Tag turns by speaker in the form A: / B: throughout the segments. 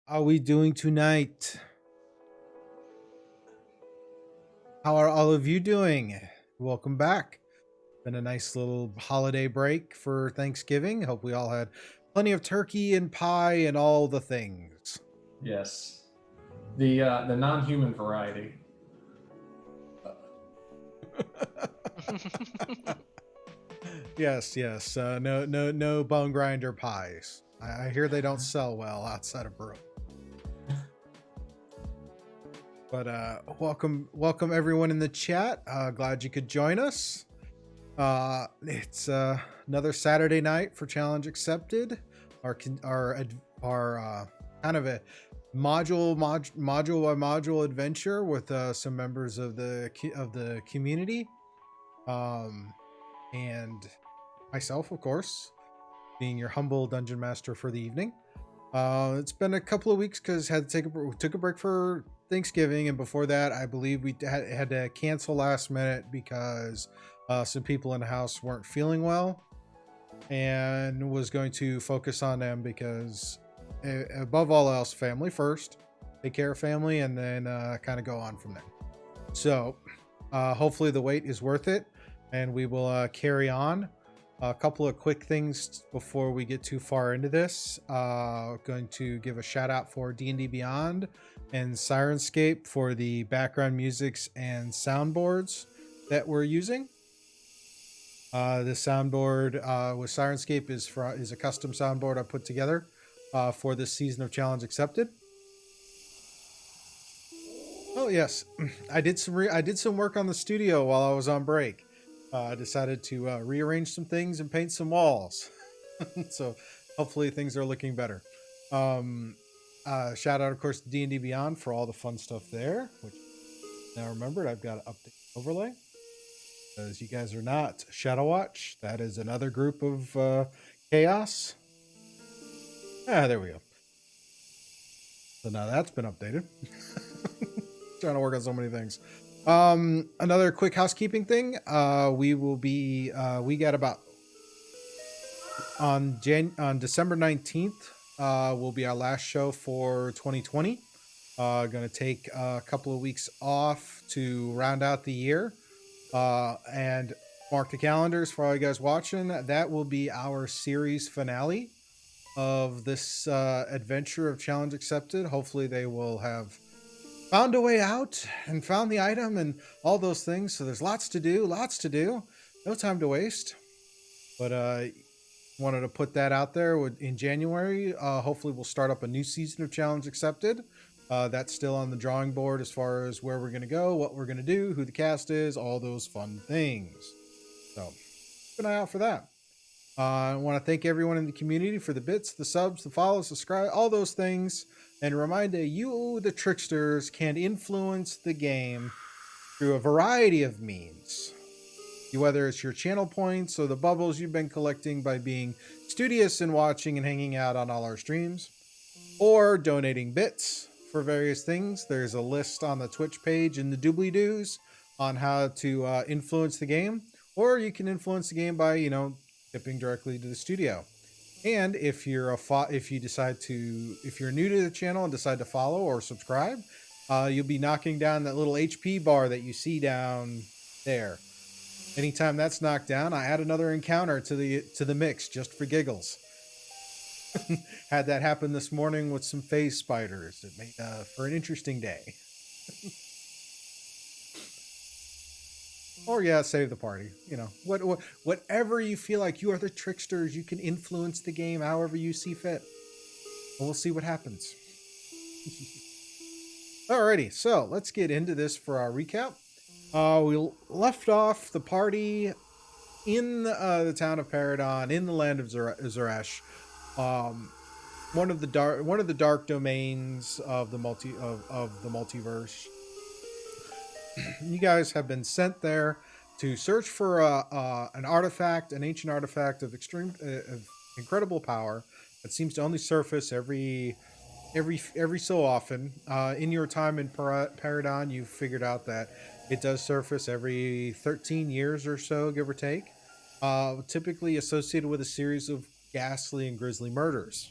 A: Are we doing tonight? How are all of you doing? Welcome back. Been a nice little holiday break for Thanksgiving. Hope we all had plenty of turkey and pie and all the things.
B: Yes, the non-human variety.
A: Yes. No bone grinder pies. I hear they don't sell well outside of Brew. But welcome everyone in the chat. Glad you could join us. It's another Saturday night for Challenge Accepted. Our kind of a module by module adventure with some members of the community, and myself, of course, being your humble dungeon master for the evening. It's been a couple of weeks because took a break for Thanksgiving, and before that, I believe we had to cancel last minute because some people in the house weren't feeling well, and was going to focus on them because, above all else, family first. Take care of family, and then kind of go on from there. So, hopefully, the wait is worth it, and we will carry on. A couple of quick things before we get too far into this. Going to give a shout out for D&D Beyond and Syrinscape for the background musics and soundboards that we're using. The soundboard with Syrinscape is a custom soundboard I put together for this season of Challenge Accepted. Oh yes, I did some work on the studio while I was on break. I decided to rearrange some things and paint some walls. So hopefully things are looking better. Shout out, of course, to D&D Beyond for all the fun stuff there. Which now remembered, I've got to update overlay. Because you guys are not Shadow Watch. That is another group of chaos. There we go. So now that's been updated. Trying to work on so many things. Another quick housekeeping thing. We got about on December 19th will be our last show for 2020. Gonna take a couple of weeks off to round out the year, and mark the calendars for all you guys watching. That will be our series finale of this adventure of Challenge Accepted. Hopefully they will have found a way out and found the item and all those things. So there's lots to do. No time to waste. But wanted to put that out there in January. Hopefully we'll start up a new season of Challenge Accepted. That's still on the drawing board as far as where we're going to go, what we're going to do, who the cast is, all those fun things. So keep an eye out for that. I want to thank everyone in the community for the bits, the subs, the follows, subscribe, all those things. And remind you, the tricksters, can influence the game through a variety of means. Whether it's your channel points or the bubbles you've been collecting by being studious and watching and hanging out on all our streams, or donating bits for various things. There's a list on the Twitch page in the doobly-doos on how to influence the game. Or you can influence the game by, tipping directly to the studio. And if you're if you're new to the channel and decide to follow or subscribe, you'll be knocking down that little HP bar that you see down there. Anytime that's knocked down, I add another encounter to the mix just for giggles. Had that happen this morning with some phase spiders. It made for an interesting day. Or save the party. Whatever you feel like. You are the tricksters. You can influence the game however you see fit. And we'll see what happens. Alrighty, so let's get into this for our recap. We left off the party in the town of Paradon, in the land of Zeresh. One of the dark domains of the multiverse. You guys have been sent there to search for an ancient artifact of incredible power that seems to only surface every so often. In your time in Paradon, you've figured out that it does surface every 13 years or so, give or take. Typically associated with a series of ghastly and grisly murders.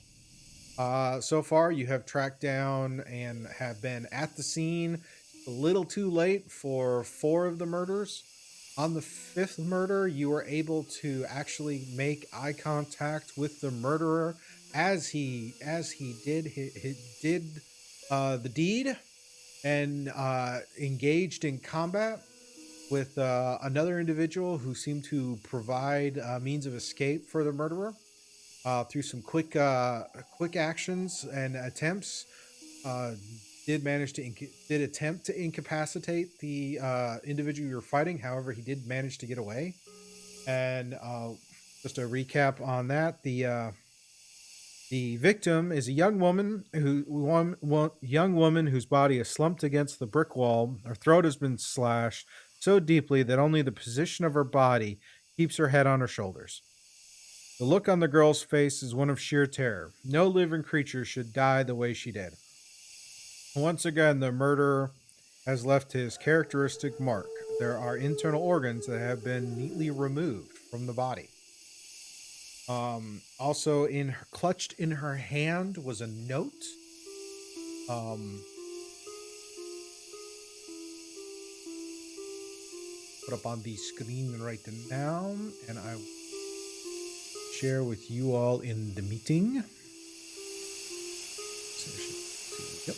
A: So far, you have tracked down and have been at the scene a little too late for 4 of the murders. On the 5th murder, you were able to actually make eye contact with the murderer as he did the deed, and engaged in combat with another individual who seemed to provide means of escape for the murderer. Through some quick actions and attempts, uh, did attempt to incapacitate the individual you're fighting. However, he did manage to get away. And just a recap on that: the victim is a young woman whose body is slumped against the brick wall. Her throat has been slashed so deeply that only the position of her body keeps her head on her shoulders. The look on the girl's face is one of sheer terror. No living creature should die the way she did. Once again, the murderer has left his characteristic mark. There are internal organs that have been neatly removed from the body. Also, clutched in her hand was a note. Put up on the screen right now, and I will share with you all in the meeting. Yep.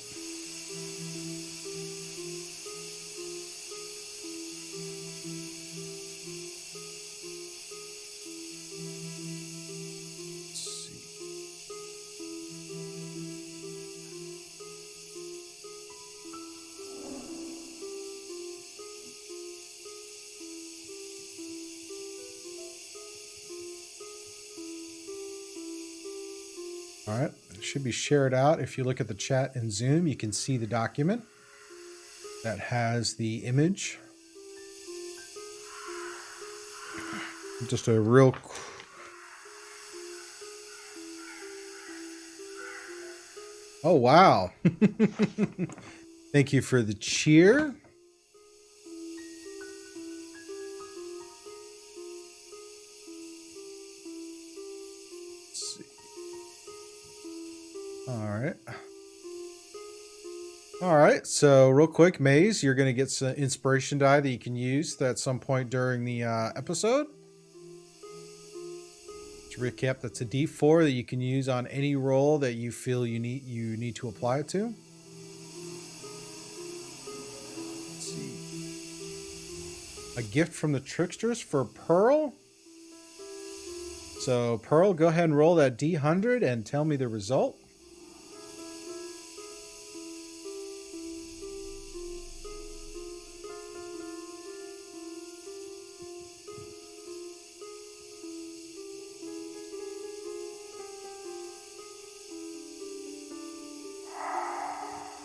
A: All right, it should be shared out. If you look at the chat in Zoom, you can see the document that has the image. Just a real... Oh, wow. Thank you for the cheer. All right. So real quick, Maze, you're going to get some inspiration die that you can use at some point during the episode. To recap, that's a D4 that you can use on any roll that you feel you need to apply it to. Let's see. A gift from the tricksters for Pearl. So Pearl, go ahead and roll that D100 and tell me the result.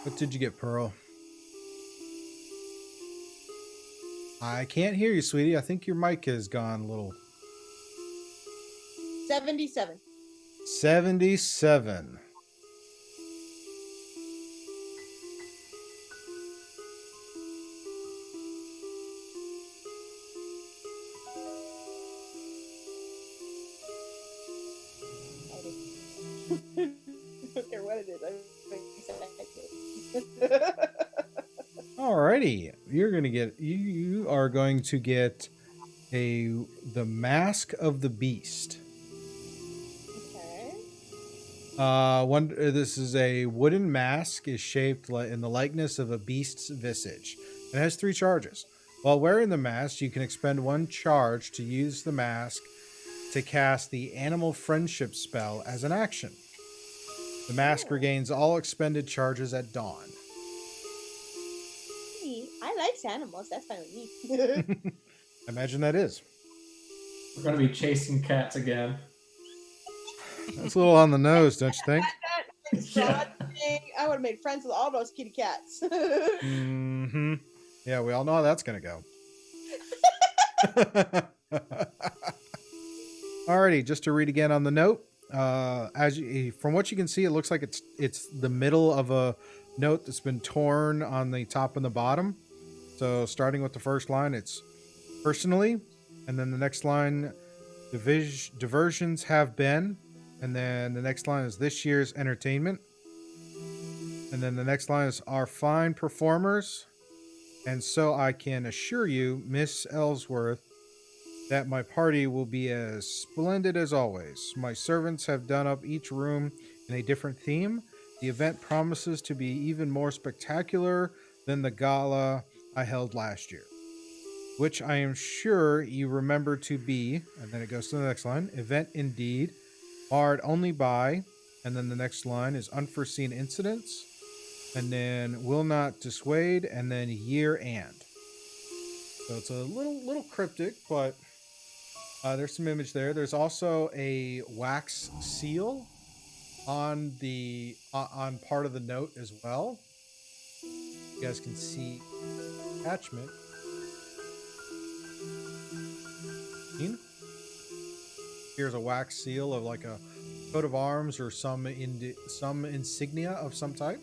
A: What did you get, Pearl? I can't hear you, sweetie. I think your mic has gone a little...
C: 77.
A: 77.
C: I don't care what it is.
A: Alrighty, you are going to get the Mask of the Beast.
C: Okay.
A: This is a wooden mask, is shaped in the likeness of a beast's visage. It has 3 charges. While wearing the mask, you can expend 1 charge to use the mask to cast the Animal Friendship spell as an action. The mask regains all expended charges at dawn.
C: I like animals. That's fine with me.
A: I imagine that is.
B: We're going to be chasing cats again.
A: That's a little on the nose, don't you think?
B: Yeah.
C: I would have made friends with all those kitty cats.
A: Mm-hmm. Yeah, we all know how that's going to go. Alrighty, just to read again on the note. From what you can see, it looks like it's the middle of a note that's been torn on the top and the bottom. So starting with the first line, it's personally, and then the next line, diversions have been, And then the next line is this year's entertainment. And then the next line is our fine performers. And so I can assure you, Miss Ellsworth, that my party will be as splendid as always. My servants have done up each room in a different theme. The event promises to be even more spectacular than the gala I held last year, which I am sure you remember to be, and then it goes to the next line, event indeed, marred only by, and then the next line is unforeseen incidents, and then will not dissuade, and then year and. So it's a little cryptic, but there's some image there. There's also a wax seal on the on part of the note as well. You guys can see attachment. Here's a wax seal of like a coat of arms or some insignia of some type.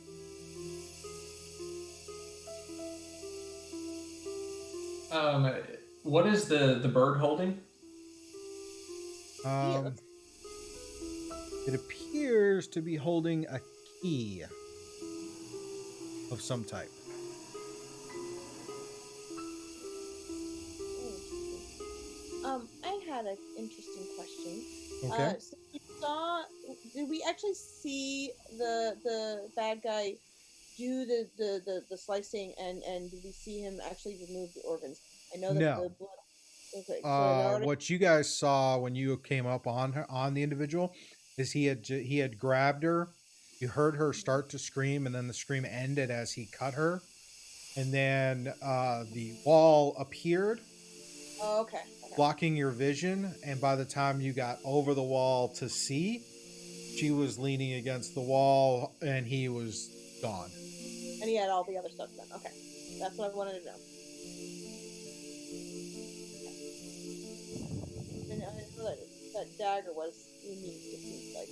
B: What is the bird holding?
A: It appears to be holding a key of some type.
C: I had an interesting question.
A: Okay.
C: So did we actually see the bad guy do the slicing and did we see him actually remove the organs? I know that
A: No.
C: the blood. Okay. So
A: What you guys saw when you came up on the individual is he had grabbed her. You heard her start to scream, and then the scream ended as he cut her, and then the wall appeared.
C: Oh, okay.
A: Blocking your vision, and by the time you got over the wall to see, she was leaning against the wall and he was gone.
C: And he had all the other stuff done. Okay. That's what I wanted to know. And I know that dagger was unique, it seems like.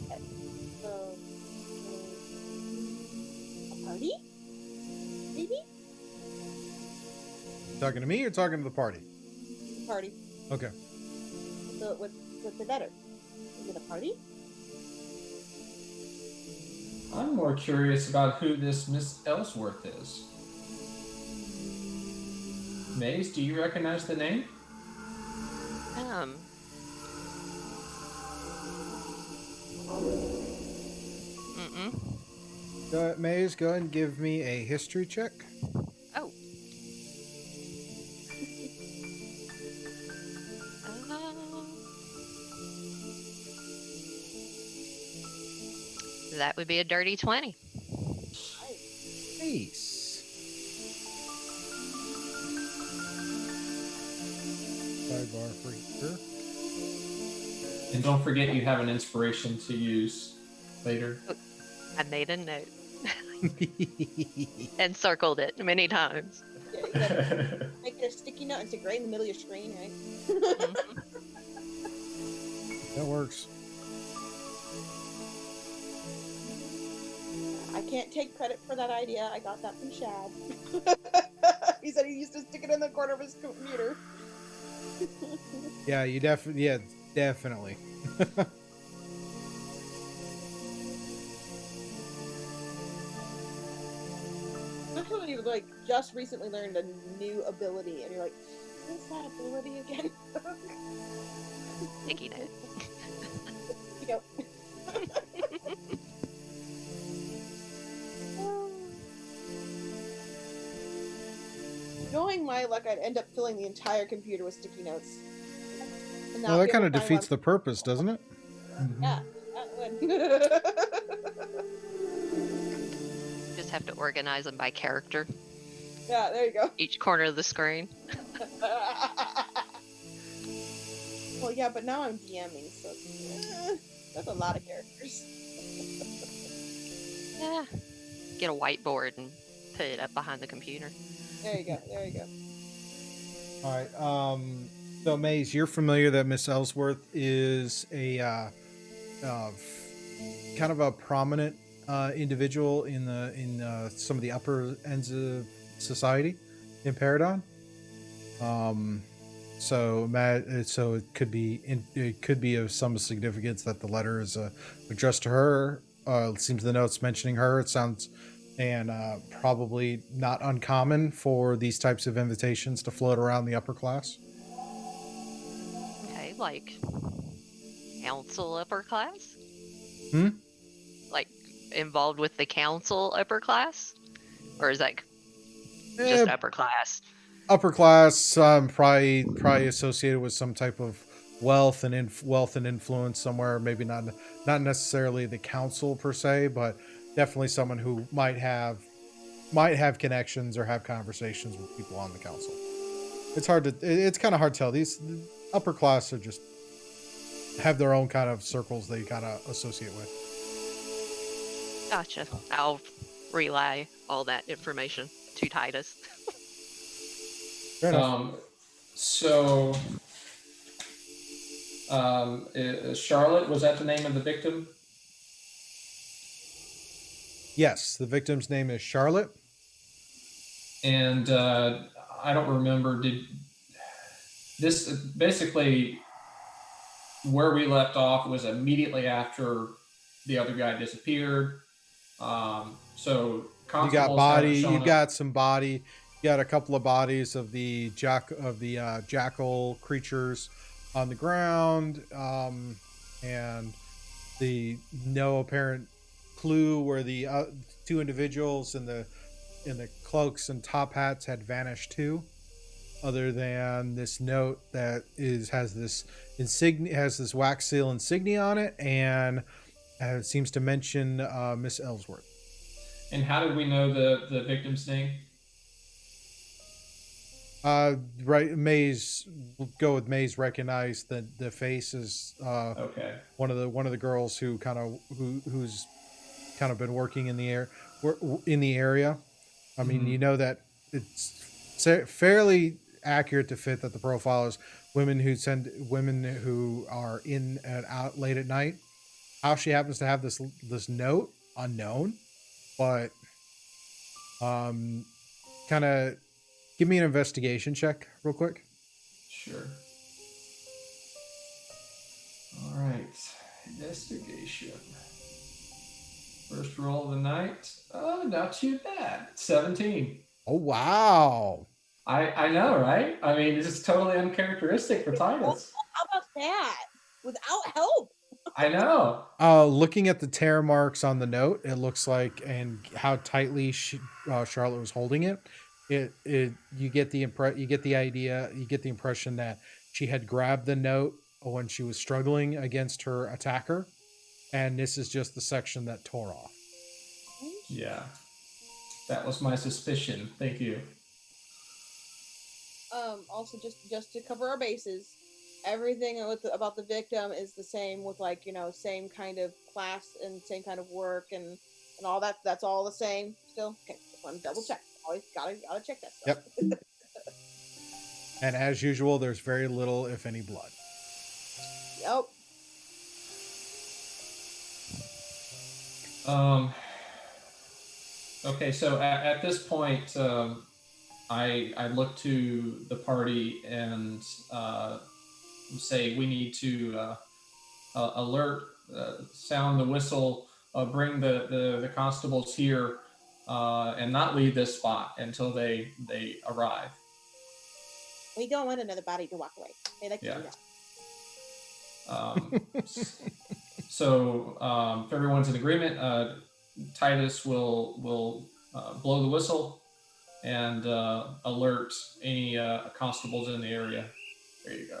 C: Okay. So a party? Maybe?
A: Talking to me or talking to the party?
C: Party.
A: Okay.
C: So with the better. Is it a party?
B: I'm more curious about who this Miss Ellsworth is. Maze, do you recognize the name?
A: Maze, go ahead and give me a history check.
D: Oh. That would be a dirty 20.
A: Nice. Sidebar for here.
B: And don't forget you have an inspiration to use later.
D: I made a note and circled it many times.
C: Yeah, you gotta make it a sticky note and stick right in the middle of your screen, right?
D: Mm-hmm.
A: That works.
C: I can't take credit for that idea. I got that from Shad. He said he used to stick it in the corner of his computer.
A: Yeah, definitely.
C: Especially when you like just recently learned a new ability and you're like, what's that ability again?
D: Sticky note.
C: You go. Knowing my luck, I'd end up filling the entire computer with sticky notes.
A: Well, that kind of defeats the purpose, doesn't it?
C: Yeah, that would.
D: Just have to organize them by character.
C: Yeah, there you go.
D: Each corner of the screen.
C: Well, yeah, but now I'm DMing, so that's a lot of characters.
D: Yeah. Get a whiteboard and put it up behind the computer.
C: There you go. There you go.
A: All right. So Maze, you're familiar that Miss Ellsworth is a kind of a prominent individual in some of the upper ends of society in Paradon. So it could be of some significance that the letter is addressed to her. It seems the notes mentioning her. It sounds and probably not uncommon for these types of invitations to float around the upper class.
D: Okay, like council upper class?
A: Hmm?
D: Like involved with the council upper class? Or is that
A: Eh,
D: just upper class?
A: upper class, probably associated with some type of wealth and influence somewhere. Maybe not necessarily the council per se, but definitely someone who might have connections or have conversations with people on the council. It's kind of hard to tell. These upper class are just have their own kind of circles they kind of associate with.
D: Gotcha. I'll relay all that information to Titus.
A: Fair enough.
B: Charlotte, was that the name of the victim?
A: Yes, the victim's name is Charlotte.
B: And I don't remember, did this basically where we left off was immediately after the other guy disappeared. So
A: You got body. You
B: up.
A: got some body. You got a couple of bodies of the jackal creatures on the ground, and the no apparent clue where the two individuals in the cloaks and top hats had vanished to, other than this note that has this wax seal insignia on it, and it seems to mention Miss Ellsworth.
B: And how did we know the victim's name?
A: Right, Maze. We'll go with Maze. Recognize the face is
B: Okay.
A: one of the girls who's kind of been working in the area. I mean, you know that it's fairly accurate to fit that the profile is women who are in and out late at night. How she happens to have this note, unknown, but kind of give me an investigation check real quick.
B: Sure. All right, investigation. First roll of the night. Oh, not too bad. 17.
A: Oh wow!
B: I know, right? I mean, this is totally uncharacteristic for Titus.
C: How about that? Without help.
B: I know.
A: Looking at the tear marks on the note, it looks like, and how tightly Charlotte was holding it, you get the impression that she had grabbed the note when she was struggling against her attacker, and this is just the section that tore off.
B: Yeah, that was my suspicion. Thank you.
C: Also, just to cover our bases, everything about the victim is the same, with same kind of class and same kind of work and all that. That's all the same still. Okay, just want to double check. Always gotta check that stuff.
A: Yep. And as usual, there's very little, if any, blood.
C: Yep.
B: Okay, so at this point, I look to the party and say we need to alert, sound the whistle, bring the constables here, and not leave this spot until they arrive.
C: We don't want another body to walk away. They like to do that.
B: So if everyone's in agreement, Titus will blow the whistle and alert any constables in the area. There you go.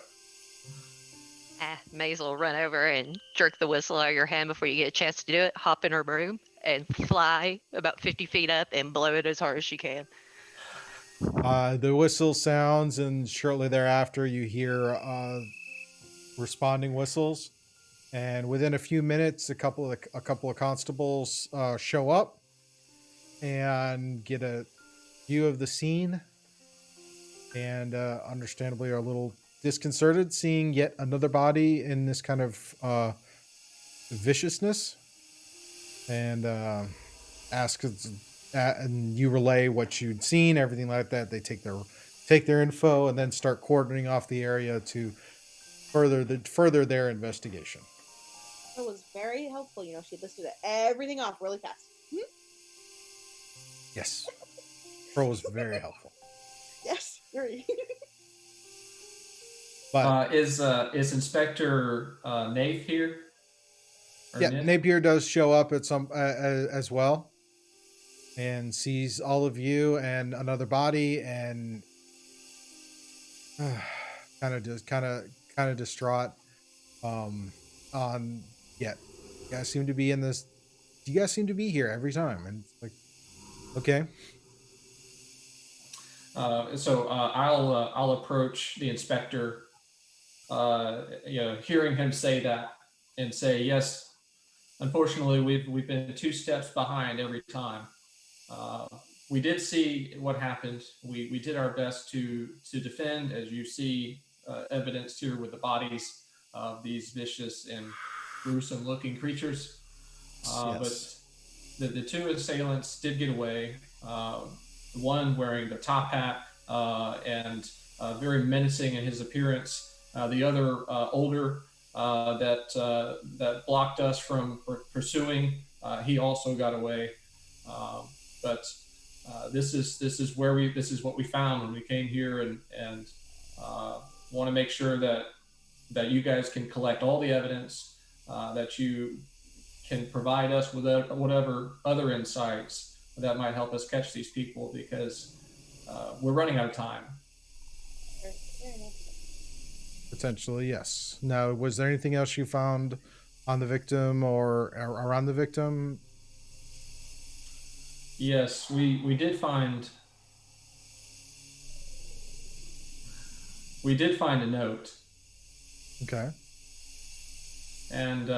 D: Maze will run over and jerk the whistle out of your hand before you get a chance to do it, hop in her broom, and fly about 50 feet up and blow it as hard as she can.
A: The whistle sounds, and shortly thereafter you hear responding whistles, and within a few minutes a couple of constables show up and get a view of the scene, and understandably are a little disconcerted seeing yet another body in this kind of viciousness, and ask and you relay what you'd seen, everything like that. They take their info and then start cordoning off the area to further their investigation.
C: It was very helpful. She listed everything off really fast.
A: Yes, Pearl was very helpful.
C: Yes, very.
A: But
B: Is Inspector Nath here? Or
A: yeah,
B: Nith?
A: Napier does show up at some as well, and sees all of you and another body, and kind of distraught. On yeah, you guys seem to be in this. You guys seem to be here every time, and it's like, okay.
B: So I'll approach the inspector, hearing him say that, and say, yes, unfortunately we've been 2 steps behind every time. We did see what happened. We did our best to defend, as you see evidenced here with the bodies of these vicious and gruesome looking creatures.
A: Yes.
B: But the 2 assailants did get away. The one wearing the top hat and very menacing in his appearance. The other older that blocked us from pursuing. He also got away. But this is what we found when we came here, and want to make sure that you guys can collect all the evidence, that you can provide us with whatever other insights that might help us catch these people, because we're running out of time.
A: Potentially, yes. Now, was there anything else you found on the victim or around the victim?
B: Yes, we did find a note.
A: Okay.
B: And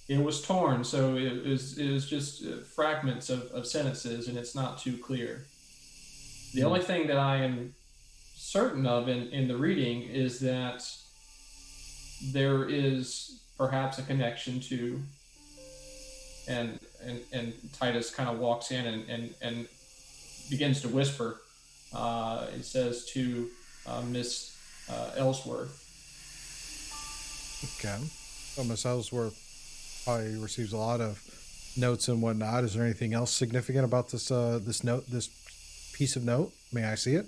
B: it was torn, so it was just fragments of sentences, and it's not too clear. The only thing that I am certain of in the reading is that there is perhaps a connection to, and Titus kind of walks in and begins to whisper. It says to Miss Ellsworth.
A: Okay. So Miss Ellsworth probably receives a lot of notes and whatnot. Is there anything else significant about this this piece of note? May I see it?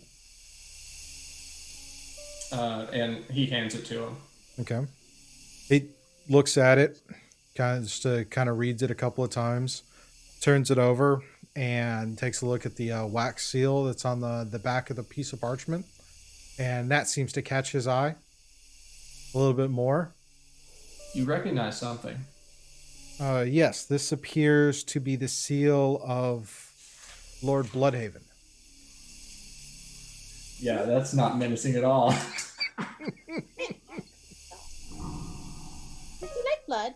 B: And he hands it to him.
A: Okay. He looks at it, kind of reads it a couple of times, turns it over, and takes a look at the wax seal that's on the back of the piece of parchment, and that seems to catch his eye a little bit more.
B: You recognize something?
A: Yes, this appears to be the seal of Lord Bloodhaven.
B: Yeah, that's not menacing at all.
C: Does he like blood?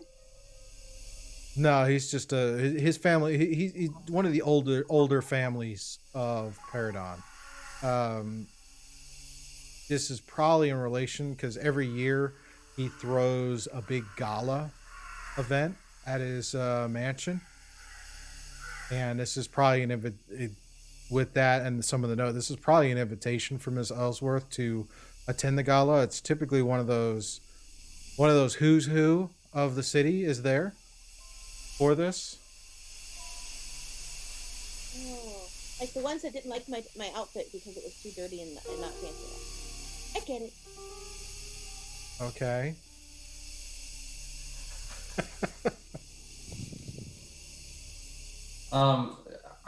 A: No, he's just his family. He's one of the older families of Paradon. This is probably in relation because every year he throws a big gala event at his mansion, and this is probably with that and some of the note. This is probably an invitation from Ms. Ellsworth to attend the gala. It's typically one of those who's who of the city is there for this.
C: Oh, like the ones that didn't like my outfit because it was too dirty and not fancy enough. I get it.
A: Okay.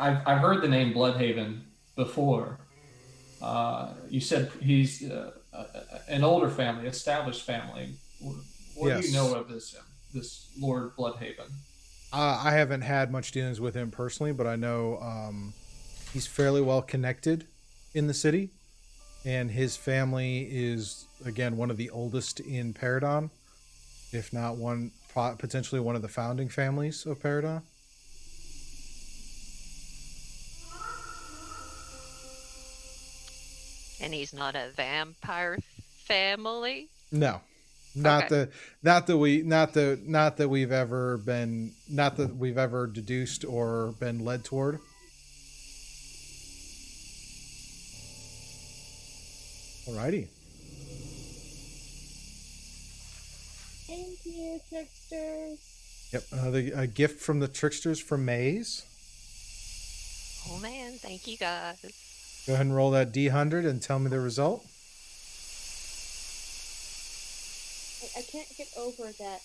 B: I've heard the name Bloodhaven before. You said he's an older family, established family. What do you know of this Lord Bloodhaven?
A: I haven't had much dealings with him personally, but I know he's fairly well connected in the city, and his family is again one of the oldest in Paradon, if not potentially one of the founding families of Paradon.
D: And he's not a vampire family?
A: No. Not
D: Okay.
A: the not that we not the not that we've ever been not that we've ever deduced or been led toward. Alrighty.
C: Thank you, tricksters.
A: Yep. A gift from the tricksters from Maze.
D: Oh man, thank you guys.
A: Go ahead and roll that D100 and tell me the result.
C: I can't get over that.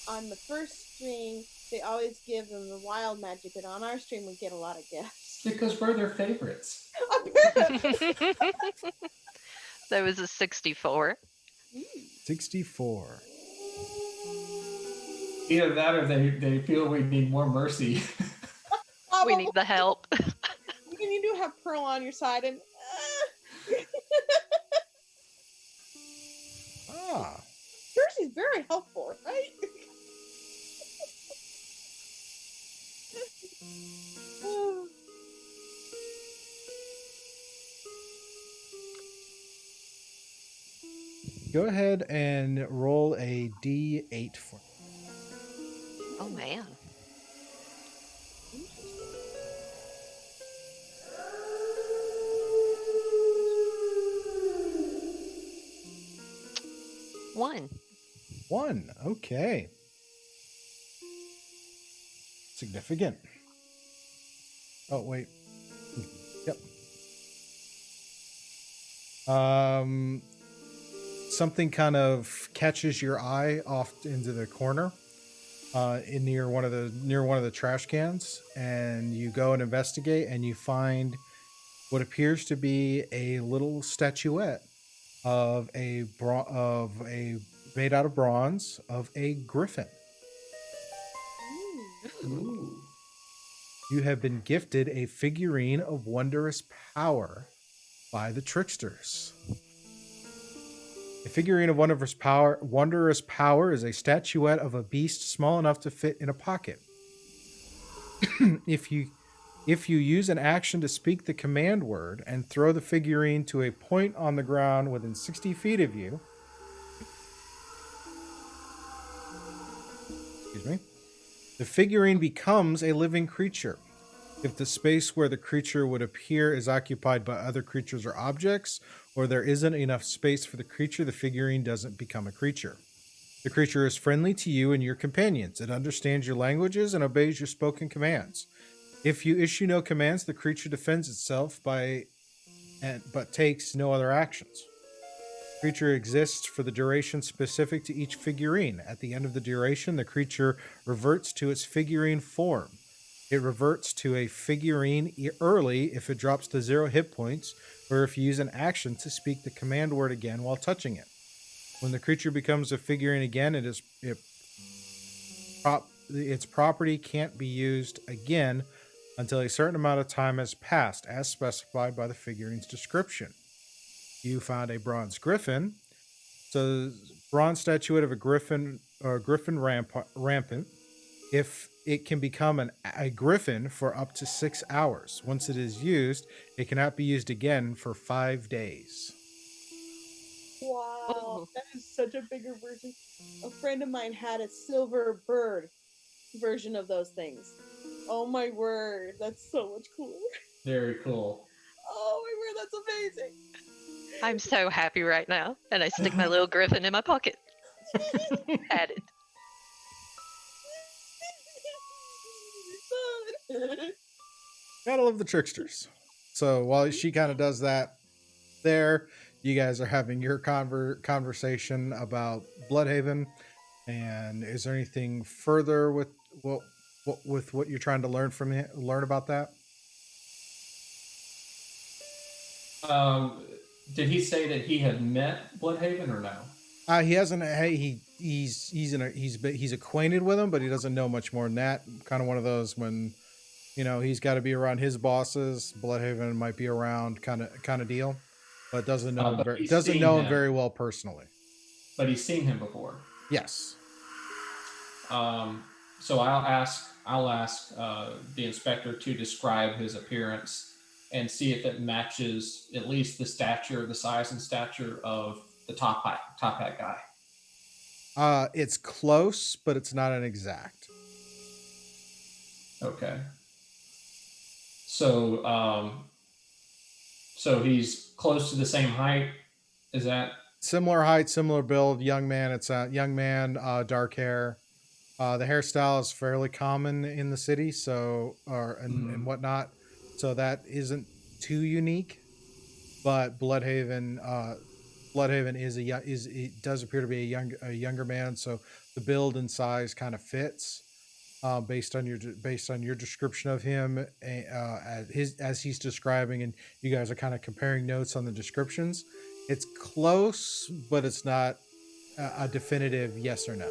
C: On the first stream, they always give them the wild magic, but on our stream, we get a lot of gifts.
B: Because we're their favorites.
D: That was a 64.
A: 64.
B: Either that or they feel we need more mercy.
D: We need the help.
C: You do have Pearl on your side, and Jersey's very helpful, right?
A: Go ahead and roll a D8 for me.
D: Oh man. One.
A: 1. Okay. Significant. Oh, wait. Yep. Something kind of catches your eye off into the corner, near one of the trash cans, and you go and investigate, and you find what appears to be a little statuette of made out of bronze of a griffin.
B: Ooh.
A: You have been gifted a figurine of wondrous power by the tricksters. A figurine of wondrous power is a statuette of a beast small enough to fit in a pocket. If you use an action to speak the command word and throw the figurine to a point on the ground within 60 feet of you, the figurine becomes a living creature. If the space where the creature would appear is occupied by other creatures or objects, or there isn't enough space for the creature, the figurine doesn't become a creature. The creature is friendly to you and your companions. It understands your languages and obeys your spoken commands. If you issue no commands, the creature defends itself but takes no other actions. The creature exists for the duration specific to each figurine. At the end of the duration, the creature reverts to its figurine form. It reverts to a figurine early if it drops to 0 hit points, or if you use an action to speak the command word again while touching it. When the creature becomes a figurine again, its property can't be used again until a certain amount of time has passed, as specified by the figurine's description. You found a bronze griffin. So, bronze statuette of a griffin or a griffin rampant. If it can become a griffin for up to 6 hours. Once it is used, it cannot be used again for 5 days.
C: Wow,
D: Oh.
C: that is such a bigger version. A friend of mine had a silver bird version of those things. Oh my word, that's so much cooler.
B: Very cool.
C: Oh my word, that's amazing.
D: I'm so happy right now. And I stick my little griffin in my pocket. Had it.
A: Gotta love the tricksters. So while she kind of does that there, you guys are having your conversation about Bloodhaven. And is there anything further with what you're trying to learn about that?
B: Did he say that he had met Bloodhaven or no?
A: He hasn't. Hey, he's acquainted with him, but he doesn't know much more than that. Kind of one of those when, he's got to be around his bosses. Bloodhaven might be around, kind of deal, but doesn't know him very well personally.
B: But he's seen him before.
A: Yes.
B: So I'll ask the inspector to describe his appearance and see if it matches at least the size and stature of the top hat guy.
A: It's close, but it's not an exact.
B: Okay. So, so he's close to the same height. Is that?
A: Similar height, similar build. Young man. It's a young man. Dark hair. The hairstyle is fairly common in the city, so and whatnot. So that isn't too unique. But Bloodhaven it does appear to be a younger man. So the build and size kind of fits. Based on your description of him, as he's describing, and you guys are kind of comparing notes on the descriptions. It's close, but it's not a definitive yes or no.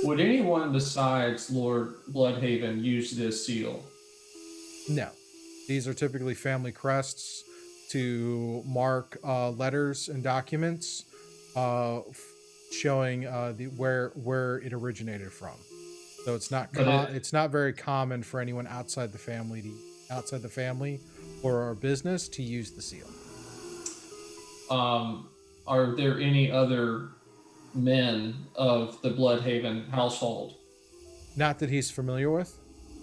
B: Would anyone besides Lord Bloodhaven use this seal?
A: No, these are typically family crests to mark letters and documents showing where it originated from. So it's not it's not very common for anyone outside the family or our business to use the seal.
B: Are there any other men of the Bloodhaven household?
A: Not that he's familiar with.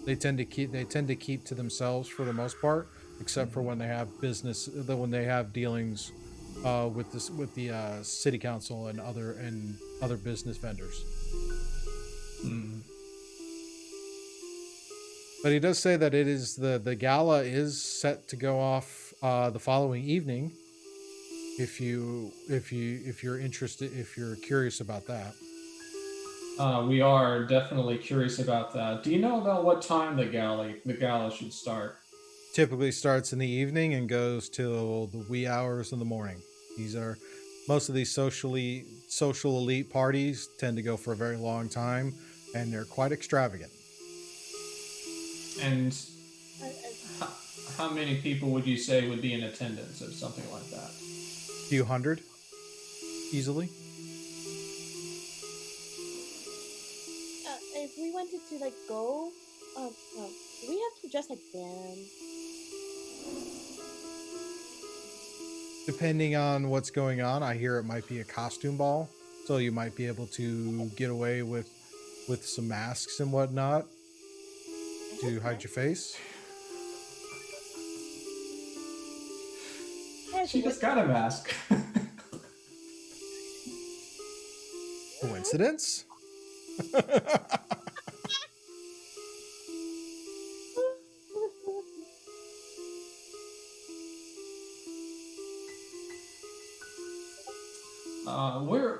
A: They tend to keep to themselves for the most part, except for when they have when they have dealings with the city council and other business vendors.
B: Mm.
A: But he does say that it is the gala is set to go off the following evening. If you're interested, if you're curious about that.
B: We are definitely curious about that. Do you know about what time the gala should start?
A: Typically starts in the evening and goes till the wee hours in the morning. Most of these social elite parties tend to go for a very long time, and they're quite extravagant.
B: And how many people would you say would be in attendance of something like that?
A: A few hundred, easily.
C: If we wanted to go, do we have to dress like them?
A: Depending on what's going on, I hear it might be a costume ball, so you might be able to get away with some masks and whatnot to hide your face.
B: She just got a mask.
A: Coincidence?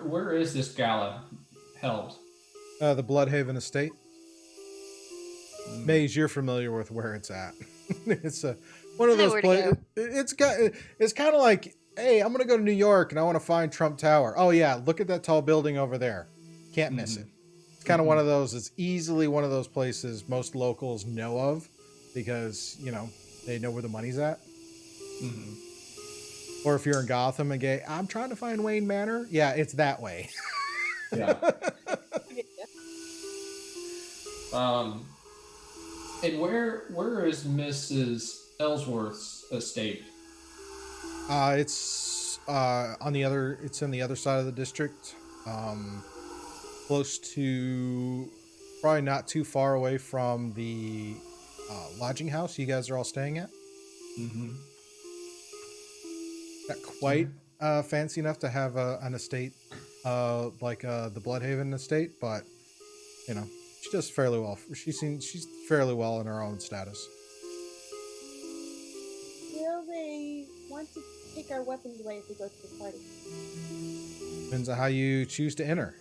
B: Where is this gala held?
A: The Bloodhaven estate. Maze, you're familiar with where it's at. It's one of those places. It's kind of like, hey, I'm gonna go to New York and I want to find Trump Tower. Oh yeah, look at that tall building over there. Can't miss it. It's kind of one of those. It's easily one of those places most locals know of because they know where the money's at.
B: Mm-hmm.
A: Or if you're in Gotham and I'm trying to find Wayne Manor. Yeah, it's that way.
B: Yeah. And where is Mrs. Ellsworth's estate?
A: It's on the other. It's in the other side of the district, close to, probably not too far away from the lodging house you guys are all staying at.
B: Mm-hmm.
A: Not quite fancy enough to have an estate like the Bloodhaven estate, but she does fairly well. She's fairly well in her own status.
C: Will they want to take our weapons away if we go to the party?
A: Depends on how you choose to enter.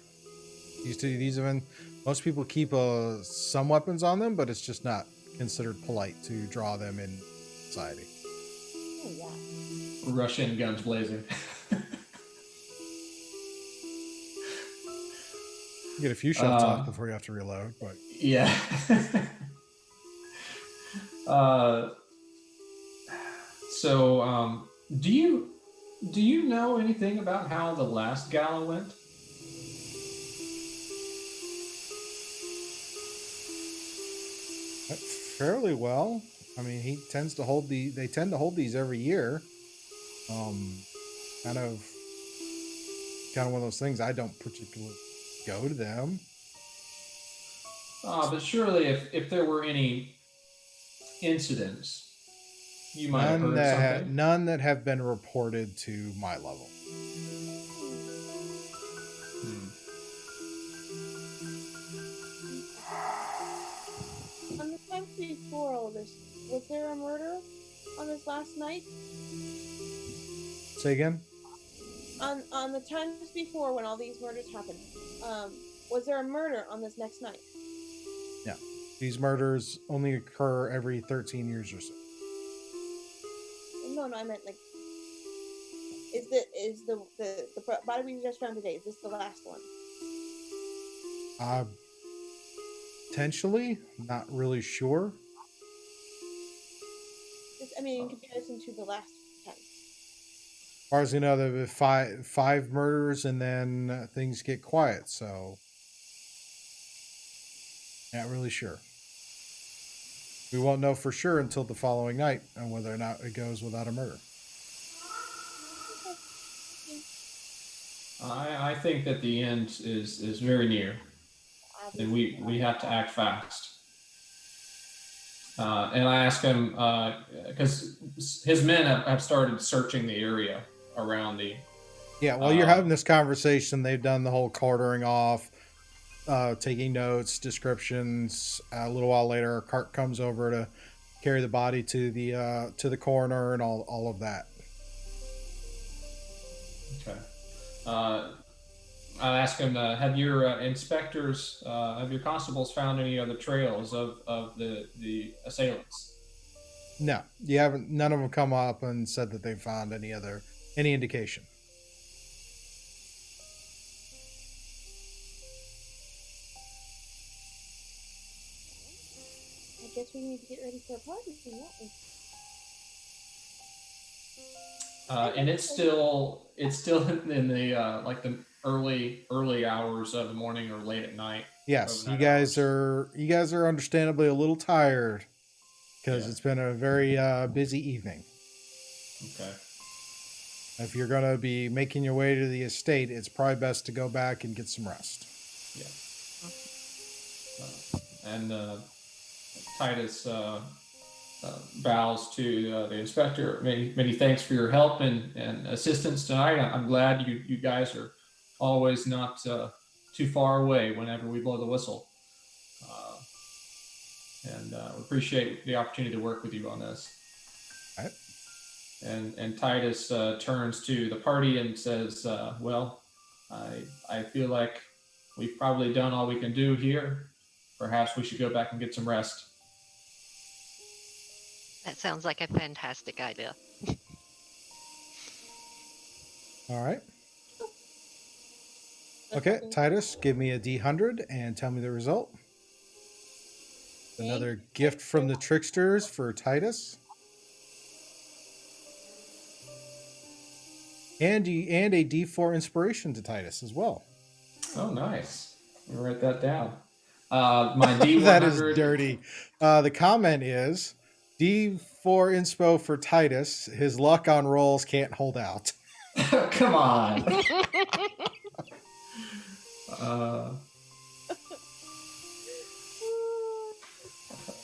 A: These even most people keep some weapons on them, but it's just not considered polite to draw them in society.
C: Oh yeah.
B: Rush in, guns blazing.
A: You get a few shots off before you have to reload, but
B: yeah. So, do you know anything about how the last gala went?
A: fairly well. I mean, they tend to hold these every year. Kind of kind of one of those things. I don't particularly go to them.
B: But surely, if there were any incidents, you might have heard something.
A: None that have been reported to my level.
C: On the times before all this, was there a murder on this last night?
A: Say again?
C: On the times before when all these murders happened, was there a murder on this next night?
A: No. These murders only occur every 13 years or so.
C: No, I meant like, is the body we just found today, is this the last one?
A: Potentially, not really sure.
C: I mean, in comparison to the last 10.
A: As far as you know, there have been five murders, and then things get quiet. So, not really sure. We won't know for sure until the following night on whether or not it goes without a murder.
B: I think that the end is very near, and we have to act fast. And I ask him, because his men have started searching the area around the...
A: Yeah, while you're having this conversation, they've done the whole quartering off, taking notes, descriptions. A little while later, a cart comes over to carry the body to the coroner and all of that.
B: Okay. I ask him, have your inspectors, have your constables found any other trails of the assailants?
A: No, you haven't. None of them come up and said that they found any indication.
C: I guess we need to get ready for a party, don't we?
B: And it's still in the like the early hours of the morning or late at night.
A: Yes, you guys are understandably a little tired because it's been a very busy evening.
B: Okay.
A: If you're going to be making your way to the estate, it's probably best to go back and get some rest.
B: Yeah. And Titus bows to the inspector. Many thanks for your help and assistance tonight. I'm glad you guys are always not too far away whenever we blow the whistle. And we appreciate the opportunity to work with you on this.
A: All right.
B: And Titus turns to the party and says, well, I feel like we've probably done all we can do here. Perhaps we should go back and get some rest.
D: That sounds like a fantastic idea.
A: All right. Okay, Titus, give me a D100 and tell me the result. Another gift from the tricksters for Titus. And a D4 inspiration to Titus as well.
B: Oh, nice. Let me write that down. My D100...
A: That is dirty. The comment is, D4 inspo for Titus. His luck on rolls can't hold out.
B: Come on.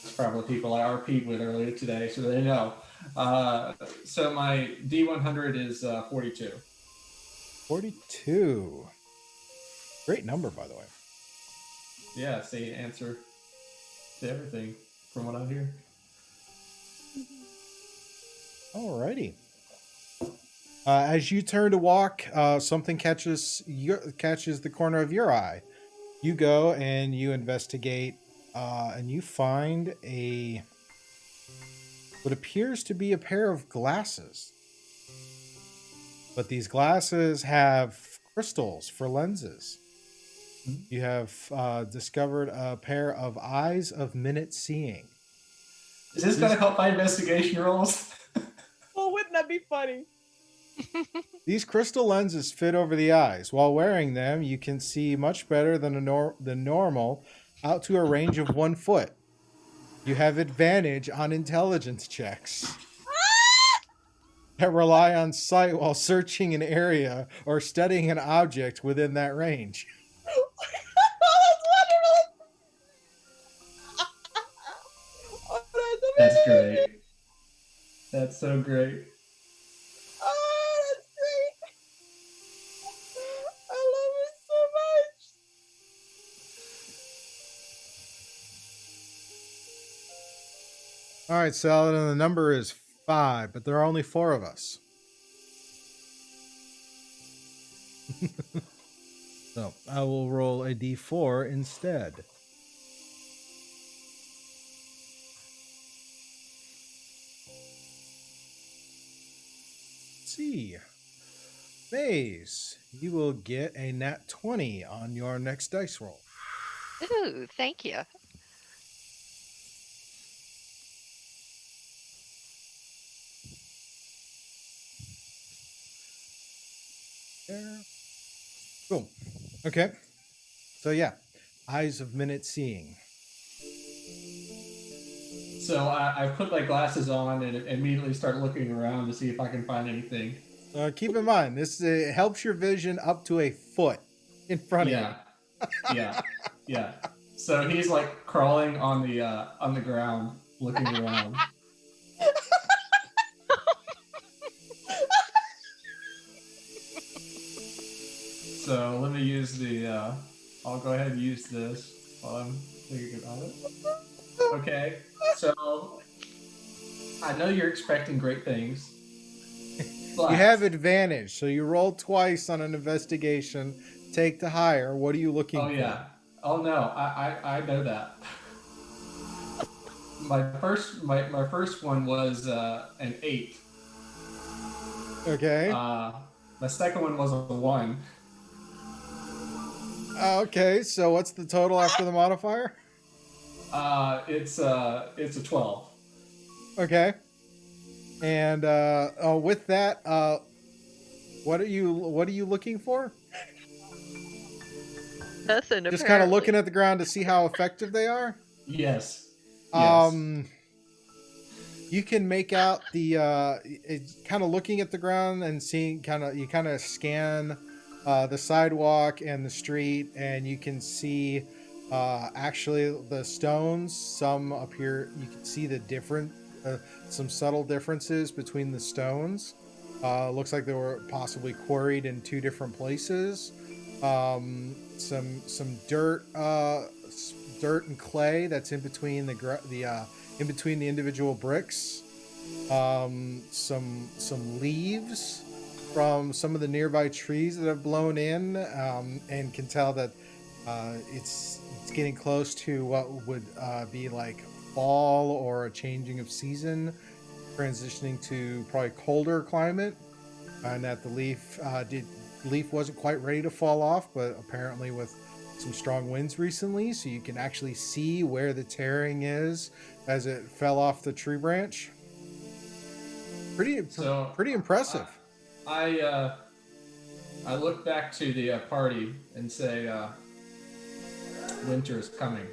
B: It's probably people I RP'd with earlier today, so they know. So my D100 is 42.
A: 42. Great number, by the way.
B: Yeah, it's the answer to everything from what I hear.
A: Alrighty. As you turn to walk, something catches the corner of your eye. You go and you investigate, and you find what appears to be a pair of glasses. But these glasses have crystals for lenses. You have discovered a pair of eyes of minute seeing.
B: Is this going to help my investigation rolls?
C: Oh, wouldn't that be funny?
A: These crystal lenses fit over the eyes. While wearing them, you can see much better than normal out to a range of 1 foot. You have advantage on intelligence checks. that rely on sight while searching an area or studying an object within that range.
C: Oh, that's wonderful. Oh,
B: That's
C: amazing.
B: great. That's so great.
C: Oh, that's great. I love it so much.
A: All right, Saladin, the number is 5, but there are only 4 of us. So I will roll a d4 instead. Let's see. Maze, you will get a nat 20 on your next dice roll.
D: Ooh, thank you.
A: There. Cool. Okay. So yeah, eyes of minute seeing.
B: So I put my glasses on and immediately start looking around to see if I can find anything.
A: Keep in mind, this helps your vision up to a foot in front of
B: Yeah, yeah, yeah. So he's like crawling on the ground, looking around. So let me use the. I'll go ahead and use this while I'm thinking about it. Okay, so I know you're expecting great things. But
A: you. You have advantage, so you roll twice on an investigation. Take the higher. What are you looking for?
B: Oh yeah. Oh no, I know that. My first one was an 8.
A: Okay.
B: My second one was a 1.
A: Okay. So what's the total after the modifier?
B: It's a 12.
A: Okay. And with that, what are you looking for?
D: Nothing.
A: Just kind of looking at the ground to see how effective they are.
B: Yes. Yes.
A: You can make out the kind of looking at the ground and seeing you kind of scan the sidewalk and the street, and you can see actually the stones. Some appear, you can see the different some subtle differences between the stones. Looks like they were possibly quarried in 2 different places. Some dirt and clay that's in between in between the individual bricks. Some leaves from some of the nearby trees that have blown in, and can tell that it's getting close to what would be like fall or a changing of season, transitioning to probably colder climate, and that the leaf wasn't quite ready to fall off, but apparently with some strong winds recently, so you can actually see where the tearing is as it fell off the tree branch. Pretty impressive.
B: I look back to the party and say, winter is coming.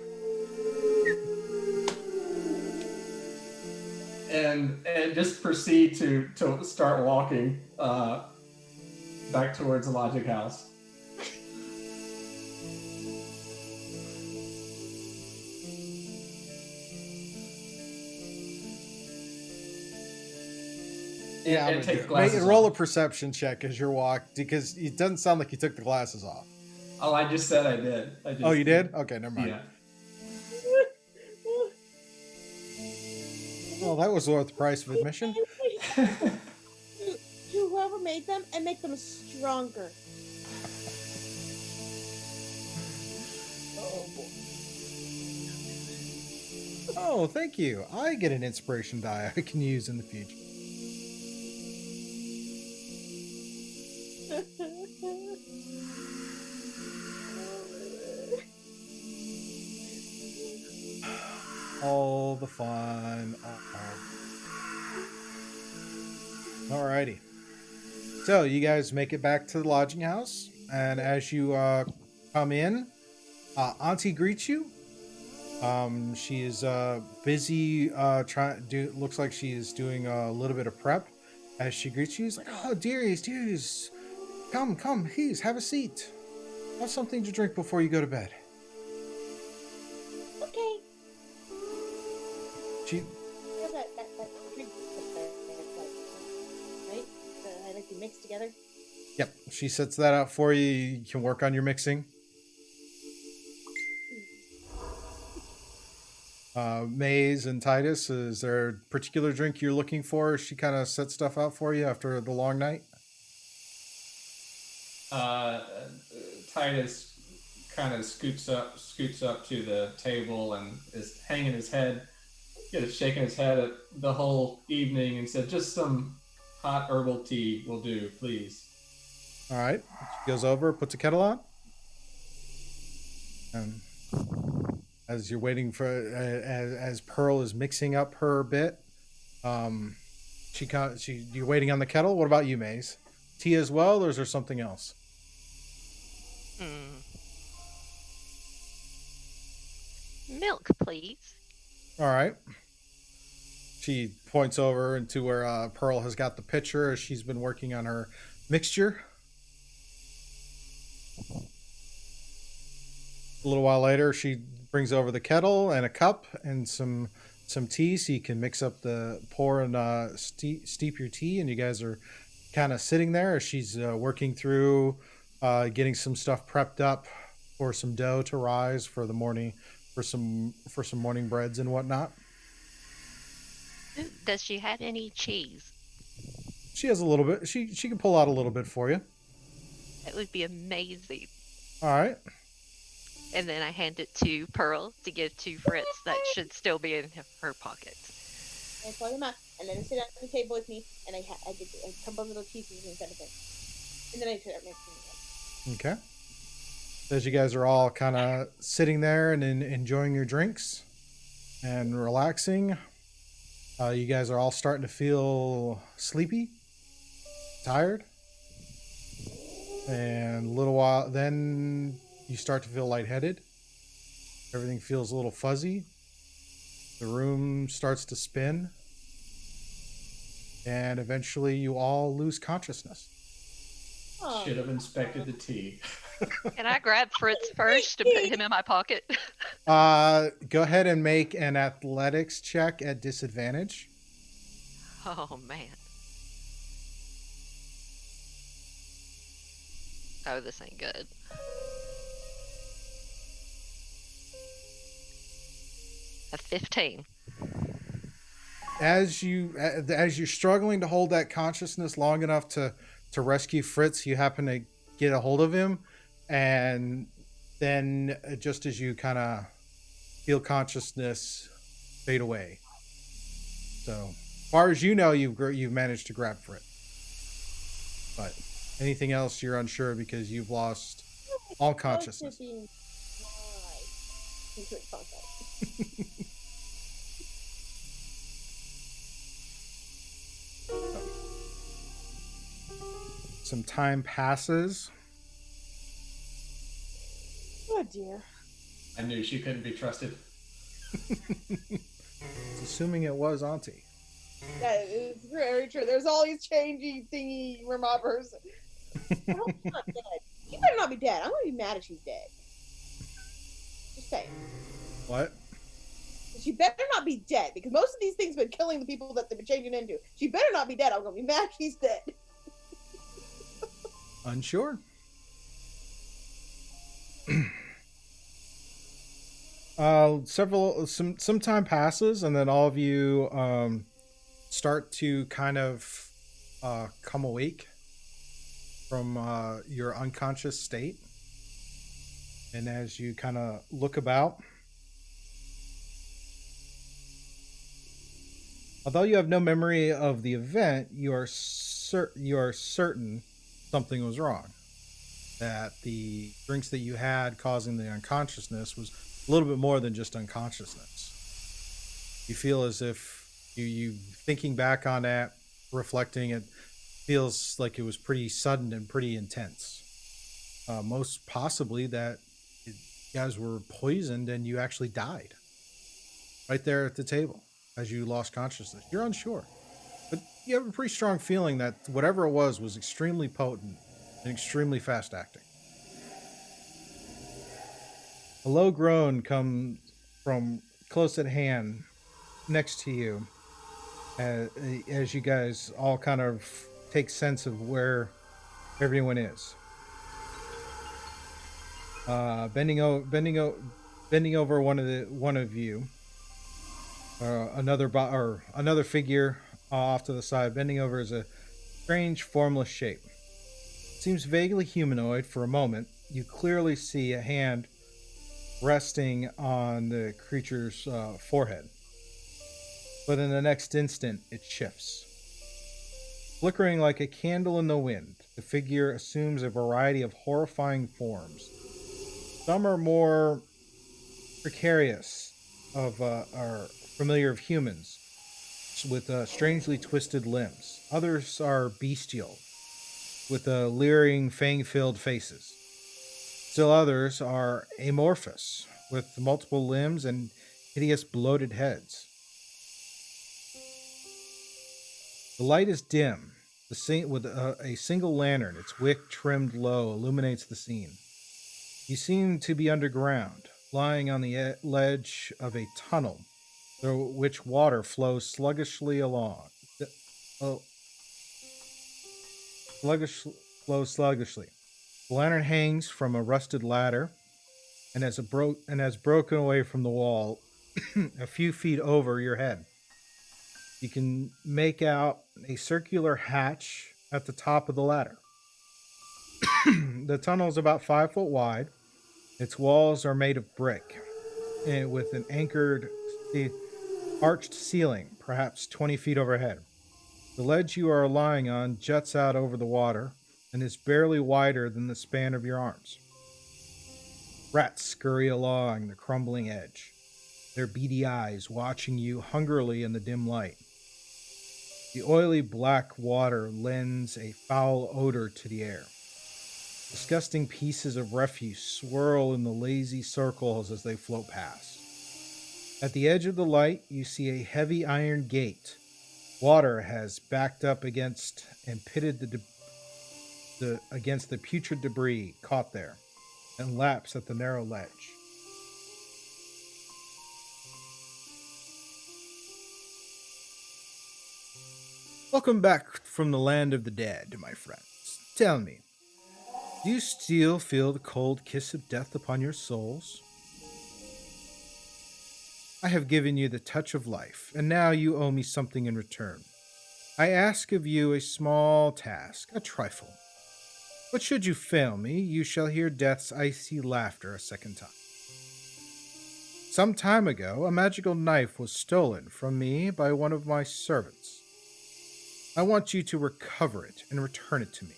B: And just proceed to start walking back towards the lodging house.
A: Yeah,
B: and take glasses
A: roll a
B: off.
A: perception check as you're walking, because it doesn't sound like you took the glasses off.
B: Oh, I just said I did.
A: Oh, you did? Okay, never mind.
B: Yeah.
A: Well, that was worth the price of admission.
C: To whoever made them and make them stronger.
A: Oh, boy. Oh, thank you. I get an inspiration die I can use in the future. All the fun. Alrighty. So you guys make it back to the lodging house, and as you come in, Auntie greets you. She is busy looks like she is doing a little bit of prep As she greets you, she's like, "Oh, dearies, dearies, come, please, have a seat. Have something to drink before you go to bed."
C: Okay.
A: She,
C: Yeah, that drink up there, right? I like to mix together.
A: yep, she sets that out for you. You can work on your mixing. Maze and Titus, is there a particular drink you're looking for? She kind of sets stuff out for you after the long night.
B: Titus kind of scoots up to the table and is hanging his head, shaking his head at the whole evening, and said, "Just some hot herbal tea will do, please."
A: All right. She goes over, puts a kettle on. And as you're waiting for, as Pearl is mixing up her bit, you're waiting on the kettle. What about you, Maze? Tea as well, or is there something else?
D: Milk, please.
A: All right. She points over into where Pearl has got the pitcher as she's been working on her mixture. A little while later, she brings over the kettle and a cup and some tea, so you can mix up pour and steep your tea. And you guys are kind of sitting there as she's working through getting some stuff prepped up for some dough to rise for the morning, for some morning breads and whatnot.
D: Does she have any cheese?
A: She has a little bit. She can pull out a little bit for you.
D: That would be amazing.
A: All right.
D: And then I hand it to Pearl to give to Fritz. That should still be in her pocket.
C: And I plug them out, and then I sit down at the table with me, and I get a couple of little pieces and kind of thing. And then I start mixing it.
A: Okay. As you guys are all kind of sitting there and enjoying your drinks and relaxing, you guys are all starting to feel sleepy, tired, and a little while then you start to feel lightheaded. Everything feels a little fuzzy. The room starts to spin, and eventually you all lose consciousness.
C: Oh.
B: Should have inspected the tea.
D: Can I grab Fritz first and put him in my pocket?
A: Go ahead and make an athletics check at disadvantage.
D: Oh, man. Oh, this ain't good. A 15.
A: As you're struggling to hold that consciousness long enough to rescue Fritz, you happen to get a hold of him, and then just as you kind of feel consciousness fade away. So, as far as you know, you've managed to grab Fritz. But anything else you're unsure because you've lost all consciousness. Some time passes.
C: Oh dear.
B: I knew she couldn't be trusted.
A: Assuming it was Auntie.
C: That is very true. There's all these changing thingy remobbers. I hope she's not dead. She better not be dead. I'm gonna be mad if she's dead. Just saying.
A: What?
C: She better not be dead, because most of these things have been killing the people that they've been changing into. She better not be dead. I'm gonna be mad if she's dead.
A: Unsure. Some time passes, and then all of you start to kind of come awake from your unconscious state. And as you kind of look about, although you have no memory of the event, you are certain something was wrong. That the drinks that you had causing the unconsciousness was a little bit more than just unconsciousness. You feel as if you thinking back on that, reflecting, it feels like it was pretty sudden and pretty intense. Most possibly that you guys were poisoned and you actually died right there at the table as you lost consciousness. You're unsure, but you have a pretty strong feeling that whatever it was extremely potent and extremely fast acting. A low groan comes from close at hand next to you as you guys all kind of take sense of where everyone is. Bending over one of you, another figure off to the side, bending over is a strange, formless shape. It seems vaguely humanoid for a moment. You clearly see a hand resting on the creature's forehead. But in the next instant, it shifts. Flickering like a candle in the wind, the figure assumes a variety of horrifying forms. Some are more precarious are familiar of humans with strangely twisted limbs. Others are bestial with leering, fang-filled faces. Still others are amorphous with multiple limbs and hideous bloated heads. The light is dim. With a single lantern, its wick trimmed low, illuminates the scene. You seem to be underground, lying on the ledge of a tunnel through which water flows sluggishly along. Sluggishly. The lantern hangs from a rusted ladder and has broken away from the wall a few feet over your head. You can make out a circular hatch at the top of the ladder. The tunnel is about 5 foot wide. Its walls are made of brick, with an arched ceiling, perhaps 20 feet overhead. The ledge you are lying on juts out over the water and is barely wider than the span of your arms. Rats scurry along the crumbling edge, their beady eyes watching you hungrily in the dim light. The oily black water lends a foul odor to the air. Disgusting pieces of refuse swirl in the lazy circles as they float past. At the edge of the light, you see a heavy iron gate. Water has backed up against and pitted against the putrid debris caught there and laps at the narrow ledge. Welcome back from the land of the dead, my friends. Tell me, do you still feel the cold kiss of death upon your souls? I have given you the touch of life, and now you owe me something in return. I ask of you a small task, a trifle. But should you fail me, you shall hear death's icy laughter a second time. Some time ago, a magical knife was stolen from me by one of my servants. I want you to recover it and return it to me.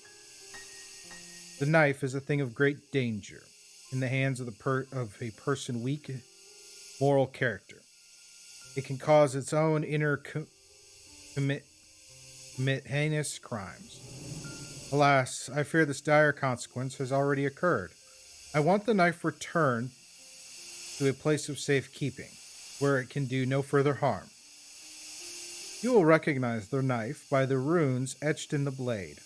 A: The knife is a thing of great danger in the hands of a person weak moral character. It can cause its own inner commit heinous crimes. Alas, I fear this dire consequence has already occurred. I want the knife returned to a place of safekeeping, where it can do no further harm. You will recognize the knife by the runes etched in the blade,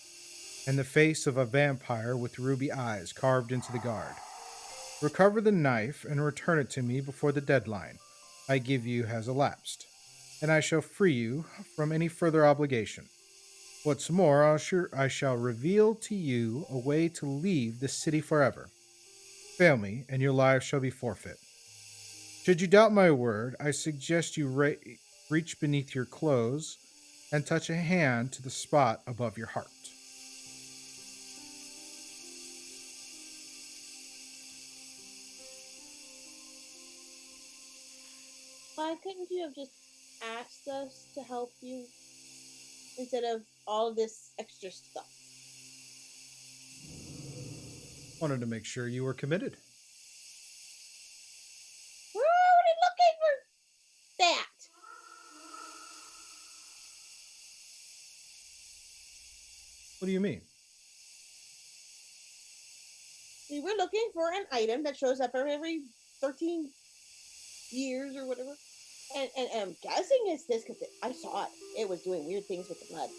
A: and the face of a vampire with ruby eyes carved into the guard. Recover the knife and return it to me before the deadline I give you has elapsed, and I shall free you from any further obligation. What's more, I shall reveal to you a way to leave this city forever. Fail me, and your lives shall be forfeit. Should you doubt my word, I suggest you reach beneath your clothes and touch a hand to the spot above your heart.
C: Why couldn't you have just asked us to help you instead of all this extra stuff?
A: Wanted to make sure you were committed.
C: We're already looking for that.
A: What do you mean?
C: We were looking for an item that shows up every 13 years or whatever. And I'm guessing it's this because I saw it. It was doing weird things with the blood.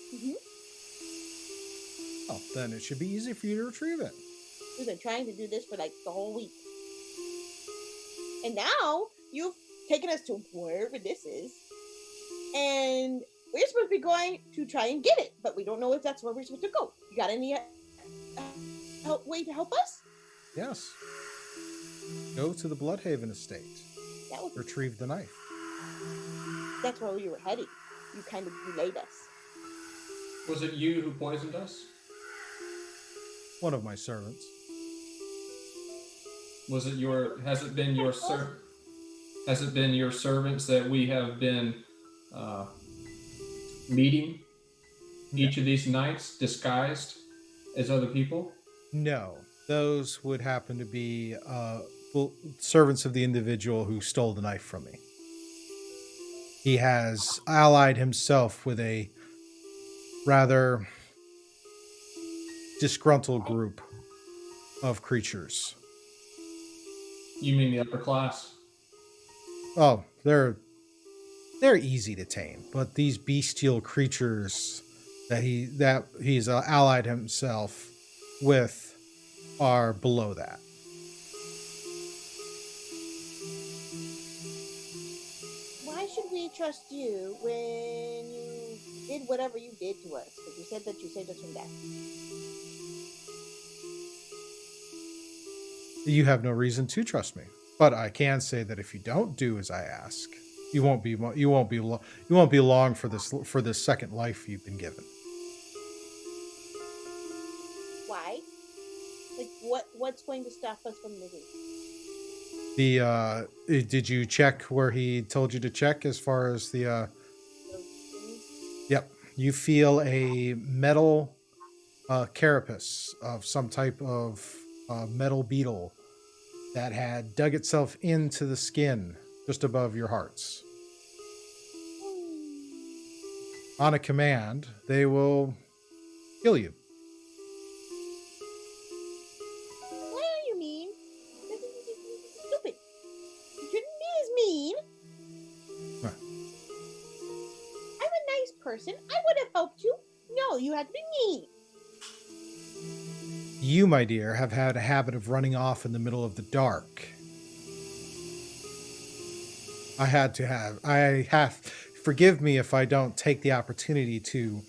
A: Oh, then it should be easy for you to retrieve it.
C: We've been trying to do this for like the whole week. And now you've taken us to wherever this is. And we're supposed to be going to try and get it, but we don't know if that's where we're supposed to go. You got any way to help us?
A: Yes. Go to the Bloodhaven estate.
C: That would
A: Retrieve the knife.
C: That's where we were heading. You kind of delayed us.
B: Was it you who poisoned us?
A: One of my servants.
B: Was it your? Has it been your Has it been your servants that we have been meeting each of these nights, disguised as other people?
A: No, those would happen to be servants of the individual who stole the knife from me. He has allied himself with a rather disgruntled group of creatures.
B: You mean the upper class?
A: Oh, they're easy to tame, but these bestial creatures that he's allied himself with are below that.
C: Why should we trust you when you did whatever you did to us? Because you said that you saved us from death.
A: You have no reason to trust me, but I can say that if you don't do as I ask, you won't be long for this second life you've been given.
C: Why? Like, what's going to stop us from living?
A: Did you check where he told you to check as far as the Yep. You feel a metal carapace of some type of metal beetle that had dug itself into the skin just above your hearts. On a command, they will kill you.
C: What are you mean? This is stupid. You shouldn't be as mean.
A: Huh.
C: I'm a nice person. I would have helped you. No, you had to be mean.
A: You, my dear, have had a habit of running off in the middle of the dark. Forgive me if I don't take the opportunity to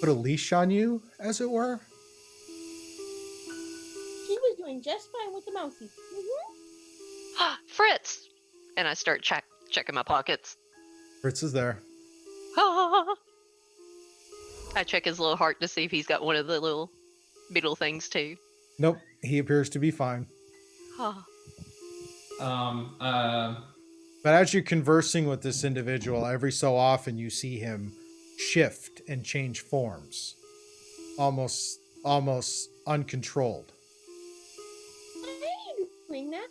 A: put a leash on you, as it were.
C: She was doing just fine with the mousey.
D: Fritz! And I start checking my pockets.
A: Fritz is there.
D: I check his little heart to see if he's got one of the little beetle things too.
A: Nope, he appears to be fine. But as you're conversing with this individual, every so often you see him shift and change forms, almost uncontrolled.
C: Why are you doing that?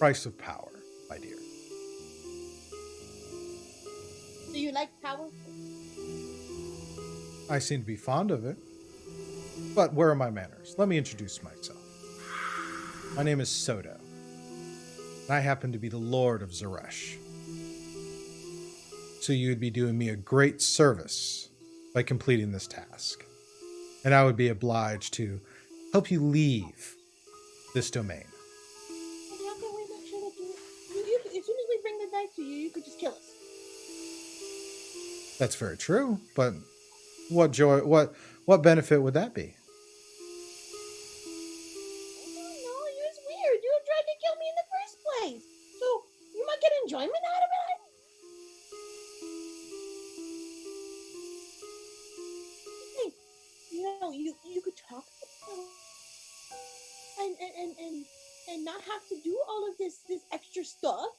A: Price of power, my dear.
C: Do you like power?
A: I seem to be fond of it. But where are my manners? Let me introduce myself. My name is Soto. And I happen to be the Lord of Zeresh. So you would be doing me a great service by completing this task. And I would be obliged to help you leave this domain.
C: And how can we make sure that you as soon as we bring the knife to you, you could just kill us?
A: That's very true, but what benefit would that be?
C: I don't know. It's weird. You tried to kill me in the first place. So you might get enjoyment out of it. Hey, you could talk to them and not have to do all of this extra stuff.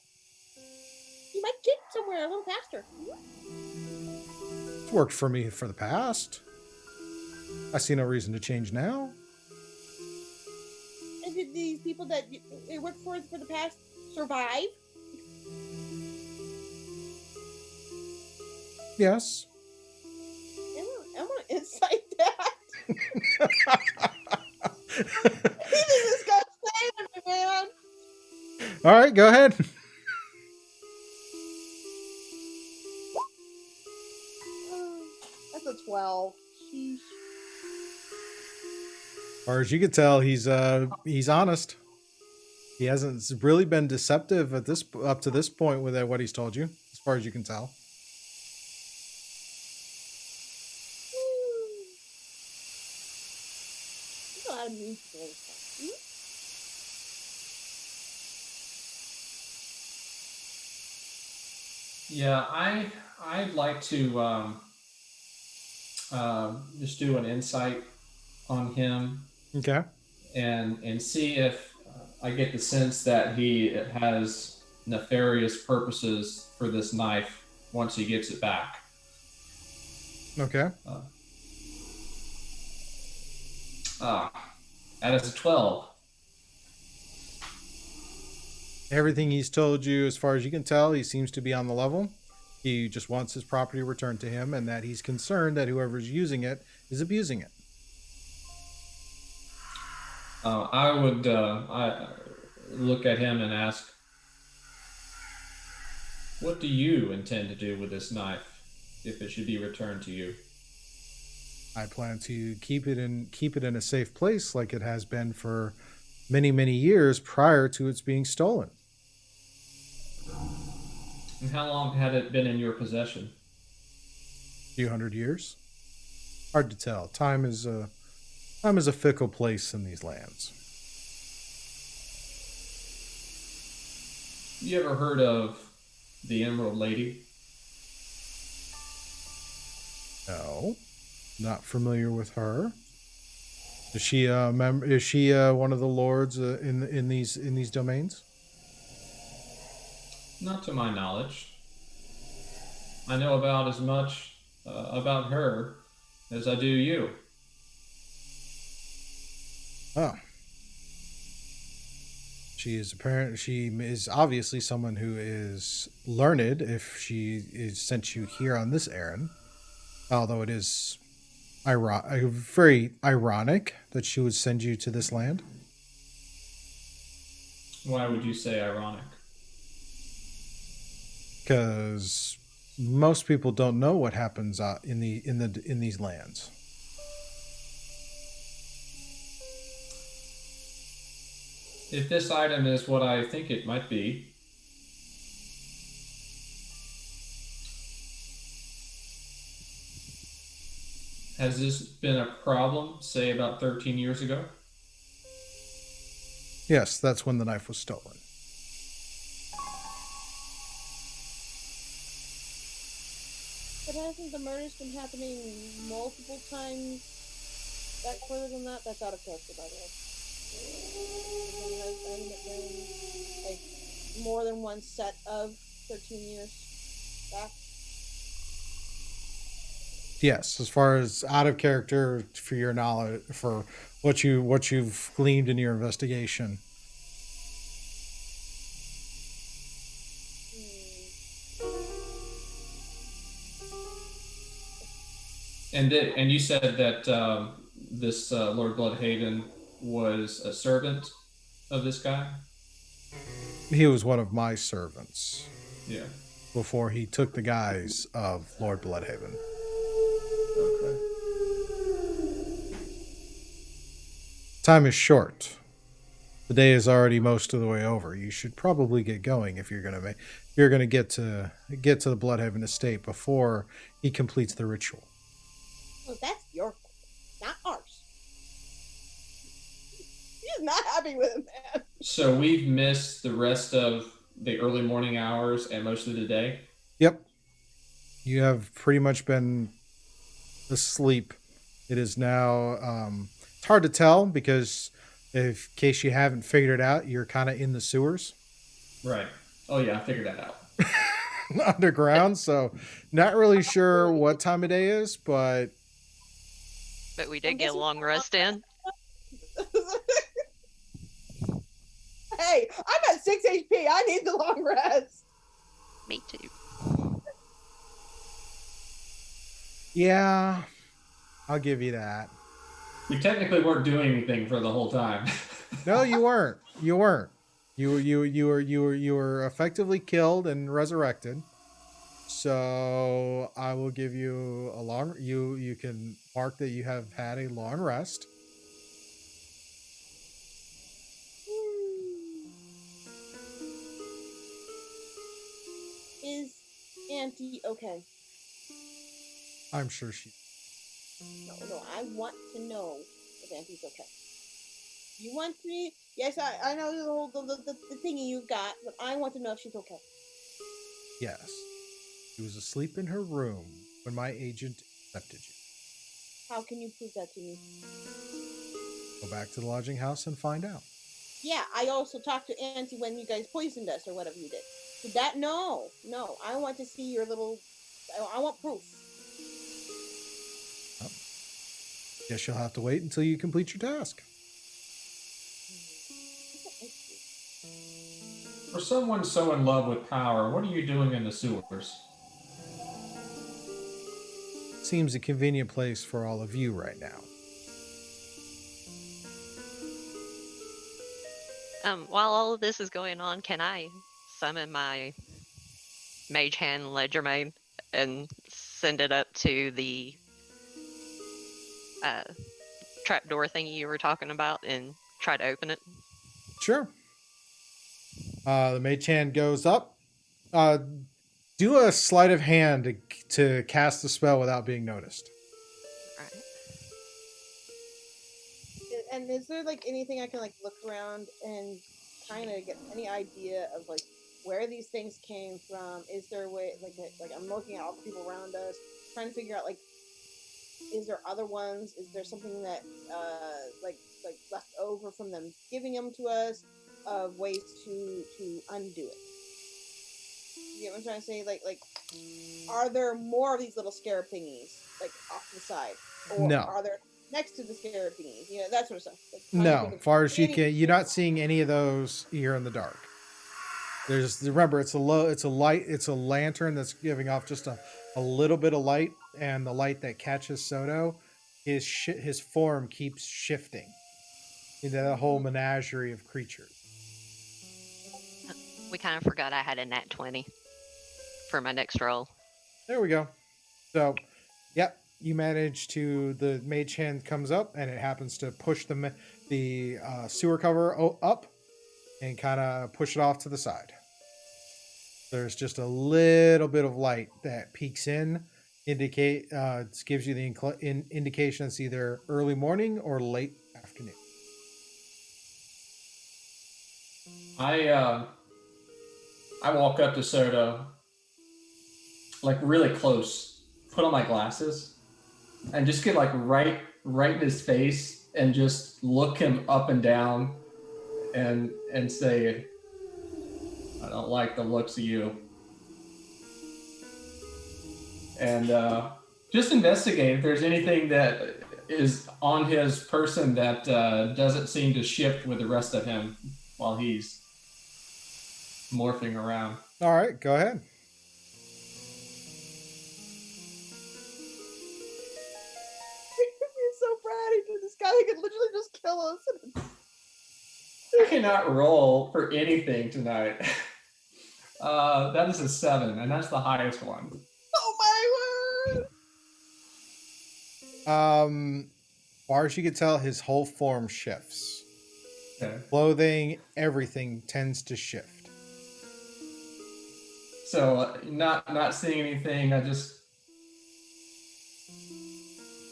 C: You might get somewhere a little faster.
A: It's worked for me for the past. I see no reason to change now.
C: And did these people that they worked for the past survive?
A: Yes.
C: I want to insight that. This guy's saving me, man.
A: All right, go ahead.
C: That's a 12. Sheesh.
A: As far as you can tell, he's honest. He hasn't really been deceptive up to this point with what he's told you, as far as you can tell.
C: There's a lot of mean people in town.
B: Yeah, I'd like to just do an insight on him
A: Okay.
B: and see if I get the sense that he has nefarious purposes for this knife once he gets it back.
A: Okay.
B: That is a 12.
A: Everything he's told you, as far as you can tell, he seems to be on the level. He just wants his property returned to him, and that he's concerned that whoever's using it is abusing it.
B: I would I look at him and ask, what do you intend to do with this knife if it should be returned to you?
A: I plan to keep it in a safe place, like it has been for many, many years prior to its being stolen.
B: And how long had it been in your possession?
A: A few hundred years. Hard to tell. Time is a fickle place in these lands.
B: You ever heard of the Emerald Lady?
A: No, not familiar with her. Is she a member? Is she one of the lords in these domains?
B: Not to my knowledge. I know about as much about her as I do you.
A: Oh. She is obviously someone who is learned if she is sent you here on this errand. Although it is very ironic that she would send you to this land.
B: Why would you say ironic?
A: Because most people don't know what happens in these lands.
B: If this item is what I think it might be, has this been a problem, say about 13 years ago?
A: Yes, that's when the knife was stolen.
C: But hasn't the murders been happening multiple times back further than that? That's out of character, by the way. Hasn't it been like more than one set of 13 years back?
A: Yes, as far as out of character for your knowledge, for what you've gleaned in your investigation.
B: And you said that this Lord Bloodhaven was a servant of this guy?
A: He was one of my servants.
B: Yeah.
A: Before he took the guise of Lord Bloodhaven.
B: Okay.
A: Time is short. The day is already most of the way over. You should probably get going if you're gonna get to the Bloodhaven estate before he completes the ritual.
C: Well, that's your fault, not ours. He's not happy with it, man.
B: So we've missed the rest of the early morning hours and most of the day?
A: Yep. You have pretty much been asleep. It is now, it's hard to tell because in case you haven't figured it out, you're kind of in the sewers.
B: Right. Oh yeah, I figured that out.
A: Underground, so not really sure what time of day is, but
D: we did get a long rest in.
C: Hey, I'm at 6 HP. I need the long rest.
D: Me too.
A: yeah, I'll give you that.
B: We technically weren't doing anything for the whole time.
A: No, you weren't. You weren't. You were effectively killed and resurrected. So I will give you a long. You can mark that you have had a long rest.
C: Is Auntie okay?
A: I'm sure she.
C: No, I want to know if Auntie's okay. You want me? Yes, I know the whole the thingy you got, but I want to know if she's okay.
A: Yes, she was asleep in her room when my agent accepted you.
C: How can you prove that to me?
A: Go back to the lodging house and find out.
C: Yeah, I also talked to Auntie when you guys poisoned us or whatever you did. Did that? No. I want to see your little. I want proof.
A: Oh. Guess you'll have to wait until you complete your task.
B: For someone so in love with power, what are you doing in the sewers?
A: Seems a convenient place for all of you right now.
D: While all of this is going on, can I summon my mage hand ledger main and send it up to the trapdoor thingy you were talking about and try to open it?
A: Sure. The mage hand goes up. Do a sleight of hand to cast the spell without being noticed.
D: All right.
C: And is there like anything I can like look around and kind of get any idea of like where these things came from? Is there a way like I'm looking at all the people around us, trying to figure out like, is there other ones? Is there something that like left over from them giving them to us, of ways to undo it? You get what I'm trying to say? Like are there more of these little scarab thingies like off to the side, or
A: No.
C: are there next to the scarab thingies? You know, that sort of stuff. Like,
A: No, as far as you can, you're not seeing any of those here in the dark. Remember, it's a lantern that's giving off just a little bit of light, and the light that catches Soto, his form keeps shifting into the whole menagerie of creatures.
D: We kind of forgot I had a nat 20 for my next roll.
A: There we go. So, yep, you manage to, the mage hand comes up and it happens to push the sewer cover up and kind of push it off to the side. There's just a little bit of light that peeks in, gives you the indication it's either early morning or late afternoon.
B: I walk up to Soto, like really close, put on my glasses, and just get like right in his face and just look him up and down and say, I don't like the looks of you. And just investigate if there's anything that is on his person that doesn't seem to shift with the rest of him while he's morphing around.
A: All right, go ahead.
C: You're so bratty to this guy. He could literally just kill us.
B: I cannot roll for anything tonight. That is a 7, and that's the highest one.
C: Oh my word!
A: Far as you can tell, his whole form shifts.
B: Okay.
A: Clothing, everything tends to shift.
B: So not seeing anything, I just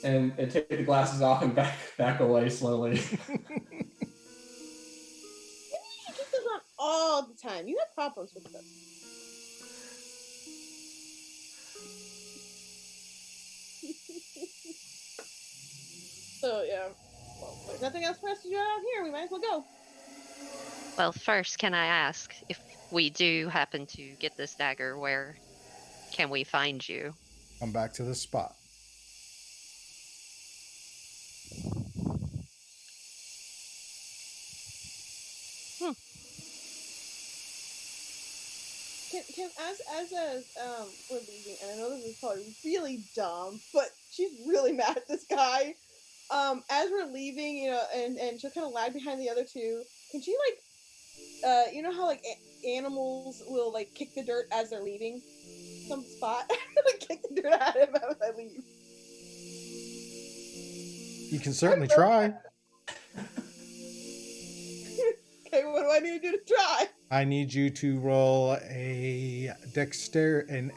B: and take the glasses off and back away slowly.
C: Maybe you keep this on all the time. You have problems with this. So yeah, well, there's nothing else for us to do out here. We might as well go.
D: Well, first, can I ask, if we do happen to get this dagger, where can we find you?
A: Come back to this spot.
C: Can as we're leaving, and I know this is probably really dumb, but she's really mad at this guy. As we're leaving, you know, and she'll kind of lag behind the other two. Can she like you know how like animals will like kick the dirt as they're leaving some spot? Like kick the dirt out of him as I leave.
A: You can certainly try.
C: Okay, what do I need to do to try?
A: I need you to roll an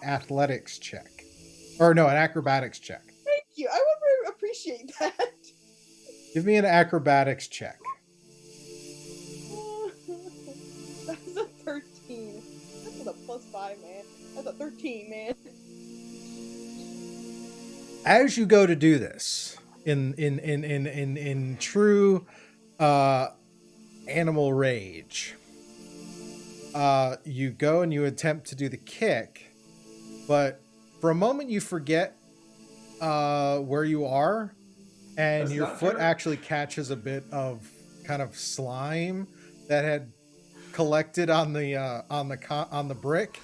A: athletics check. Or no, an acrobatics check.
C: Thank you. I would appreciate that.
A: Give me an acrobatics check.
C: That's a 13. That's a +5, man. That's a 13, man.
A: As you go to do this, in true animal rage, you go and you attempt to do the kick, but for a moment you forget where you are, and your foot actually catches a bit of kind of slime that had collected on the brick,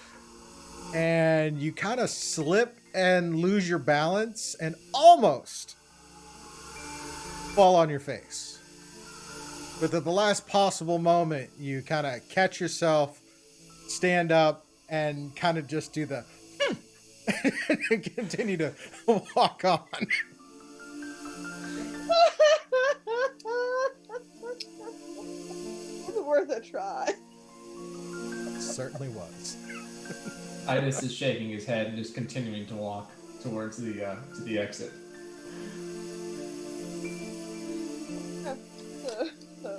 A: and you kind of slip and lose your balance and almost fall on your face. But at the last possible moment, you kind of catch yourself, stand up, and kind of just do the and continue to walk on.
C: It was worth a try.
A: It certainly was.
B: Titus is shaking his head and just continuing to walk towards the exit.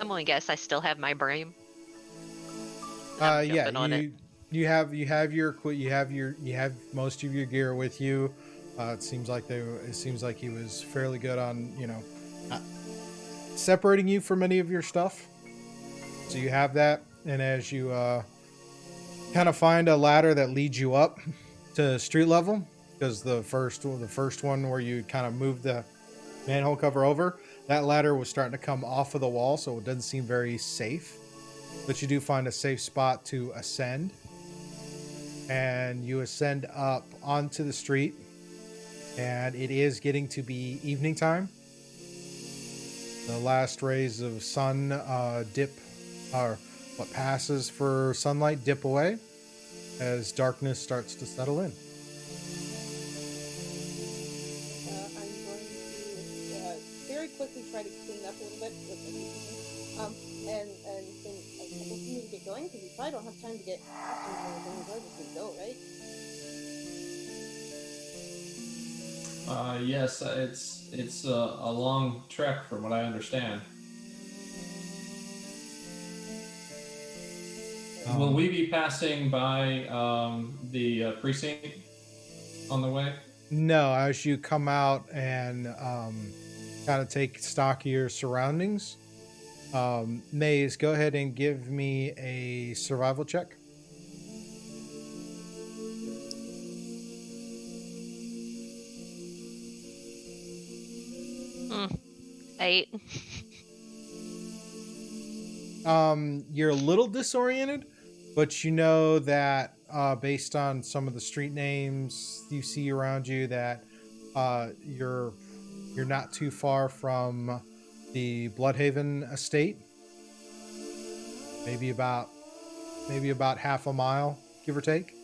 D: I'm gonna guess I still have my broom.
A: Yeah, you have most of your gear with you. It seems like he was fairly good on separating you from any of your stuff. So you have that, and as you kind of find a ladder that leads you up to street level, because the first one where you kind of moved the manhole cover over, that ladder was starting to come off of the wall, so it doesn't seem very safe. But you do find a safe spot to ascend, and you ascend up onto the street, and it is getting to be evening time. The last rays of sun dip, or what passes for sunlight, dip away as darkness starts to settle in.
C: I'm going to very quickly try to clean up a little bit with and continue to get going, because we probably don't have time to get costumes or anything. We probably just need to go, right?
B: Yes, it's a long trek from what I understand. Will we be passing by the precinct on the way?
A: No, as you come out and kind of take stock of your surroundings, Maze, go ahead and give me a survival check.
D: Mm, 8.
A: You're a little disoriented, but you know that based on some of the street names you see around you, that you're not too far from the Bloodhaven estate. Maybe about half a mile, give or take.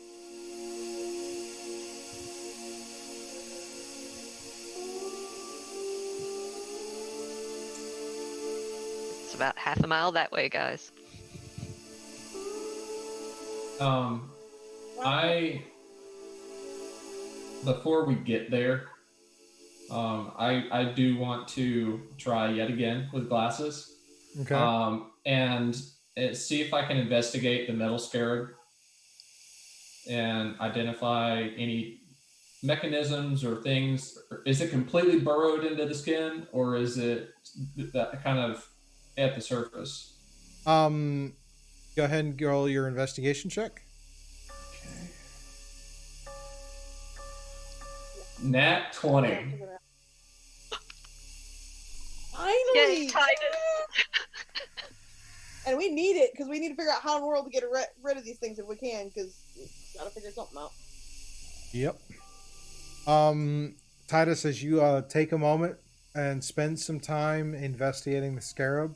D: It's about half a mile that way, guys.
B: Before we get there, I do want to try yet again with glasses.
A: Okay.
B: And see if I can investigate the metal scarab and identify any mechanisms or things. Is it completely burrowed into the skin, or is it that kind of at the surface?
A: Go ahead and roll your investigation check.
B: Okay. Nat 20.
C: Finally!
D: Yes, Titus.
C: And we need it, because we need to figure out how in the world to get rid of these things if we can, because we gotta figure something out.
A: Yep. Titus, as you take a moment and spend some time investigating the scarab,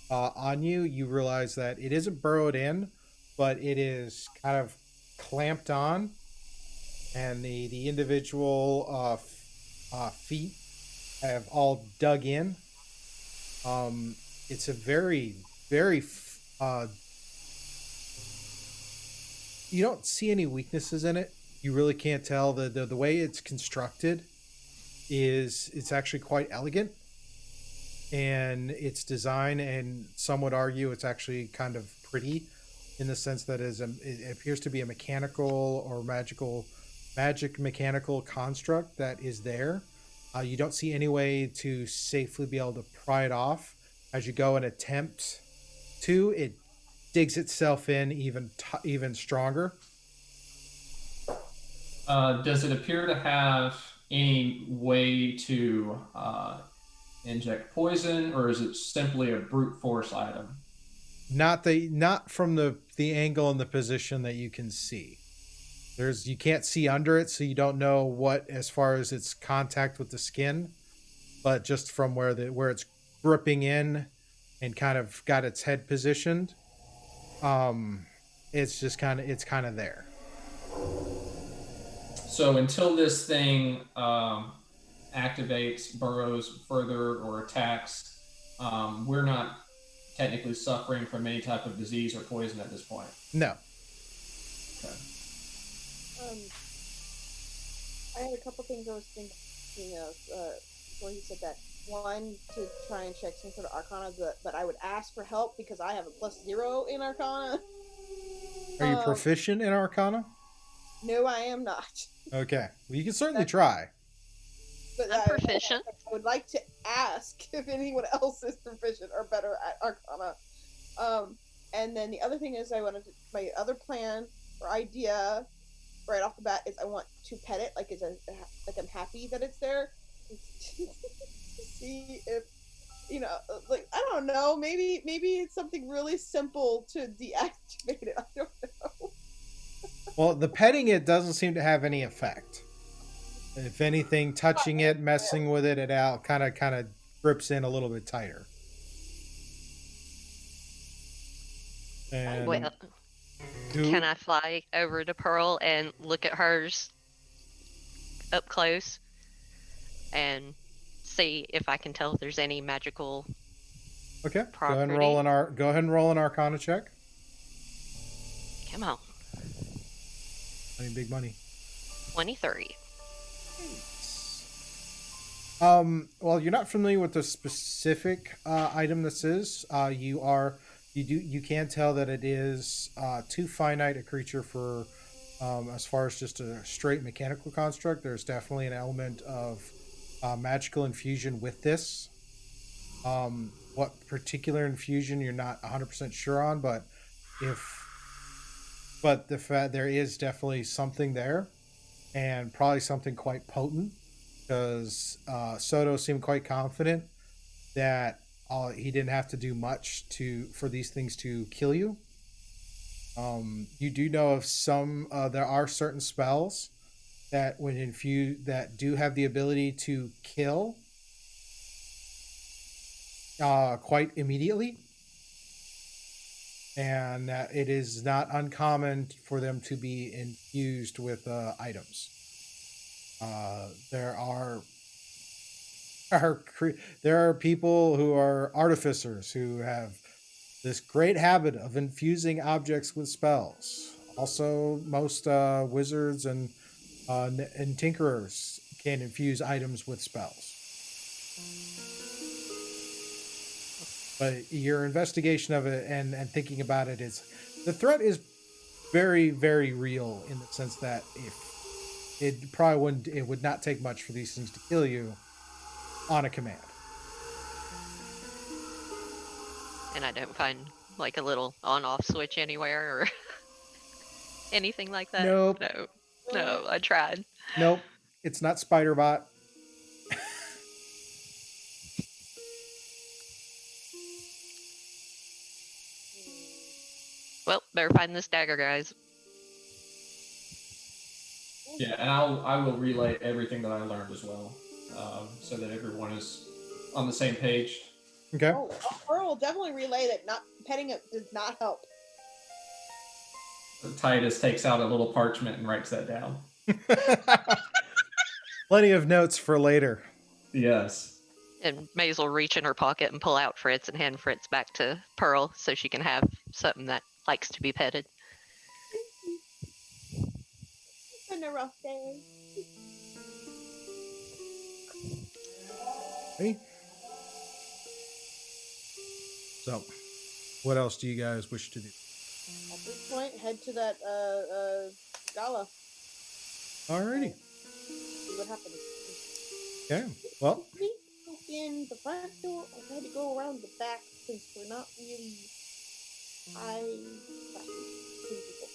A: on you, you realize that it isn't burrowed in, but it is kind of clamped on, and the individual feet have all dug in. It's a very you don't see any weaknesses in it. You really can't tell. The way it's constructed is it's actually quite elegant, and its design, and some would argue it's actually kind of pretty in the sense that it appears to be a mechanical or magic mechanical construct that is there. You don't see any way to safely be able to pry it off. As you go and attempt to, it digs itself in even stronger.
B: Does it appear to have any way to inject poison, or is it simply a brute force item?
A: Not from the angle and the position that you can see. You can't see under it, so you don't know what as far as its contact with the skin, but just from where it's gripping in and kind of got its head positioned, it's kind of there.
B: So until this thing activates, burrows further, or attacks, we're not technically suffering from any type of disease or poison at this point.
A: No.
B: Okay.
C: I had a couple things I was thinking of before you said that. One, to try and check some sort of Arcana, but I would ask for help because I have a +0 in Arcana.
A: Are you proficient in Arcana?
C: No, I am not.
A: Okay. Well, you can certainly try.
C: But
D: I'm proficient.
C: I would like to ask if anyone else is proficient or better at Arcana. And then the other thing is my other plan or idea right off the bat is I want to pet it like I'm happy that it's there. See if like I don't know, maybe it's something really simple to deactivate it. I don't know.
A: Well, the petting it doesn't seem to have any effect. If anything, touching it, messing with it out kind of grips in a little bit tighter. And
D: Well, can I fly over to Pearl and look at hers up close and see if I can tell if there's any magical
A: Okay.
D: property?
A: Go ahead and roll an Arcana check.
D: Come on.
A: I mean, big money.
D: 23.
A: Well, you're not familiar with the specific item this is. You can tell that it is too finite a creature for as far as just a straight mechanical construct. There's definitely an element of magical infusion with this. What particular infusion you're not 100% sure on, but the fact there is definitely something there, and probably something quite potent, because Soto seemed quite confident that he didn't have to do much for these things to kill you. You do know of some there are certain spells that when infused that do have the ability to kill quite immediately, and that it is not uncommon for them to be infused with items. There are people who are artificers who have this great habit of infusing objects with spells. Also, most wizards and tinkerers can infuse items with spells. But your investigation of it and thinking about it is, the threat is very, very real in the sense that it would not take much for these things to kill you on a command.
D: And I don't find like a little on-off switch anywhere or anything like that.
A: Nope.
D: No, I tried.
A: Nope. It's not Spiderbot.
D: Well, better find this dagger, guys.
B: Yeah, and I will relay everything that I learned as well, so that everyone is on the same page.
A: Okay.
C: Oh, Pearl will definitely relay that not petting it does not help.
B: Titus takes out a little parchment and writes that down.
A: Plenty of notes for later.
B: Yes.
D: And Maze will reach in her pocket and pull out Fritz and hand Fritz back to Pearl so she can have something that likes to be petted.
C: It's been a rough day.
A: Hey. So, what else do you guys wish to do?
C: At this point, head to that gala.
A: Alrighty.
C: See what happens.
A: Okay. Well,
C: We go in the front door. I had to go around the back since we're not really high people.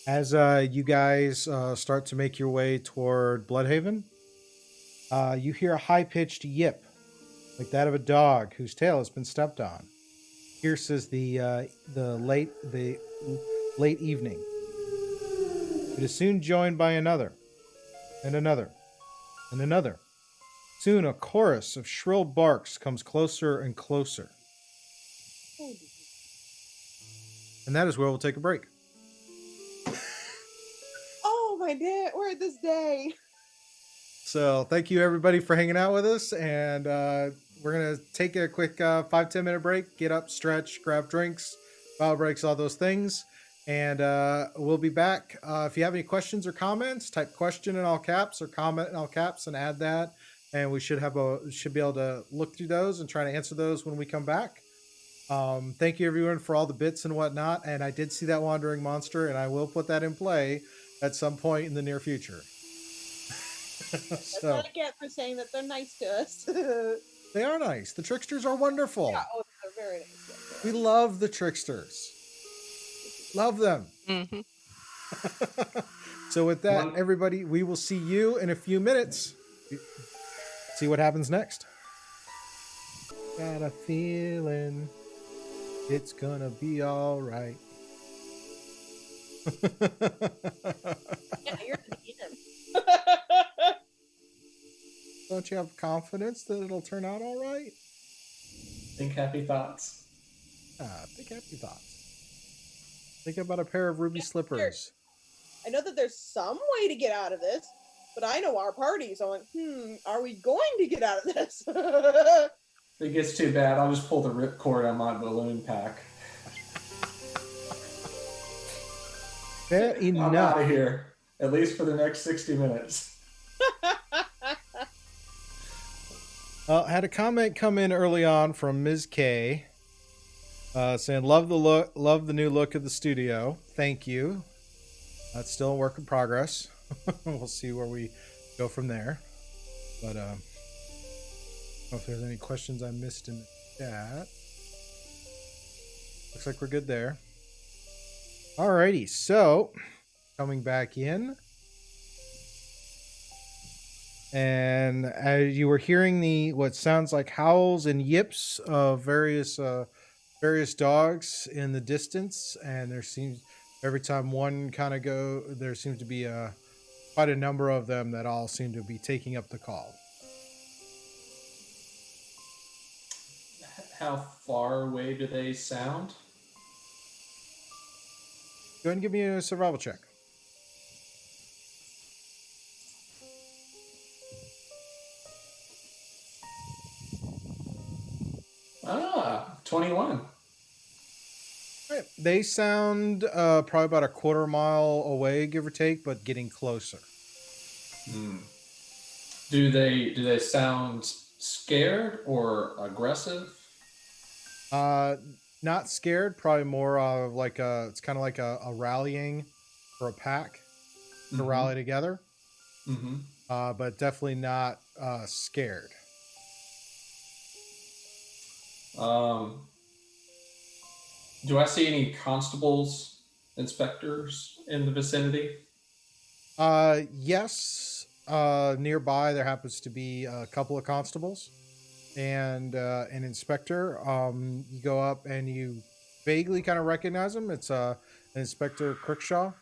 A: as you guys start to make your way toward Bloodhaven, you hear a high-pitched yip, like that of a dog whose tail has been stepped on. Pierces the late evening. It is soon joined by another, and another, and another. Soon a chorus of shrill barks comes closer and closer. And that is where we'll take a break.
C: Oh my day! We're this day.
A: So thank you everybody for hanging out with us, and we're gonna take a quick 5-10 minute break, get up, stretch, grab drinks, bio breaks, all those things, and we'll be back. If you have any questions or comments, type question in all caps or comment in all caps and add that, and we should be able to look through those and try to answer those when we come back. Thank you everyone for all the bits and whatnot, and I did see that wandering monster, and I will put that in play at some point in the near future.
C: That's what I get for saying that they're nice to us.
A: They are nice. The tricksters are wonderful.
C: Yeah, oh, they're very nice.
A: We love the tricksters. Love them.
D: Mm-hmm.
A: So with that, everybody, we will see you in a few minutes. See what happens next. Got a feeling it's gonna be all right.
C: Yeah, you're the DM.
A: Don't you have confidence that it'll turn out all right?
B: Think happy thoughts.
A: Think happy thoughts. Think about a pair of ruby slippers.
C: I know that there's some way to get out of this, but I know our party, so I'm like, are we going to get out of this?
B: If it gets too bad, I'll just pull the ripcord on my balloon pack.
A: Fair enough.
B: I'm out of here, at least for the next 60 minutes.
A: Had a comment come in early on from Ms. K, saying love the new look of the studio. Thank you. That's still a work in progress. We'll see where we go from there. But I don't know if there's any questions I missed in the chat. Looks like we're good there. Alrighty, so coming back in. And as you were hearing what sounds like howls and yips of various dogs in the distance, and there seems every time one kind of there seems to be quite a number of them that all seem to be taking up the call.
B: How far away do they sound?
A: Go ahead and give me a survival check.
B: 21.
A: Right. They sound probably about a quarter mile away, give or take, but getting closer.
B: Do they sound scared or aggressive?
A: Not scared, probably more of like it's kind of like a rallying for a pack to rally together. But definitely not scared.
B: Do I see any constables, inspectors in the vicinity?
A: Yes. Nearby there happens to be a couple of constables and an inspector. You go up and you vaguely kind of recognize him. It's Inspector Crickshaw,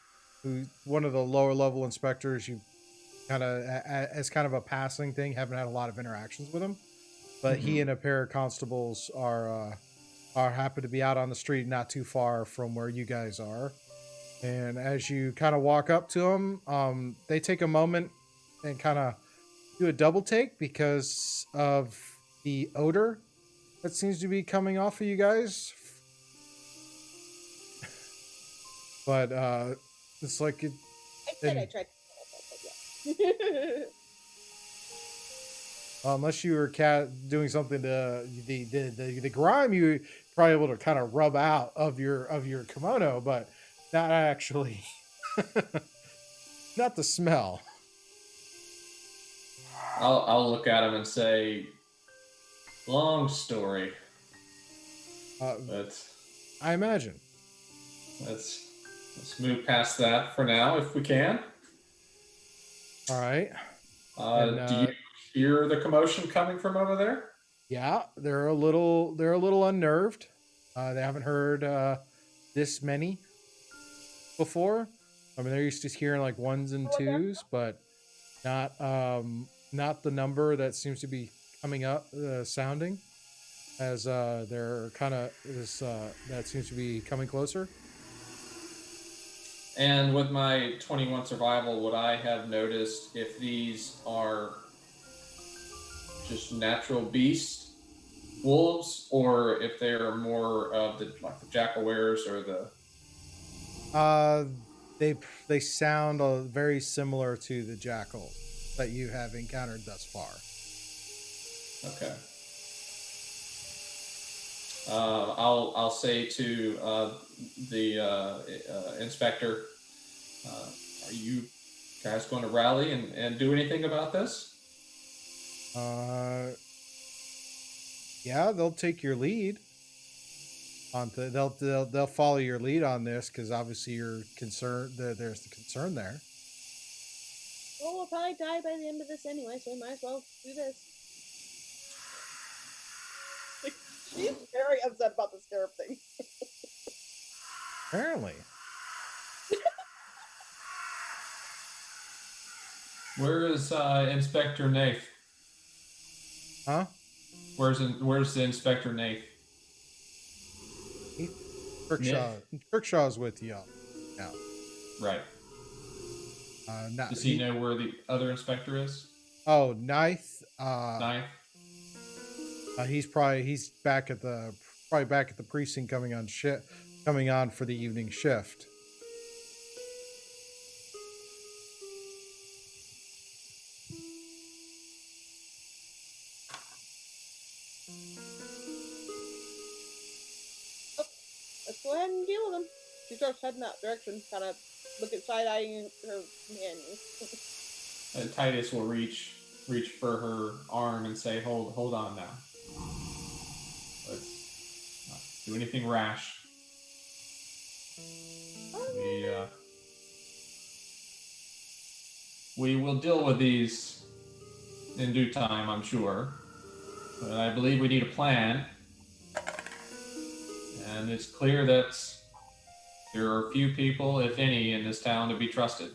A: who's one of the lower level inspectors. You kind of, as kind of a passing thing, haven't had a lot of interactions with him. but he and a pair of constables are happy to be out on the street, not too far from where you guys are. And as you kind of walk up to them, they take a moment and kind of do a double take because of the odor that seems to be coming off of you guys. But it's like it.
C: I said I tried.
A: Unless you were doing something to the grime, you probably able to kind of rub out of your kimono, but not actually, not the smell.
B: I'll look at him and say, long story. But
A: I imagine.
B: Let's move past that for now, if we can.
A: All right.
B: Do you hear the commotion coming from over there?
A: Yeah, they're a little unnerved. They haven't heard this many before. I mean, they're used to hearing like ones and twos, but not the number that seems to be coming up, sounding as they're kind of that seems to be coming closer.
B: And with my 21 survival, would I have noticed if these are just natural beast wolves, or if they are more of the jackal wares or the?
A: They sound very similar to the jackal that you have encountered thus far.
B: Okay. I'll say to the inspector, are you guys going to rally and do anything about this?
A: Yeah, they'll take your lead. They'll follow your lead on this because obviously you're concerned. There's the concern there.
C: Well, we'll probably die by the end of this anyway, so we might as well do this. She's very upset about the scarab thing.
A: Apparently.
B: Where is Inspector Nath?
A: Huh?
B: Where's the Inspector Nath?
A: Kirkshaw's with you now.
B: Right. Does he know where the other inspector is?
A: Oh, Ninth.
B: Ninth.
A: He's back at the precinct coming on for the evening shift.
C: Let's go ahead and deal with him. She starts heading that direction, kind of looking side-eyeing her companion.
B: Titus will reach for her arm and say, hold on now. Let's not do anything rash. We will deal with these in due time, I'm sure. But I believe we need a plan. And it's clear that there are few people, if any, in this town to be trusted.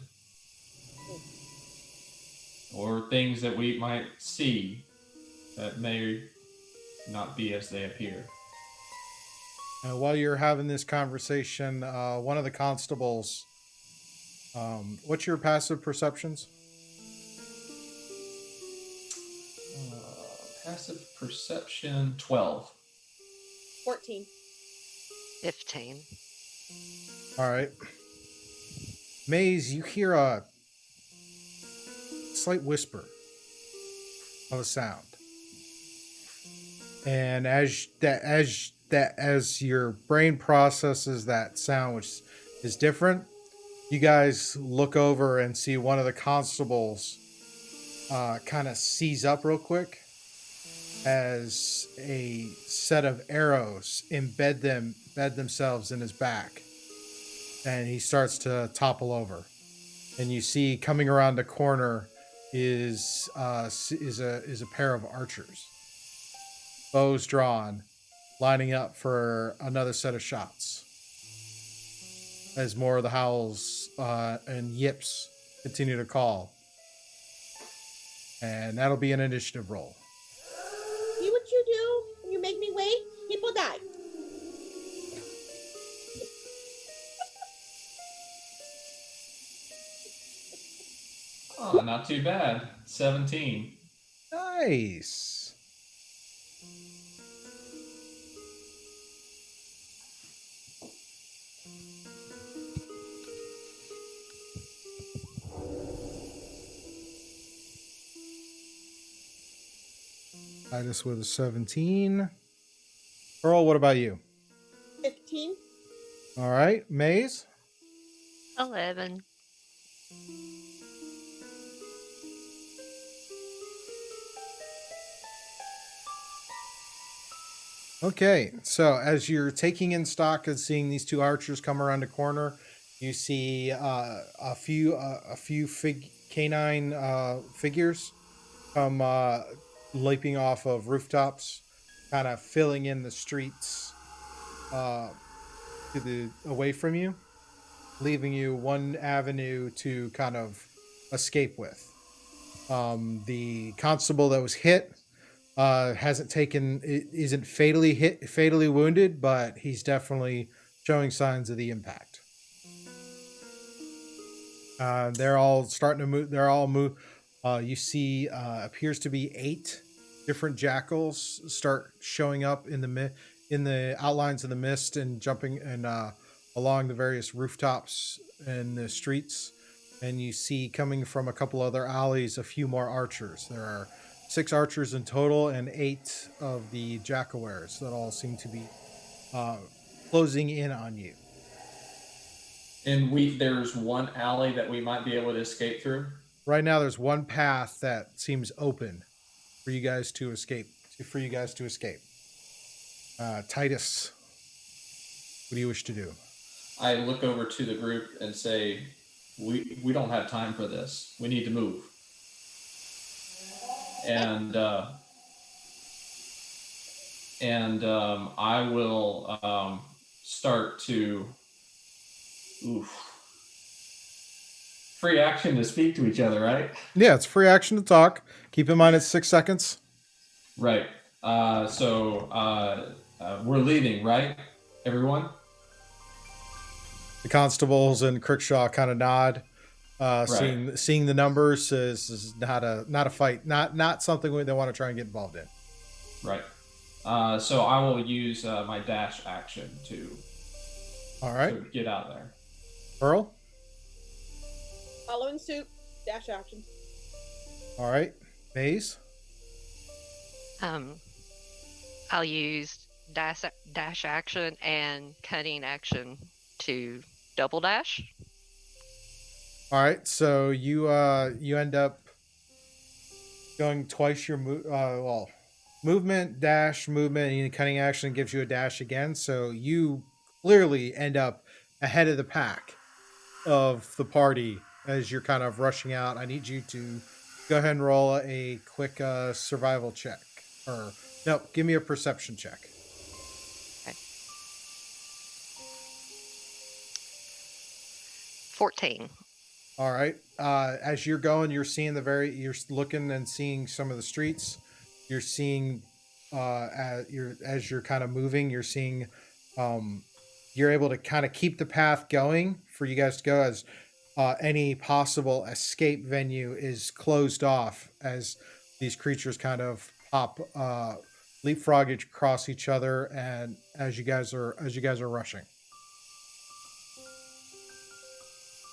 B: Or things that we might see that may not be as they appear.
A: While you're having this conversation, one of the constables, what's your passive perceptions?
B: Passive perception 12.
C: 14.
D: 15.
A: All right. Maze, you hear a slight whisper of a sound. And as your brain processes that sound, which is different, you guys look over and see one of the constables kind of seize up real quick as a set of arrows embed themselves in his back, and he starts to topple over. And you see coming around the corner is a pair of archers, bows drawn, lining up for another set of shots as more of the howls and yips continue to call. And that'll be an initiative roll.
C: You would do when you make me wait? People die.
B: Oh, not too bad. 17.
A: Nice. Titus with a 17. Pearl, what about you?
C: 15.
A: All right. Maze?
D: 11.
A: Okay, so as you're taking in stock and seeing these two archers come around the corner, you see a few canine figures come leaping off of rooftops, kind of filling in the streets away from you, leaving you one avenue to kind of escape with. The constable that was hit isn't fatally wounded, but he's definitely showing signs of the impact. They're all starting to move. You see, appears to be 8 different jackals start showing up in the outlines of the mist and jumping and along the various rooftops and the streets. And you see coming from a couple other alleys a few more archers. There are 6 archers in total and 8 of the jackawares that all seem to be closing in on you.
B: And there's one alley that we might be able to escape through.
A: Right now, there's one path that seems open for you guys to escape. Titus, what do you wish to do?
B: I look over to the group and say, "We don't have time for this. We need to move." And I will start to free action to speak to each other, right?
A: Yeah, it's free action to talk. Keep in mind it's 6 seconds.
B: Right. So we're leaving, right, everyone?
A: The constables and Crickshaw kind of nod.
B: Right.
A: Seeing the numbers is not a fight, not something they want to try and get involved in.
B: Right. So I will use my dash action to get out there.
A: Pearl?
C: Following suit. Dash action.
A: All right. Maze?
D: I'll use dash action and cutting action to double dash.
A: All right. So you end up going twice your movement, dash, movement, and cutting action gives you a dash again. So you clearly end up ahead of the pack of the party as you're kind of rushing out. I need you to go ahead and roll a quick survival check. Or no, give me a perception check.
D: Okay. 14.
A: All right. As you're going, you're seeing you're looking and seeing some of the streets. You're seeing, as you're kind of moving, you're seeing, you're able to kind of keep the path going for you guys to go as any possible escape venue is closed off as these creatures kind of pop, leapfrog across each other, and as you guys are rushing.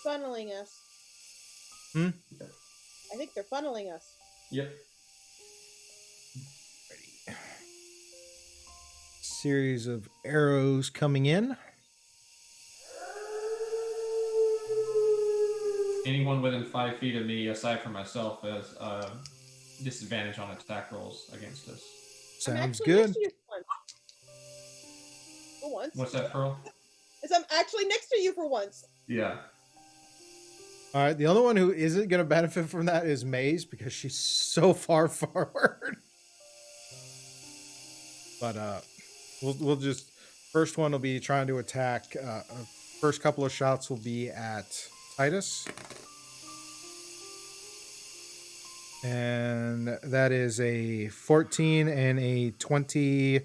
C: Funneling us.
A: Hmm?
C: I think they're funneling us.
B: Yep.
A: Ready. Series of arrows coming in.
B: Anyone within 5 feet of me, aside from myself, has disadvantage on attack rolls against us.
A: Sounds good.
C: Next to you for once.
B: What's that, Pearl?
C: I'm actually next to you for once.
B: Yeah.
A: All right. The only one who isn't going to benefit from that is Maze because she's so far forward. But we'll just first one will be trying to attack. First couple of shots will be at Titus. And that is a 14 and a 23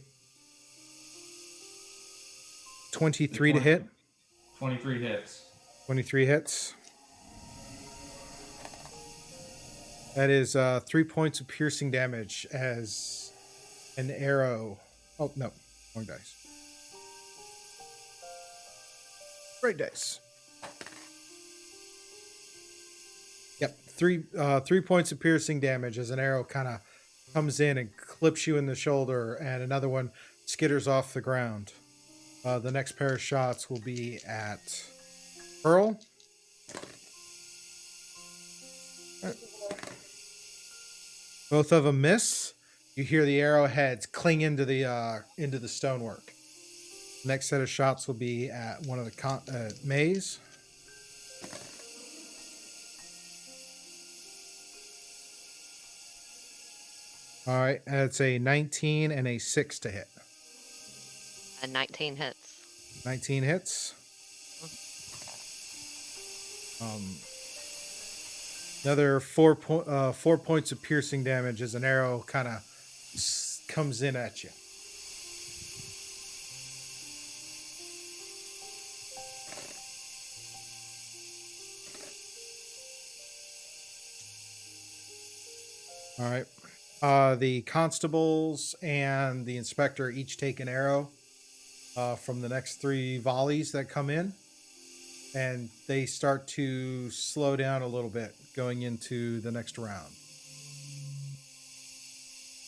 A: to hit.
B: 23 hits.
A: 23 hits. That is 3 points of piercing damage as an arrow. Oh, no. Wrong dice. Right dice. Yep. 3 points of piercing damage as an arrow kind of comes in and clips you in the shoulder, and another one skitters off the ground. The next pair of shots will be at Pearl. Both of them miss. You hear the arrowheads cling into the stonework. Next set of shots will be at one of the Maze. All right, it's a 19 and a 6 to hit.
D: A 19 hits.
A: 19 hits. Another 4 points of piercing damage as an arrow kind of comes in at you. All right. The constables and the inspector each take an arrow from the next 3 volleys that come in, and they start to slow down a little bit going into the next round.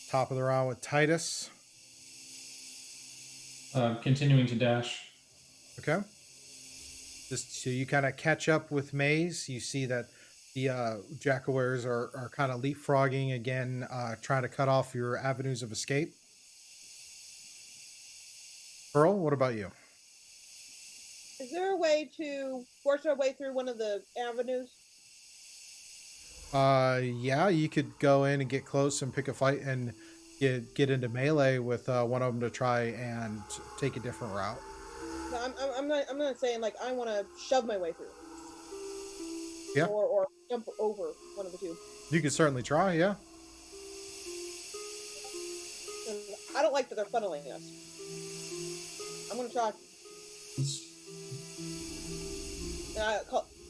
A: Top of the round with Titus.
B: Continuing to dash.
A: Okay. Just so you kind of catch up with Maze, you see that the Jackawares are kind of leapfrogging again, trying to cut off your avenues of escape. Pearl, what about you?
C: Is there a way to force our way through one of the avenues?
A: Yeah, you could go in and get close and pick a fight and get into melee with one of them to try and take a different route.
C: No, I'm not saying like I want to shove my way through.
A: Yeah.
C: Or jump over one of the two.
A: You could certainly try, yeah.
C: I don't like that they're funneling us. I'm gonna try.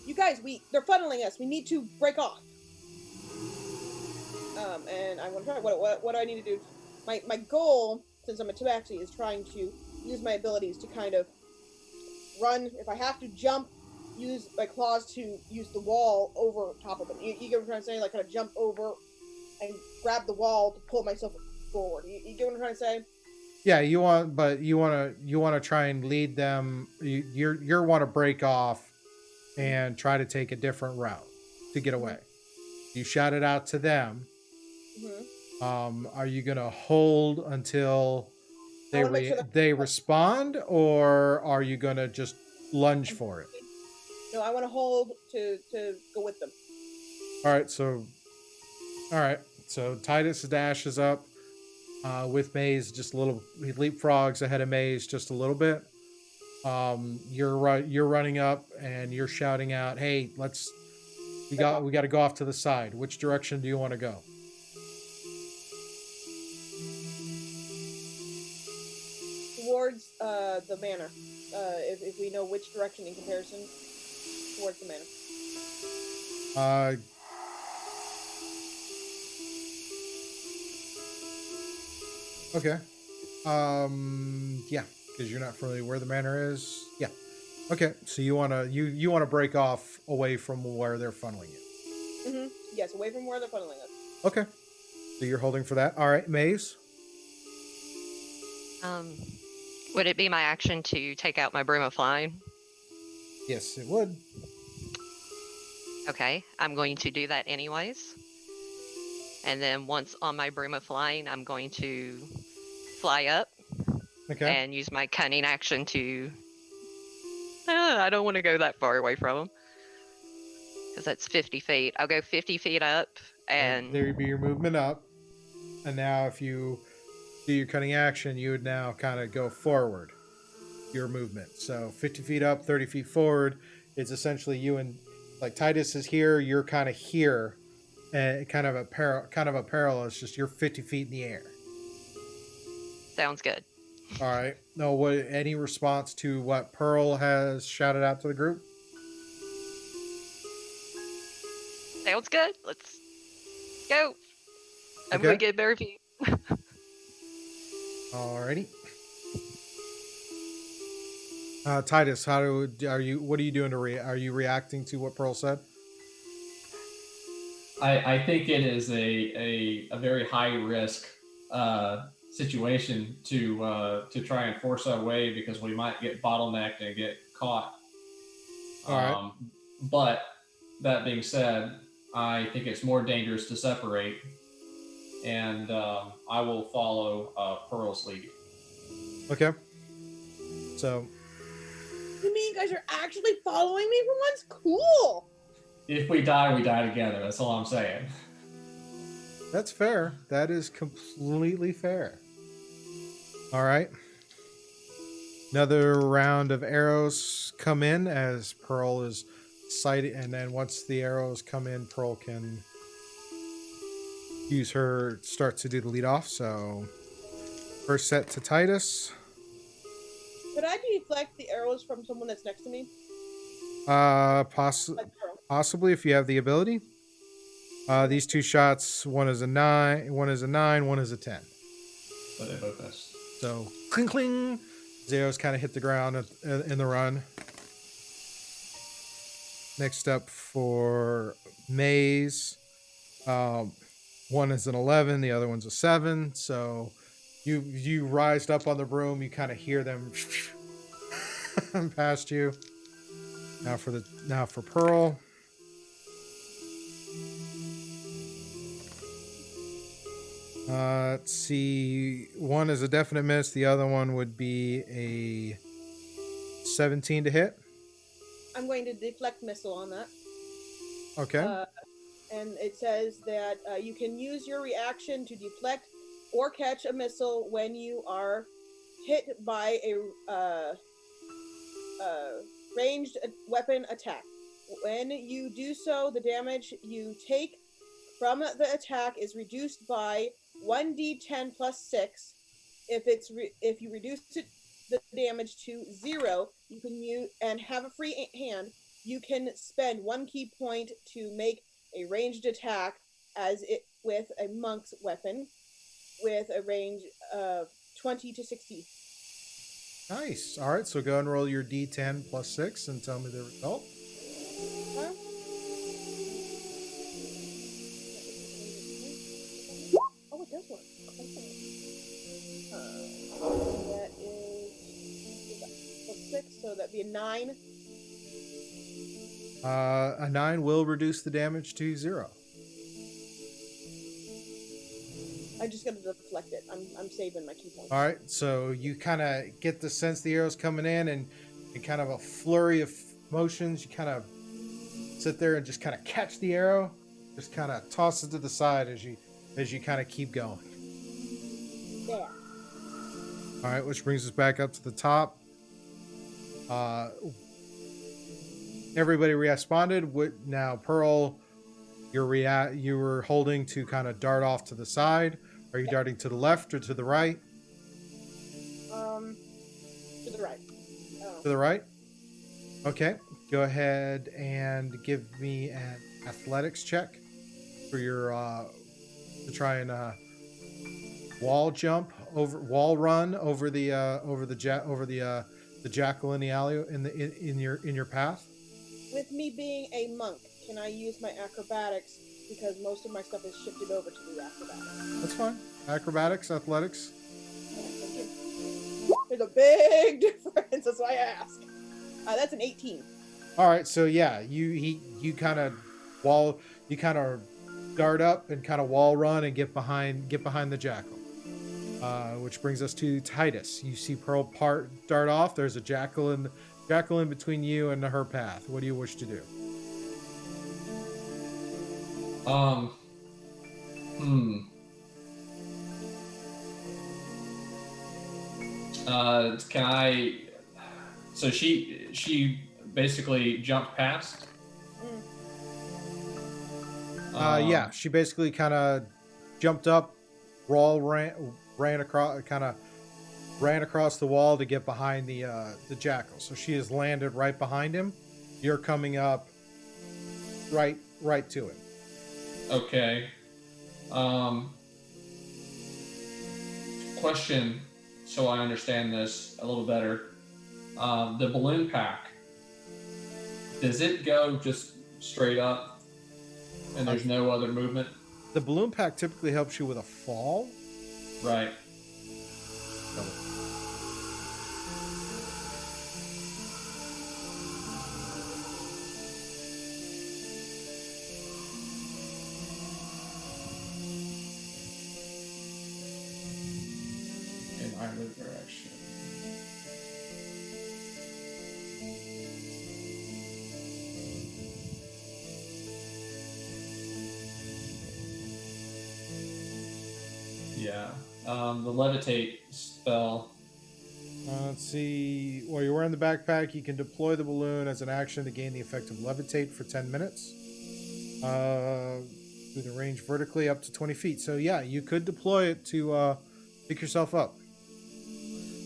C: You guys, they're funneling us. We need to break off. And I'm gonna try. What do I need to do? My goal, since I'm a tabaxi, is trying to use my abilities to kind of run. If I have to jump, use my claws to use the wall over top of them. You get what I'm trying to say? Like kind of jump over and grab the wall to pull myself forward. You get what I'm trying to say?
A: Yeah, you want to try and lead them. You want to break off and try to take a different route to get away. You shout it out to them. Mm-hmm. Are you gonna hold until they respond, or are you gonna just lunge for it?
C: No, I want to hold to go with them.
A: All right, so Titus dashes up with Maze just a little. He leapfrogs ahead of Maze just a little bit. You're running up and you're shouting out, "Hey, we got to go off to the side. Which direction do you want to go?"
C: Towards the manor. If we know which direction in comparison, towards the manor.
A: Okay. Yeah, because you're not familiar where the manor is. Yeah. Okay, so you wanna break off away from where they're funneling you.
C: Mm-hmm. Yes, away from where they're funneling us.
A: Okay. So you're holding for that. All right, Maze.
D: Would it be my action to take out my broom of flying?
A: Yes, it would.
D: Okay, I'm going to do that anyways. And then once on my broom of flying, I'm going to fly up.
A: Okay.
D: And use my cunning action to... I don't want to go that far away from them. Because that's 50 feet. I'll go 50 feet up and...
A: There would be your movement up. And now if you do your cunning action, you would now kind of go forward. Your movement. So 50 feet up, 30 feet forward. It's essentially you and... Like Titus is here, you're kind of here. kind of a parallel. It's just you're 50 feet in the air.
D: Sounds good.
A: All right. No, any response to what Pearl has shouted out to the group?
D: Sounds good. Let's go. I'm
A: Okay.
D: going to get a better view.
A: Alrighty. Titus, what are you doing are you reacting to what Pearl said?
B: I think it is a very high risk situation to try and force our way, because we might get bottlenecked and get caught.
A: All right.
B: But that being said, I think it's more dangerous to separate, and I will follow Pearl's lead.
A: Okay. So.
C: You mean you guys are actually following me for once? Cool.
B: If we die, we die together. That's all I'm saying.
A: That's fair. That is completely fair. All right. Another round of arrows come in as Pearl is sighted, and then once the arrows come in, Pearl can start to do the lead off. So first set to Titus.
C: Could I deflect the arrows from someone that's next to me?
A: Possibly if you have the ability. These two shots, one is a 9, one is a 10.
B: But they both missed.
A: So cling cling. Zeros kind of hit the ground in the run. Next up for Maze, one is an 11, the other one's a 7. So you rised up on the broom, you kind of hear them past you. Now for Pearl. Let's see. One is a definite miss. The other one would be a 17 to hit.
C: I'm going to deflect missile on that.
A: Okay.
C: And it says that you can use your reaction to deflect or catch a missile when you are hit by a ranged weapon attack. When you do so, the damage you take from the attack is reduced by 1d10 plus 6. If you reduce the damage to 0, you can use and have a free hand. You can spend 1 key point to make a ranged attack with a monk's weapon with a range of 20 to 60.
A: Nice. All right, so go and roll your d10 plus 6 and tell me the result.
C: Oh, it does work. That is plus 6, so that'd be a 9.
A: A 9 will reduce the damage to 0.
C: I'm just gonna deflect it. I'm saving my key points.
A: All right, so you kind of get the sense the arrow's coming in, and kind of a flurry of motions. You kind of sit there and just kind of catch the arrow, just kind of toss it to the side as you kind of keep going.
C: Yeah.
A: All right, which brings us back up to the top. Everybody responded. Now, Pearl, you were holding to kind of dart off to the side. Are you darting to the left or to the right?
C: To the right.
A: To the right? Okay. Go ahead and give me an athletics check for your to try and wall run over the jackal in the alley in your path.
C: With me being a monk, can I use my acrobatics, because most of my stuff is shifted over to the acrobatics?
A: That's fine. Acrobatics, athletics.
C: There's a big difference. That's why I ask. That's an 18.
A: All right, so yeah, you kind of dart up and kind of wall run and get behind the jackal. Which brings us to Titus. You see Pearl dart off. There's a jackal in between you and her path. What do you wish to do?
B: Can I? So she basically jumped past.
A: Yeah, she basically kind of jumped up, ran across the wall to get behind the jackal. So she has landed right behind him. You're coming up right to him.
B: Okay. Question, so I understand this a little better. The balloon pack, does it go just straight up and there's no other movement?
A: The balloon pack typically helps you with a fall.
B: Right. In either direction. Yeah. The levitate spell.
A: Let's see. While you're wearing the backpack, you can deploy the balloon as an action to gain the effect of levitate for 10 minutes. Through the range vertically up to 20 feet. So yeah, you could deploy it to pick yourself up.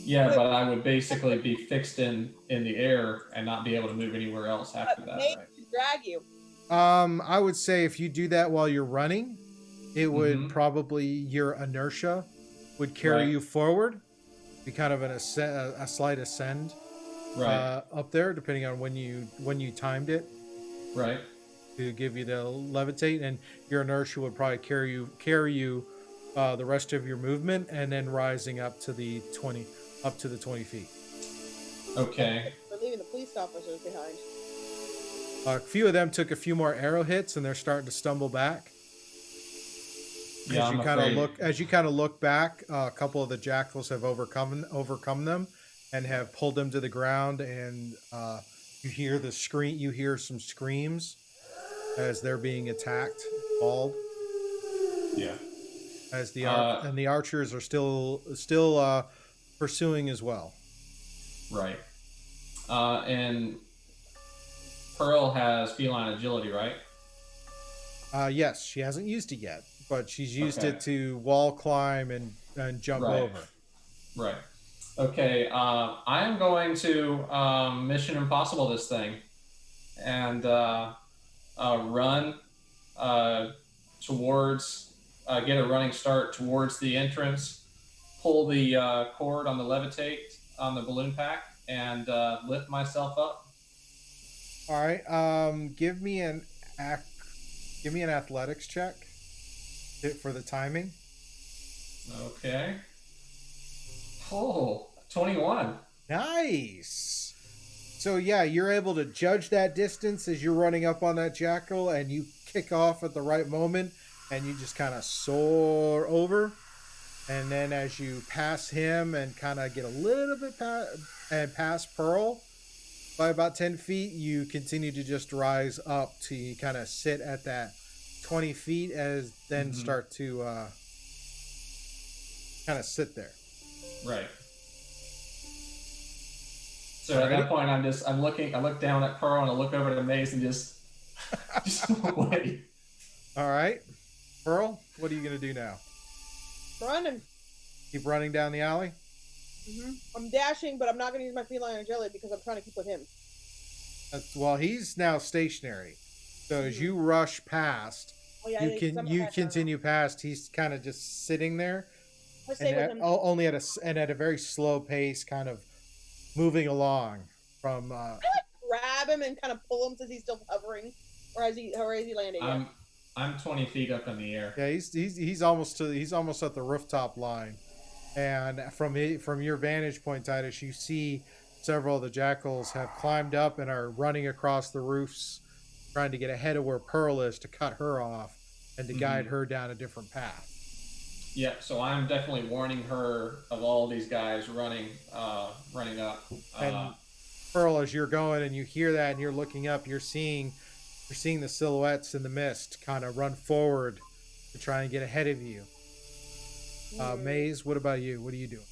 B: Yeah, but I would basically be fixed in the air and not be able to move anywhere else after that,
C: Maybe
B: right?
C: drag you.
A: I would say if you do that while you're running, it would probably, your inertia would carry you forward. Be kind of a slight ascend up there, depending on when you timed it.
B: Right.
A: To give you the levitate, and your inertia would probably carry you the rest of your movement, and then rising up to the 20 feet.
B: Okay.
C: We're leaving the police officers behind.
A: A few of them took a few more arrow hits, and they're starting to stumble back.
B: Yeah,
A: As you kind of look back, a couple of the jackals have overcome them, and have pulled them to the ground, and you hear some screams as they're being attacked, mauled.
B: Yeah.
A: As the archers are still pursuing as well.
B: Right. And Pearl has feline agility, right?
A: Yes, she hasn't used it yet, but she's used it to wall climb and jump over.
B: Right. Okay. I am going to Mission Impossible this thing, and run towards, get a running start towards the entrance, pull the cord on the levitate on the balloon pack, and lift myself up.
A: All right. Give me an athletics check for the timing.
B: Okay. Oh, 21.
A: Nice. So yeah, you're able to judge that distance as you're running up on that jackal, and you kick off at the right moment, and you just kind of soar over. And then as you pass him and kind of get a little bit past Pearl by about 10 feet, you continue to just rise up to kind of sit at that 20 feet as then start to kind of sit there.
B: Right. So at that point, I look down at Pearl and I look over to Maze and just wait.
A: All right. Pearl, what are you going to do now?
C: Running.
A: Keep running down the alley?
C: I'm dashing, but I'm not going to use my feline agility because I'm trying to keep with him.
A: Well, he's now stationary. So as you rush past, you continue past. He's kind of just sitting there.
C: I stay with him.
A: Only at a very slow pace, kind of moving along from.
C: I grab him and kind of pull him since he's still hovering, or is he landing?
B: I'm 20 feet up in the air.
A: Yeah, he's almost at the rooftop line, and from your vantage point, Titus, you see several of the jackals have climbed up and are running across the roofs, trying to get ahead of where Pearl is to cut her off and to guide her down a different path.
B: Yeah, so I'm definitely warning her of all these guys running up.
A: And Pearl, as you're going and you hear that and you're looking up, you're seeing the silhouettes in the mist kind of run forward to try and get ahead of you. Maze, what about you? What are you doing?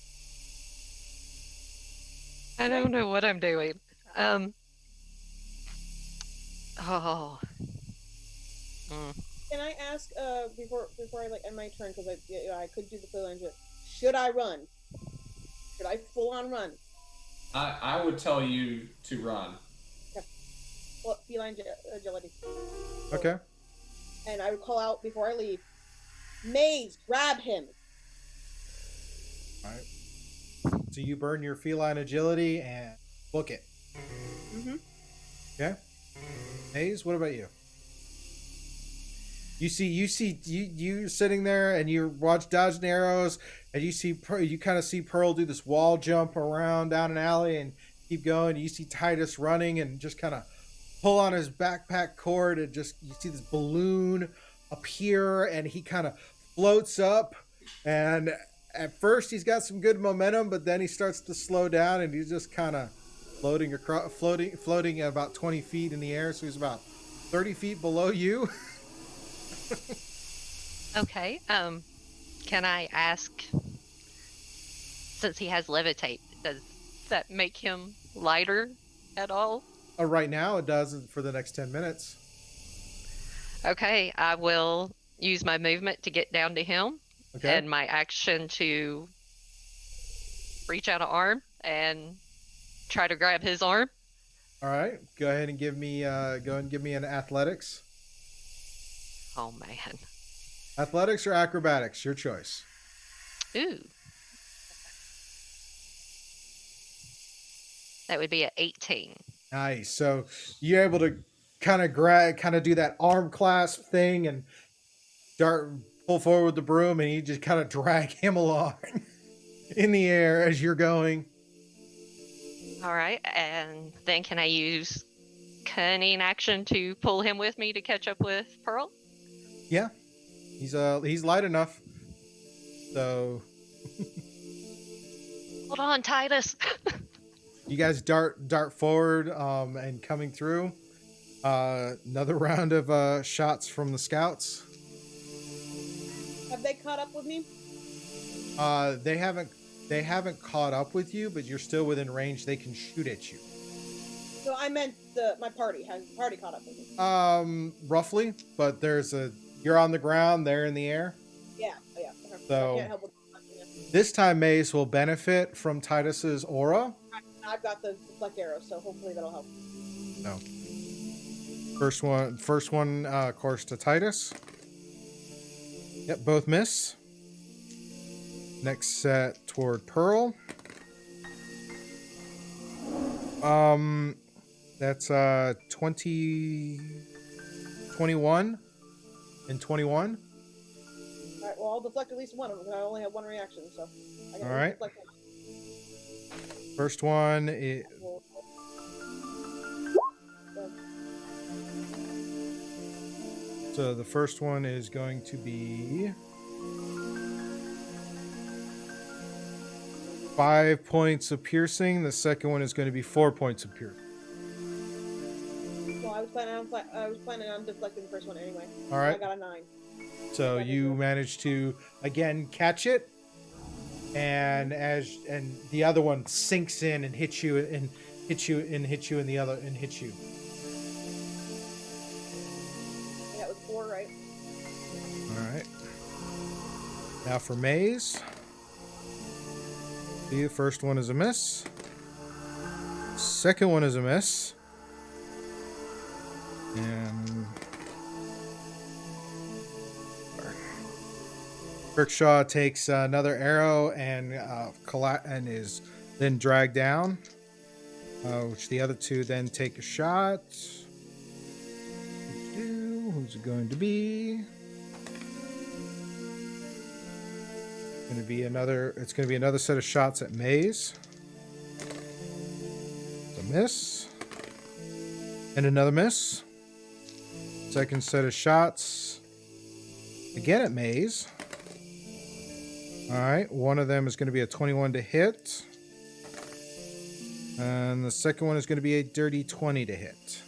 D: I don't know what I'm doing.
C: Can Can I ask before I like end my turn, because I could do the feline agility. Should I run? Should I full on run?
B: I would tell you to run.
C: Okay. Well, feline agility.
A: Okay.
C: And I would call out before I leave. Maze, grab him.
A: All right. So you burn your feline agility and book it.
C: Mm-hmm.
A: Okay. Maze, what about you? You sitting there and you watch dodging arrows, and you kind of see Pearl do this wall jump around down an alley and keep going. You see Titus running and just kind of pull on his backpack cord, and just you see this balloon appear, and he kind of floats up. And at first he's got some good momentum, but then he starts to slow down, and he's just kind of floating at about 20 feet in the air. So he's about 30 feet below you.
D: Okay. Can I ask, since he has levitate, does that make him lighter at all?
A: Right now it does for the next 10 minutes.
D: Okay, I will use my movement to get down to him, and my action to reach out an arm and try to grab his arm.
A: All right, go ahead and give me an athletics.
D: Oh man.
A: Athletics or acrobatics, your choice.
D: Ooh. That would be an 18.
A: Nice. So you're able to kind of do that arm clasp thing and pull forward with the broom, and you just kind of drag him along in the air as you're going.
D: All right, and then can I use cunning action to pull him with me to catch up with Pearl?
A: Yeah, he's light enough. So
D: hold on, Titus.
A: You guys dart forward and coming through. Another round of shots from the scouts.
C: Have they caught up with me?
A: They haven't caught up with you, but you're still within range. They can shoot at you.
C: So I meant my party. Has the party caught up with me?
A: Roughly, but you're on the ground, they're in the air.
C: Yeah.
A: So
C: I can't help with
A: this time Mace will benefit from Titus's aura.
C: I've got the deflect arrow, so hopefully that'll help.
A: No. First one, of course, to Titus. Yep, both miss. Next set toward Pearl. That's 20, 21, and 21.
C: All right, well, I'll deflect at least one of them. I only have one reaction, so I can
A: all right.
C: deflect one.
A: First one is... So the first one is going to be 5 points of piercing. The second one is going to be 4 points of piercing.
C: Well, I was planning on deflecting the first one anyway.
A: All right.
C: I got a 9.
A: So you managed to again catch it, and the other one sinks in and hits you and hits you and hits you, and the other and hits you.
C: And that was 4, right?
A: All right. Now for Maze. See, the first one is a miss. Second one is a miss. And Kirkshaw takes another arrow and is then dragged down, which the other two then take a shot. Who's it going to be? It's going to be another set of shots at Maze. A miss. And another miss. Second set of shots again at Maze. All right, one of them is going to be a 21 to hit. And the second one is going to be a dirty 20 to hit.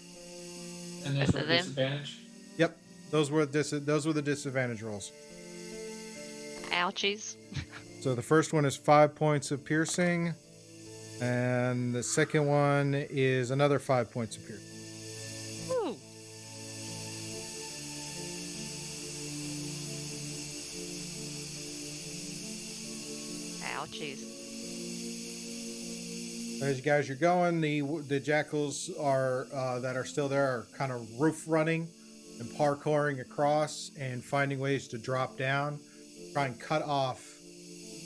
B: And those were disadvantage?
A: Yep, those were the disadvantage rolls.
D: Ouchies.
A: So the first one is 5 points of piercing, and the second one is another 5 points of piercing.
D: Ooh. I'll choose.
A: As you guys are going, the jackals are that are still there are kind of roof running and parkouring across and finding ways to drop down, try and cut off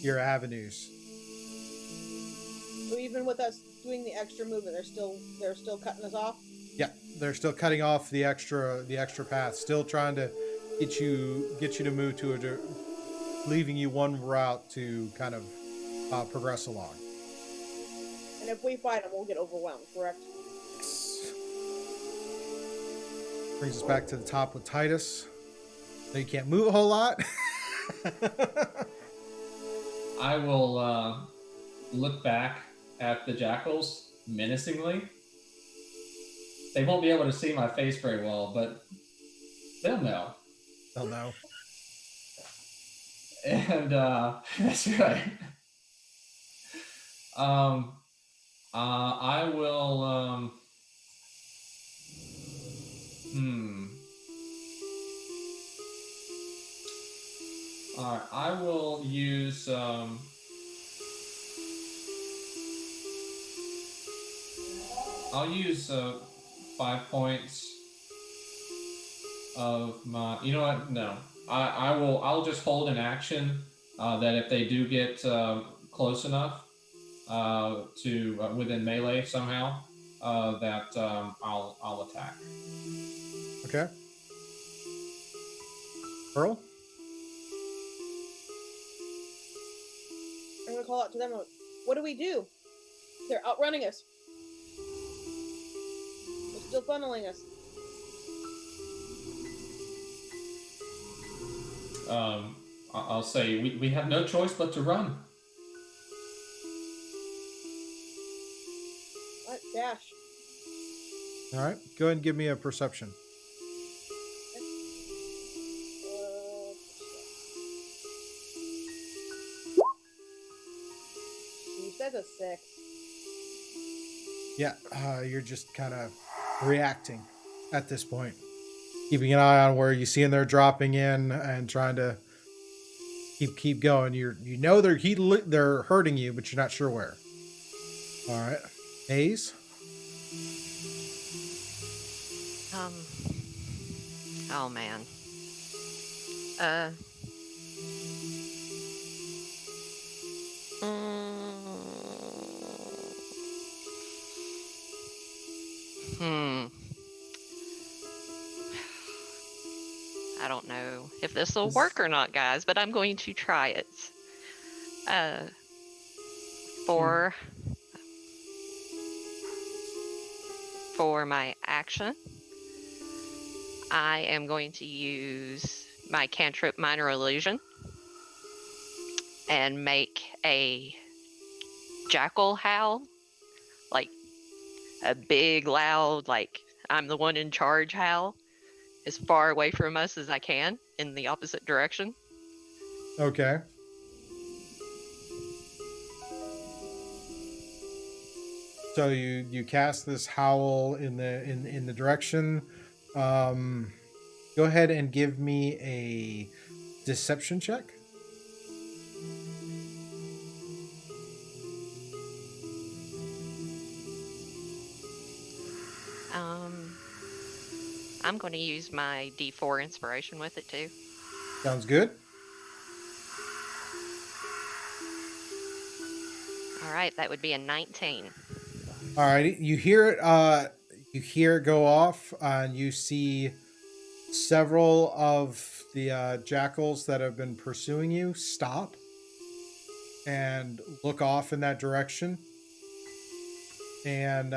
A: your avenues.
C: So even with us doing the extra movement, they're still cutting us off.
A: Yeah, they're still cutting off the extra path, still trying to get you to move to leaving you one route to kind of progress along.
C: And if we fight them, we'll get overwhelmed, correct?
A: Brings us back to the top with Titus. So you can't move a whole lot.
B: I will look back at the jackals menacingly. They won't be able to see my face very well, but they'll know.
A: They'll know.
B: And that's right. I will. All right, I will use. I'll use 5 points of my. You know what? No, I will. I'll just hold an action that if they do get close enough to within melee somehow, that I'll attack.
A: Okay. Pearl?
C: I'm gonna call out to them. What do we do? They're outrunning us. They're still funneling us.
B: I'll say we have no choice but to run.
C: What? Dash.
A: All right. Go ahead and give me a perception.
C: That's a 6.
A: Yeah, you're just kind of reacting at this point, keeping an eye on where you see them. They're dropping in and trying to keep going. You know they're hurting you, but you're not sure where. All right, Hayes.
D: Oh man. I don't know if this will work or not, guys, but I'm going to try it. For my action, I am going to use my cantrip Minor Illusion and make a jackal howl, like a big, loud, like I'm the one in charge howl, as far away from us as I can in the opposite direction.
A: Okay. So you cast this howl in the direction. Go ahead and give me a deception check.
D: I'm going to use my D4 inspiration with it too.
A: Sounds good.
D: All right, that would be a 19.
A: All right, you hear it. You hear it go off, and you see several of the jackals that have been pursuing you stop and look off in that direction, and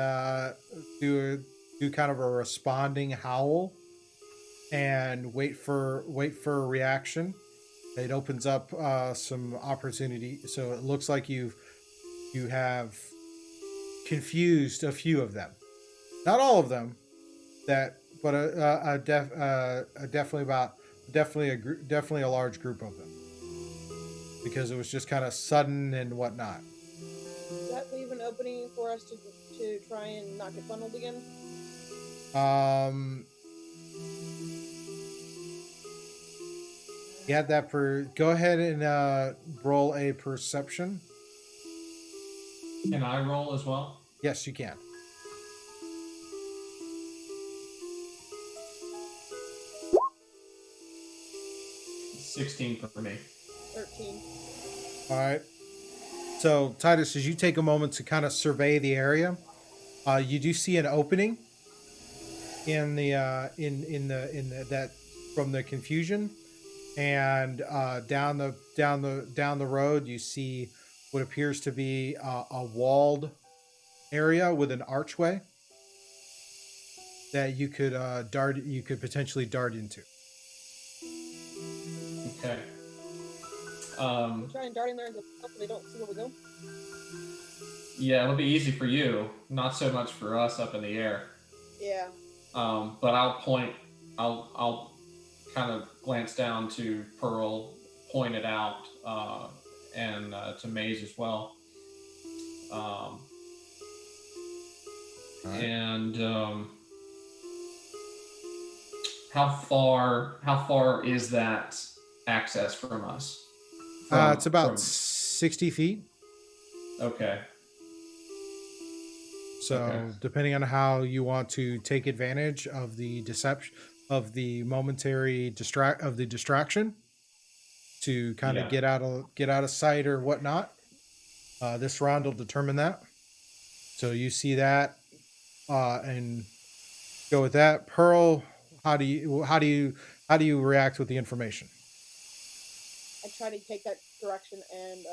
A: do kind of a responding howl, and wait for a reaction. It opens up some opportunity. So it looks like you have confused a few of them, not all of them, but definitely a large group of them, because it was just kind of sudden and whatnot.
C: Does that leave an opening for us to try and not get funneled again?
A: You had that go ahead and roll a perception.
B: Can I roll as well?
A: Yes, you can.
B: $16 for me.
C: 13.
A: All right. So, Titus, as you take a moment to kind of survey the area, you do see an opening in the that from the confusion, and down the road you see what appears to be a walled area with an archway that you could potentially dart into.
B: Okay.
C: Try and darting there until they don't see where we go.
B: Yeah, it'll be easy for you, not so much for us up in the air.
C: Yeah.
B: But I'll kind of glance down to Pearl, point it out, and to Maze as well.
A: Right.
B: And how far is that access from us?
A: It's about 60 feet.
B: Okay.
A: So depending on how you want to take advantage of the deception of the momentary distraction to kind of get out of sight or whatnot, this round will determine that. So you see that, and go with that. Pearl, how do you react with the information?
C: I try to take that direction, and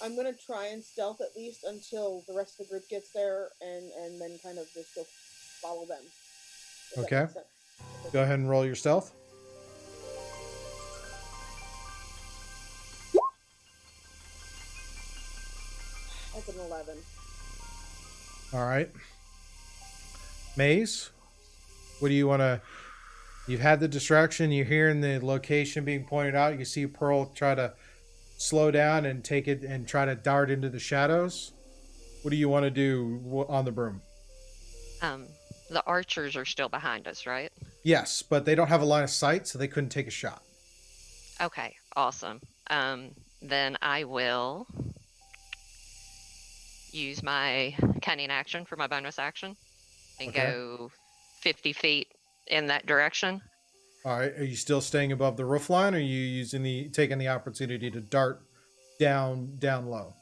C: I'm gonna try and stealth at least until the rest of the group gets there, and then kind of just go follow them.
A: Okay. Go ahead and roll your stealth.
C: That's an 11.
A: All right. Maze, what do you want to... You've had the distraction. You're hearing the location being pointed out. You see Pearl try to slow down and take it and try to dart into the shadows. What do you want to do on the broom?
D: The archers are still behind us, right?
A: Yes, but they don't have a line of sight, so they couldn't take a shot.
D: Okay, awesome. Then I will use my cunning action for my bonus action and go 50 feet in that direction.
A: All right. Are you still staying above the roof line, or are you taking the opportunity to dart down low?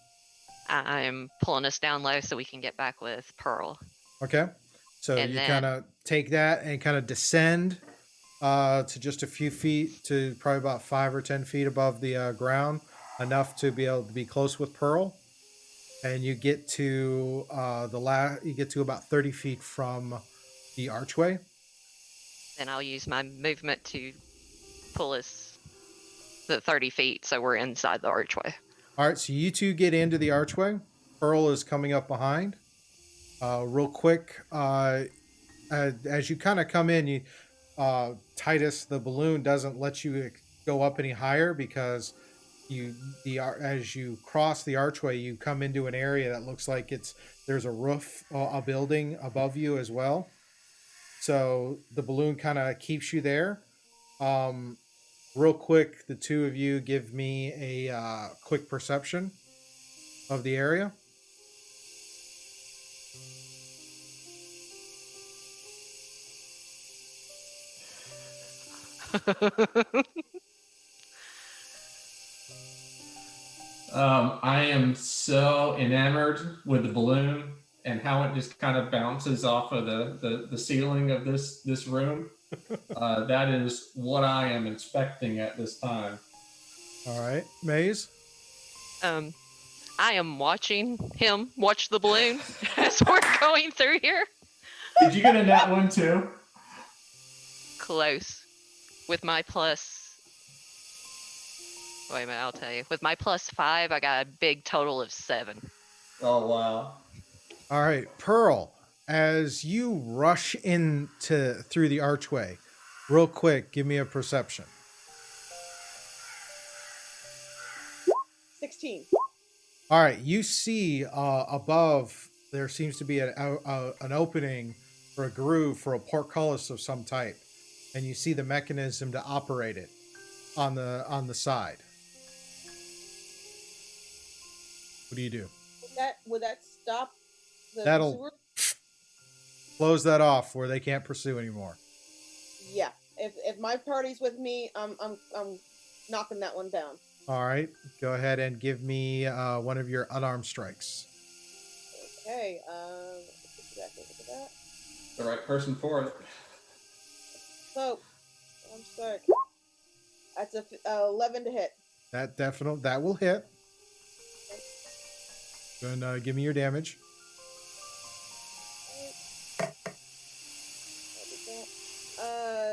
D: I'm pulling us down low so we can get back with Pearl.
A: Okay. So you kind of take that and kind of descend to just a few feet, to probably about 5 or 10 feet above the ground, enough to be able to be close with Pearl. And you get to you get to about 30 feet from the archway.
D: Then I'll use my movement to pull us the 30 feet so we're inside the archway.
A: All right, so you two get into the archway. Pearl is coming up behind. Real quick, as you kind of come in, Titus, the balloon doesn't let you go up any higher because as you cross the archway, you come into an area that looks like there's a roof, a building above you as well. So the balloon kind of keeps you there. Real quick, the two of you give me a quick perception of the area.
B: I am so enamored with the balloon and how it just kind of bounces off of the ceiling of this room. That is what I am inspecting at this time.
A: All right, Maze.
D: I am watching him watch the balloon as we're going through here.
B: Did you get a nat one too?
D: Close. With my plus... Wait a minute, I'll tell you. With my +5, I got a big total of 7.
B: Oh, wow.
A: All right, Pearl, as you rush through the archway, real quick, give me a perception.
C: 16.
A: All right, you see above there seems to be an opening or a groove for a portcullis of some type, and you see the mechanism to operate it on the side. What do you do?
C: would that stop the
A: That'll
C: pursuer?
A: close that off where they can't pursue anymore.
C: Yeah. If my party's with me, I'm knocking that one down.
A: All right, go ahead and give me one of your unarmed strikes.
C: Okay. Exactly. Look at that.
B: The right person for it.
C: So, I'm sorry. That's a 11 to hit.
A: That will hit. Go and give me your damage.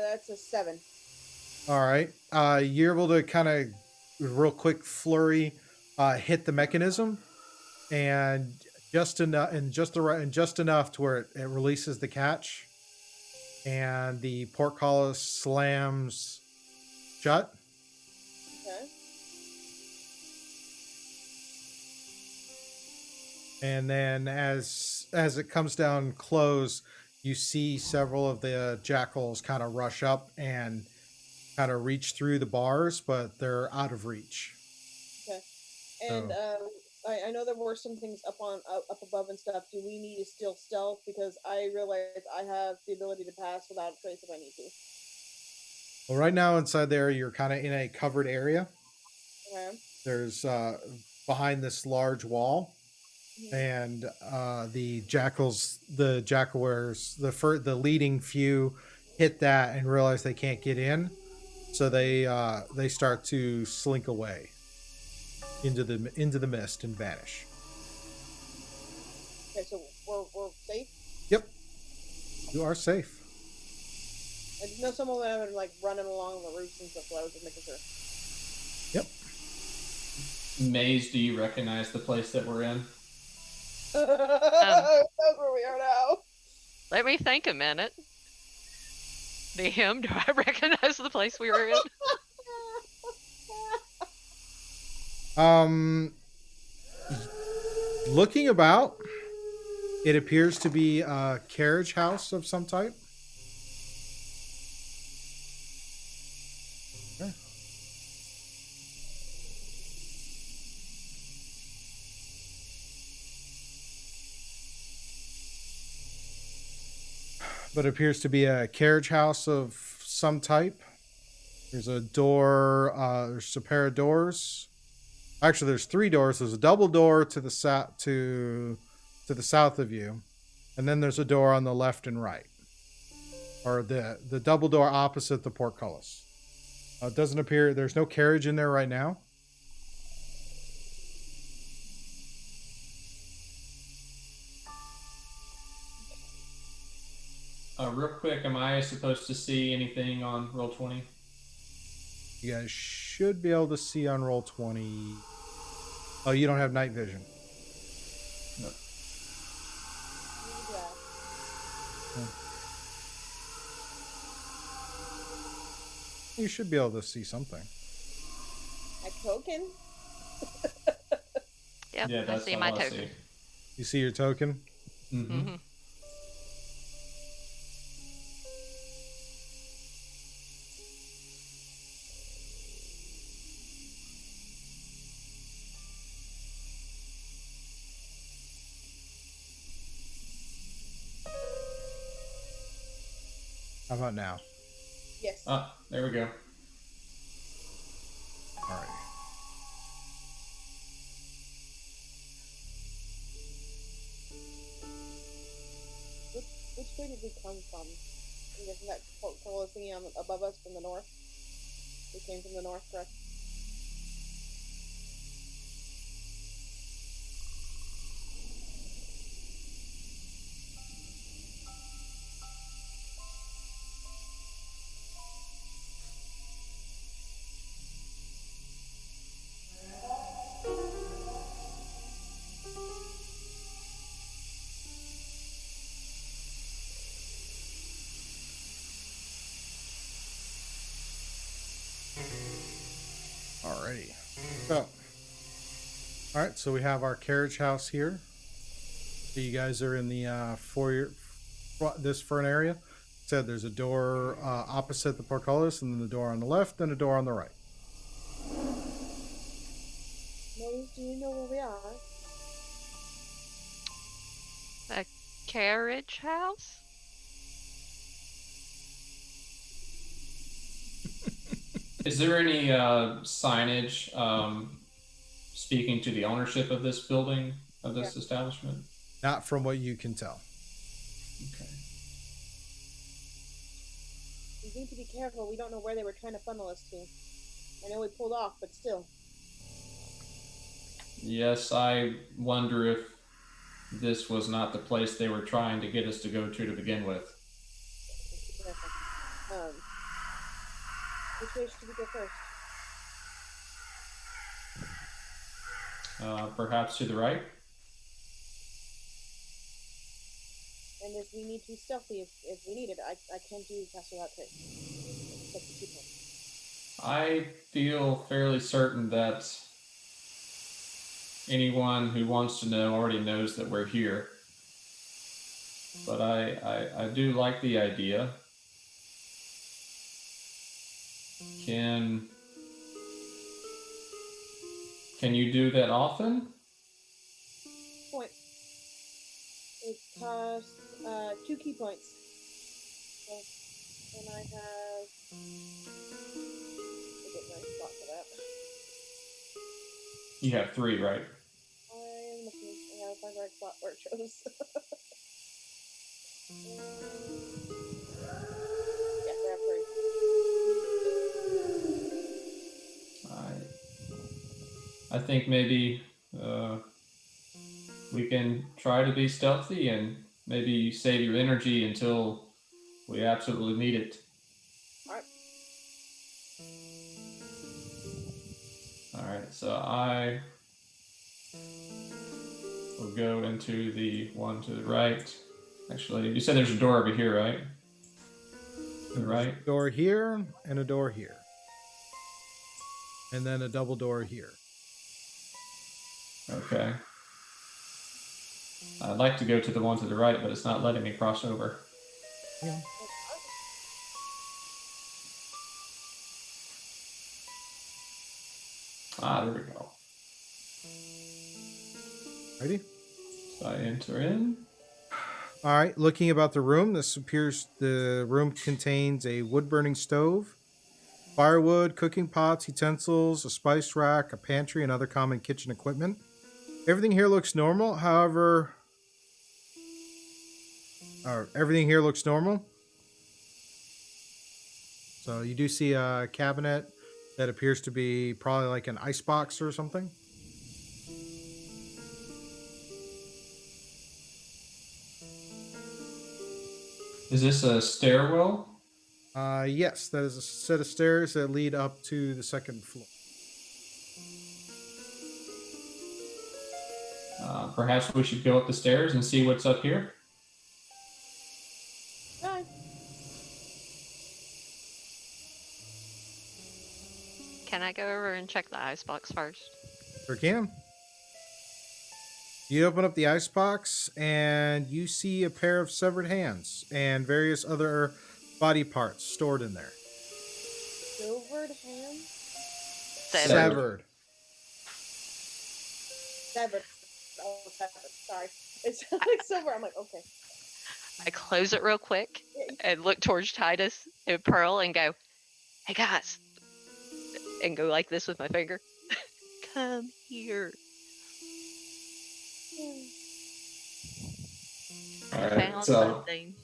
C: That's a 7.
A: All right. You're able to kind of real quick flurry hit the mechanism, and just enough to where it releases the catch, and the portcullis slams shut.
C: Okay.
A: And then as it comes down close, you see several of the jackals kind of rush up and kind of reach through the bars, but they're out of reach.
C: Okay. And I know there were some things up above and stuff. Do we need to still stealth? Because I realize I have the ability to pass without a trace if I need to.
A: Well, right now inside there, you're kind of in a covered area.
C: Okay.
A: There's behind this large wall. And the jackals, the jackalwares, the leading few hit that and realize they can't get in, so they start to slink away into the mist and vanish.
C: Okay, so we're safe.
A: Yep, you are safe.
C: I just know some of them are like running along the roofs and stuff, so I was just making sure.
A: Yep.
B: Maze, do you recognize the place that we're in?
C: That's where we are now.
D: Let me think a minute. DM, do I recognize the place we were in?
A: Looking about, it appears to be a carriage house of some type. Okay. But it appears to be a carriage house of some type. There's a door. There's a pair of doors. Actually, there's 3 doors. There's a double door to the south to the south of you, and then there's a door on the left and right, or the double door opposite the portcullis. It doesn't appear there's no carriage in there right now.
B: Real quick, am I supposed to see anything on Roll20?
A: You guys should be able to see on Roll20. Oh, you don't have night vision.
B: No.
A: You should be able to see something.
C: A token?
D: Yep,
B: Yeah,
D: I
B: that's
D: see
B: all
D: my
B: I
D: token.
B: see.
A: You see your token?
B: Mm-hmm.
D: Mm-hmm.
A: How about now?
C: Yes.
B: Ah, there we go.
A: All right.
C: Which way did we come from? I'm guessing that portcullis thingy above us from the north. We came from the north, correct?
A: Alrighty. So, all right. So we have our carriage house here. So you guys are in the foyer, this front area. Said there's a door opposite the portcullis, and then the door on the left, and a door on the right.
C: Maze, do you know where we are?
D: A carriage house?
B: Is there any signage speaking to the ownership of this building, of this establishment?
A: Not from what you can tell.
B: Okay.
C: We need to be careful. We don't know where they were trying to funnel us to. I know we pulled off, but still.
B: Yes, I wonder if this was not the place they were trying to get us to go to begin with.
C: Which way should we go first?
B: Perhaps to the right?
C: And if we need to be stealthy, if we need it, I can't do faster without trick. Except the people.
B: I feel fairly certain that anyone who wants to know already knows that we're here. But I do like the idea. Can you do that often?
C: Point. It costs 2 key points. So, and I have. I get my spot for that.
B: You have 3, right?
C: I'm looking. I gotta find the right spot where it shows. Yes, I have 3.
B: I think maybe we can try to be stealthy and maybe save your energy until we absolutely need it. All right, so I will go into the one to the right. Actually, you said there's a door over here, right? To the right?
A: A door here and a door here. And then a double door here.
B: Okay. I'd like to go to the one to the right, but it's not letting me cross over.
A: Yeah.
B: There we go.
A: Ready?
B: So I enter in.
A: All right, looking about the room, the room contains a wood-burning stove, firewood, cooking pots, utensils, a spice rack, a pantry, and other common kitchen equipment. Everything here looks normal. However, everything here looks normal. So you do see a cabinet that appears to be probably like an icebox or something.
B: Is this a stairwell?
A: Yes, that is a set of stairs that lead up to the second floor.
B: Perhaps we should go up the stairs and see what's up here.
C: Hi.
D: Can I go over and check the icebox first?
A: Sure can. You open up the icebox and you see a pair of severed hands and various other body parts stored in there.
C: Silvered hand?
A: Severed.
C: Severed. Oh, severed. Sorry. It's like silver. I'm like, okay.
D: I close it real quick and look towards Titus and Pearl and go, "Hey guys," and go like this with my finger. Come here.
B: All
D: I
B: right,
D: found
B: so
D: something.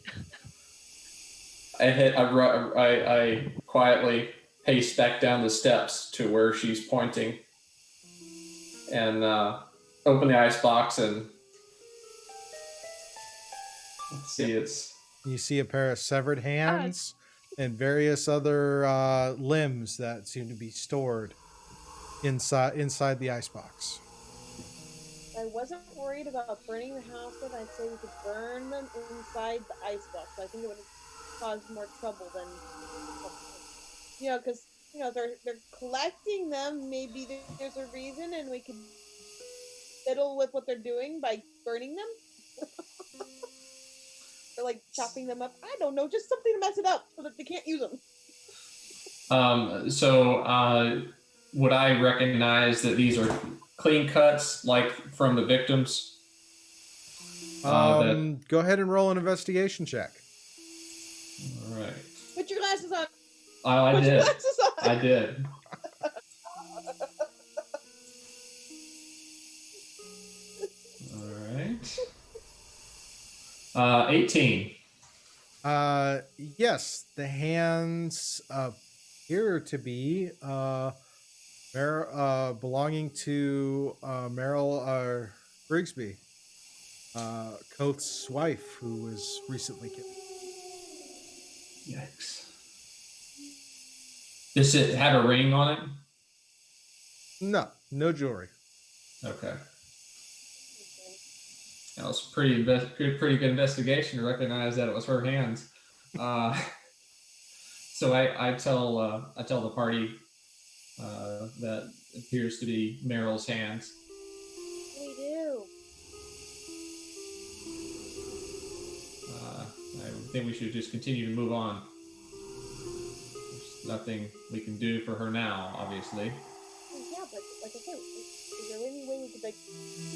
B: I quietly pace back down the steps to where she's pointing, and open the icebox and let's see.
A: You see a pair of severed hands and various other limbs that seem to be stored inside the icebox.
C: I wasn't worried about burning the house, but I'd say we could burn them inside the icebox. I think it would cause more trouble than, because they're collecting them. Maybe there's a reason, and we could fiddle with what they're doing by burning them, or like chopping them up. I don't know, just something to mess it up so that they can't use them.
B: Would I recognize that these are clean cuts, like from the victims?
A: Go ahead and roll an investigation check.
B: All right.
C: Put your glasses on.
B: I
C: Put
B: did.
C: your glasses on.
B: I did. All right. 18.
A: Yes, the hands appear to be belonging to Meryl Grigsby, Coath's wife, who was recently killed.
B: Yikes. Does it have a ring on it?
A: No jewelry.
B: Okay. That was pretty good investigation to recognize that it was her hands. So I tell the party that appears to be Meryl's hands.
C: We do.
B: I think we should just continue to move on. There's nothing we can do for her now, obviously.
C: Yeah, but like I said, is there any way we could like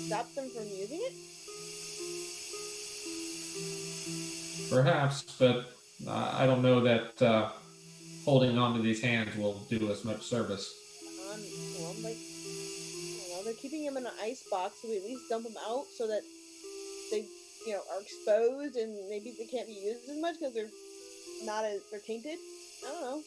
C: stop them from using it?
B: Perhaps, but I don't know that holding on to these hands will do us much service.
C: Well, like, I don't know, they're keeping them in an ice box, so we at least dump them out so that they, are exposed and maybe they can't be used as much because they're tainted. I don't know.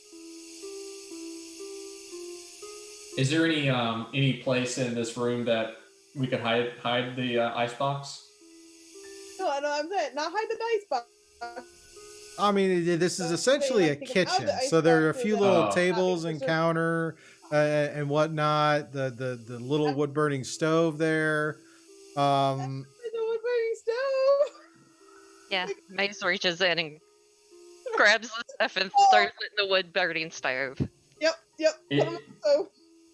B: Is there any place in this room that we could hide the ice box?
C: No, I'm saying not hide the ice box.
A: I mean, this is essentially a kitchen, so there are a few little tables and counter and whatnot. The little wood burning stove there.
C: The wood burning stove.
D: Yeah, Maze reaches in and grabs the stuff and throws it in the wood burning stove.
C: Yep. Put them on the stove.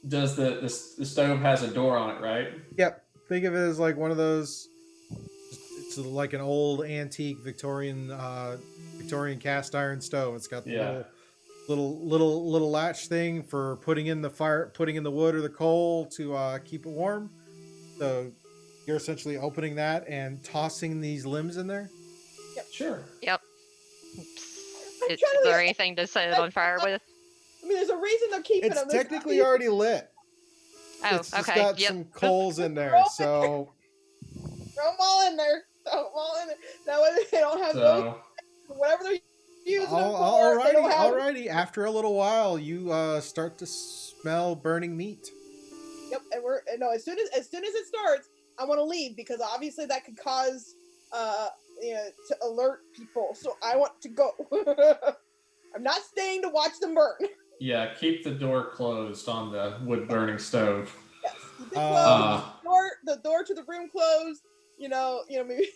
B: Does the stove has a door on it, right?
A: Yep. Think of it as like one of those. It's like an old antique Victorian cast iron stove. It's got the little latch thing for putting in the wood or the coal to keep it warm. So you're essentially opening that and tossing these limbs in there.
C: Yep.
B: Sure.
D: Yep. Is there anything to set it on fire with?
C: I mean, there's a reason they're keeping them.
A: It's technically already lit.
D: Oh,
A: it's just
D: okay.
A: got some coals in there, so
C: throw them all in there. That way they don't have those. Whatever they're using them for.
A: Alrighty. After a little while, you start to smell burning meat.
C: Yep, and as soon as it starts, I want to leave because obviously that could cause to alert people. So I want to go. I'm not staying to watch them burn.
B: Yeah, keep the door closed on the wood burning stove.
C: Yes, keep it closed. The door to the room closed. Maybe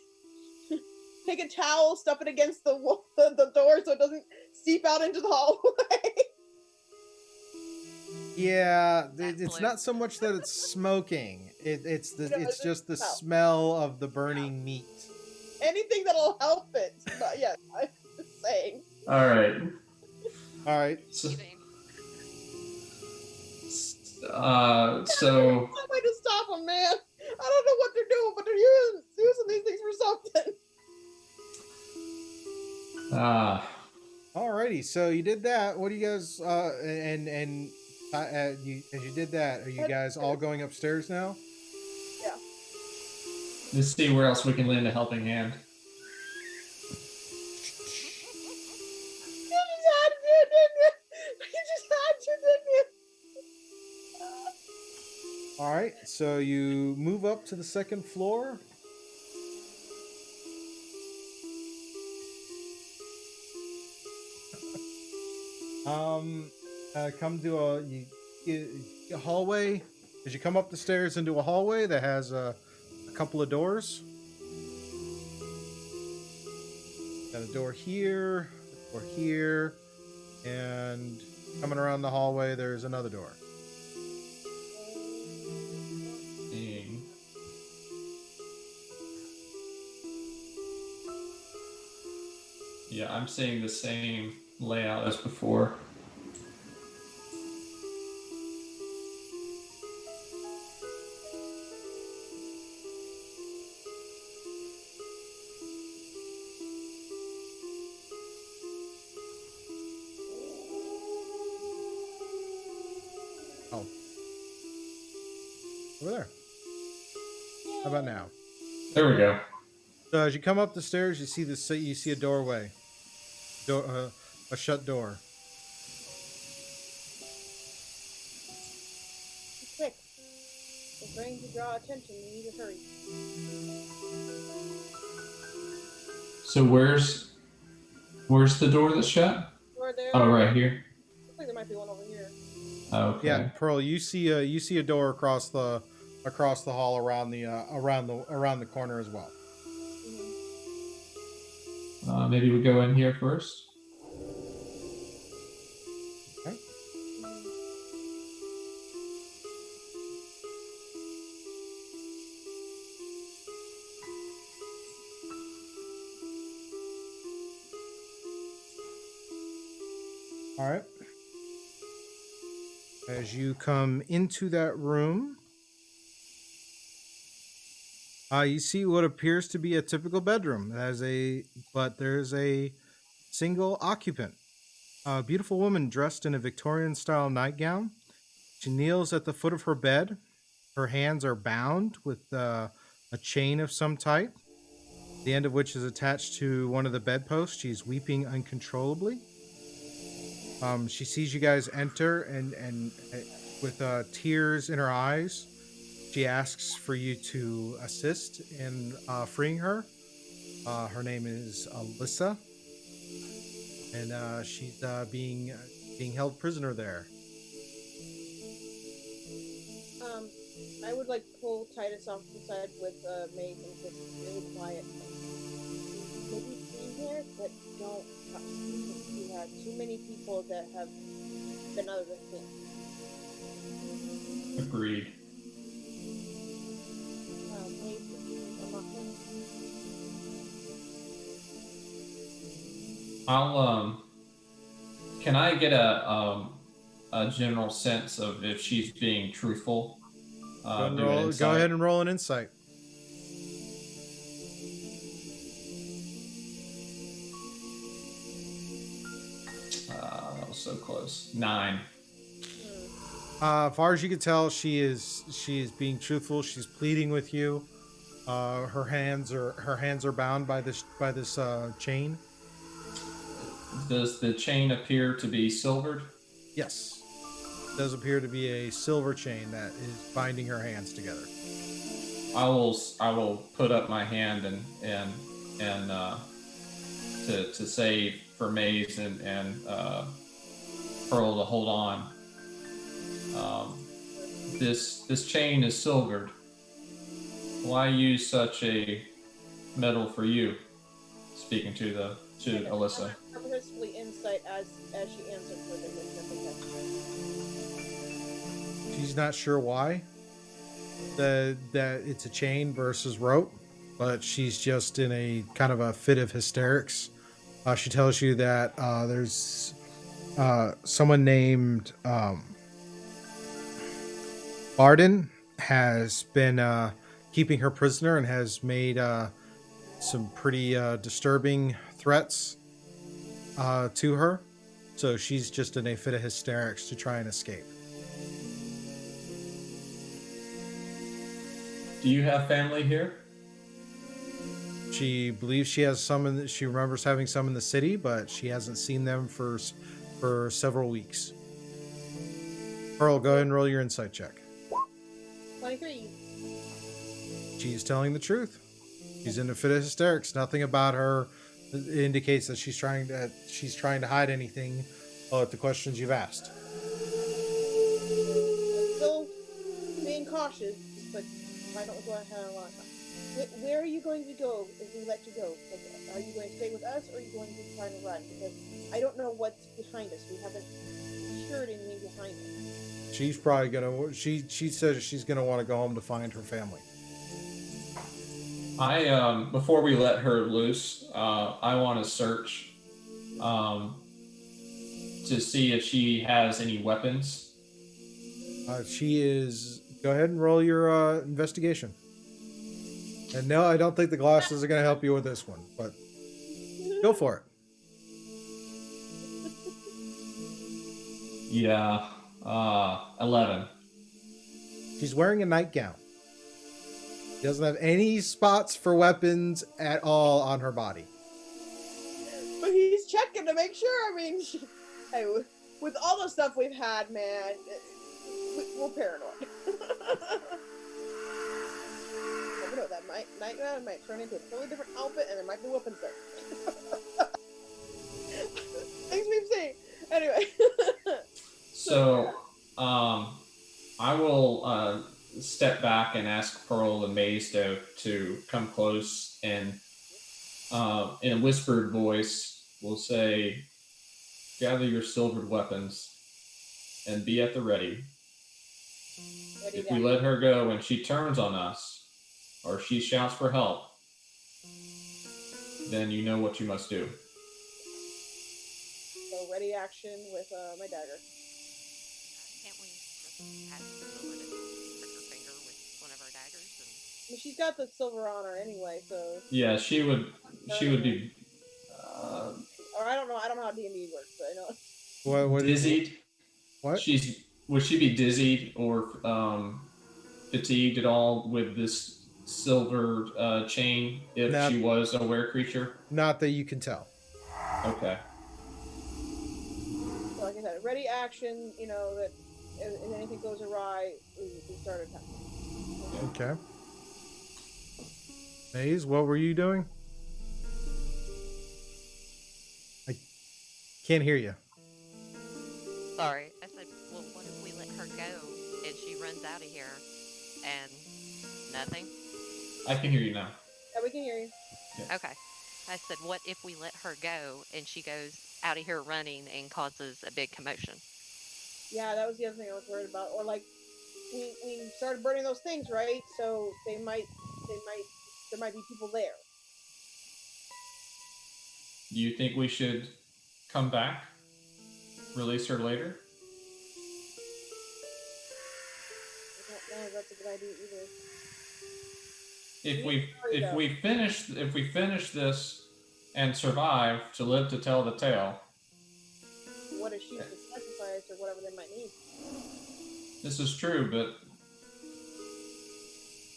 C: take a towel, stuff it against the door so it doesn't seep out into the hallway.
A: Yeah, it's not so much that it's smoking. It's just the smell of the burning meat.
C: Anything that'll help it. But yeah, I'm just saying.
B: All right. So.
C: Some way to stop them, man. I don't know what they're doing, but they're using these things for something.
A: Alrighty, so you did that. What do you guys as you did that, are you guys all going upstairs now?
C: Yeah.
B: Let's see where else we can lend a helping hand.
C: You just had to, didn't you?
A: All right, so you move up to the second floor. Come to a hallway. As you come up the stairs into a hallway that has a couple of doors. Got a door here, and coming around the hallway, there's another door.
B: Yeah, I'm seeing the same layout as before.
A: Over there. How about now?
B: There we go.
A: So as you come up the stairs, you see a doorway, a shut door.
C: Quick! We're trying to draw attention. We need to hurry.
B: So where's the door that's shut?
C: Door there.
B: Oh, right here.
C: Looks like there might be one over here.
B: Okay.
A: Yeah, Pearl, you see a door across the hall around the corner as well.
B: Maybe we go in here first.
A: Okay. All right. As you come into that room, you see what appears to be a typical bedroom. But there's a single occupant, a beautiful woman dressed in a Victorian-style nightgown. She kneels at the foot of her bed. Her hands are bound with a chain of some type, the end of which is attached to one of the bedposts. She's weeping uncontrollably. She sees you guys enter, and with tears in her eyes, she asks for you to assist in freeing her. Her name is Alyssa, and she's being held prisoner there.
C: I would like pull Titus off to the side with Maeve and just really quiet. Maybe be here, but don't touch. We have too many people that have been other than him.
B: Agreed.
C: Maeve, I'm not going.
B: Can I get a general sense of if she's being truthful?
A: Go ahead and roll an insight.
B: That was so close. 9.
A: As far as you can tell, she is being truthful. She's pleading with you. Her hands are bound by this chain.
B: Does the chain appear to be silvered?
A: Yes. It does appear to be a silver chain that is binding her hands together.
B: I will put up my hand and to say for Maze and Pearl to hold on. This chain is silvered. Why use such a metal for you? Speaking to Alyssa.
C: Purposefully insight as she answered for the
A: She's not sure why that it's a chain versus rope, but she's just in a kind of a fit of hysterics. She tells you that there's someone named Barden has been keeping her prisoner and has made some pretty disturbing threats to her. So she's just in a fit of hysterics to try and escape.
B: Do you have family here?
A: She believes she has some she remembers having some in the city, but she hasn't seen them for several weeks. Pearl, go ahead and roll your insight check.
C: 23.
A: She's telling the truth. She's in a fit of hysterics. Nothing about her indicates that she's trying to hide anything about the questions you've asked.
C: Still being cautious, but I don't go ahead a lot. Where are you going to go if we let you go? Like, are you going to stay with us, or are you going to try to run? Because I don't know what's behind us. We haven't heard anything behind us.
A: She's probably gonna. She says she's gonna want to go home to find her family.
B: Before we let her loose, I want to search to see if she has any weapons.
A: She is. Go ahead and roll your investigation. And no, I don't think the glasses are going to help you with this one, but go for it.
B: Yeah, 11.
A: She's wearing a nightgown. She doesn't have any spots for weapons at all on her body.
C: But he's checking to make sure. I mean, hey, with all the stuff we've had, man, we're paranoid. Never know, that nightgown might turn into a totally different outfit, and there might be weapons there. Things we've seen. Anyway.
B: So, I will step back and ask Pearl and Maze to come close, and in a whispered voice, we'll say, "Gather your silvered weapons and be at the ready. If we let her go and she turns on us, or she shouts for help, then you know what you must do."
C: So ready action with my dagger.
D: Can't we just have to let it prick her finger with one of our daggers?
C: I mean, she's got the silver on her anyway, so.
B: Yeah, she would be.
C: Or I don't know how D&D works, but I know.
A: What
B: dizzied.
A: What?
B: Would she be dizzied or fatigued at all with this silver chain if she was a were creature?
A: Not that you can tell.
B: Okay.
C: So like I said, ready action, that if anything goes awry, we start attacking.
A: Okay. Maze, what were you doing? I can't hear you.
D: Sorry. I said, well, what if we let her go and she runs out of here and nothing?
B: I can hear you now.
C: Yeah, we can hear you.
B: Yeah.
D: Okay. I said, what if we let her go and she goes out of here running and causes a big commotion?
C: Yeah, that was the other thing I was worried about. Or like, we started burning those things, right? So there might be people there.
B: Do you think we should come back? Release her later?
C: I don't know if that's a good idea either.
B: If we finish this and survive to live to tell the tale.
C: What if she's the sacrifice or whatever they might need?
B: This is true, but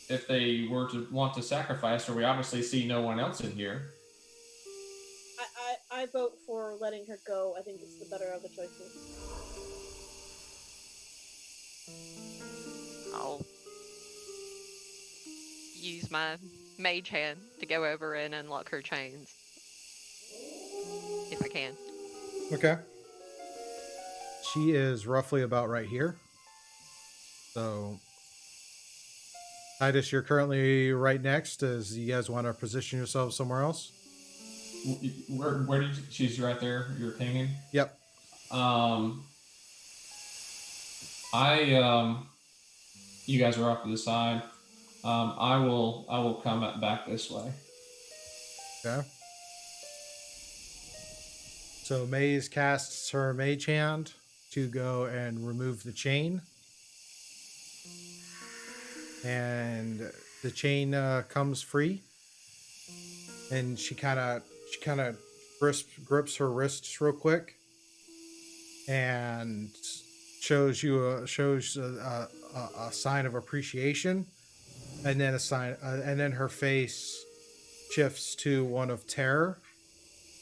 B: if they were to want to sacrifice her, we obviously see no one else in here.
C: I vote for letting her go. I think it's the better of the choices.
D: I'll use my mage hand to go over and unlock her chains. If I can.
A: Okay. She is roughly about right here. So, Titus, you're currently right next. Does you guys want to position yourselves somewhere else?
B: Where did she's right there? You're pinging.
A: Yep.
B: You guys are off to the side. I will come back this way.
A: Okay. So Maze casts her mage hand to go and remove the chain. And the chain comes free. And she kind of grips her wrists real quick and shows a sign of appreciation, and then and then her face shifts to one of terror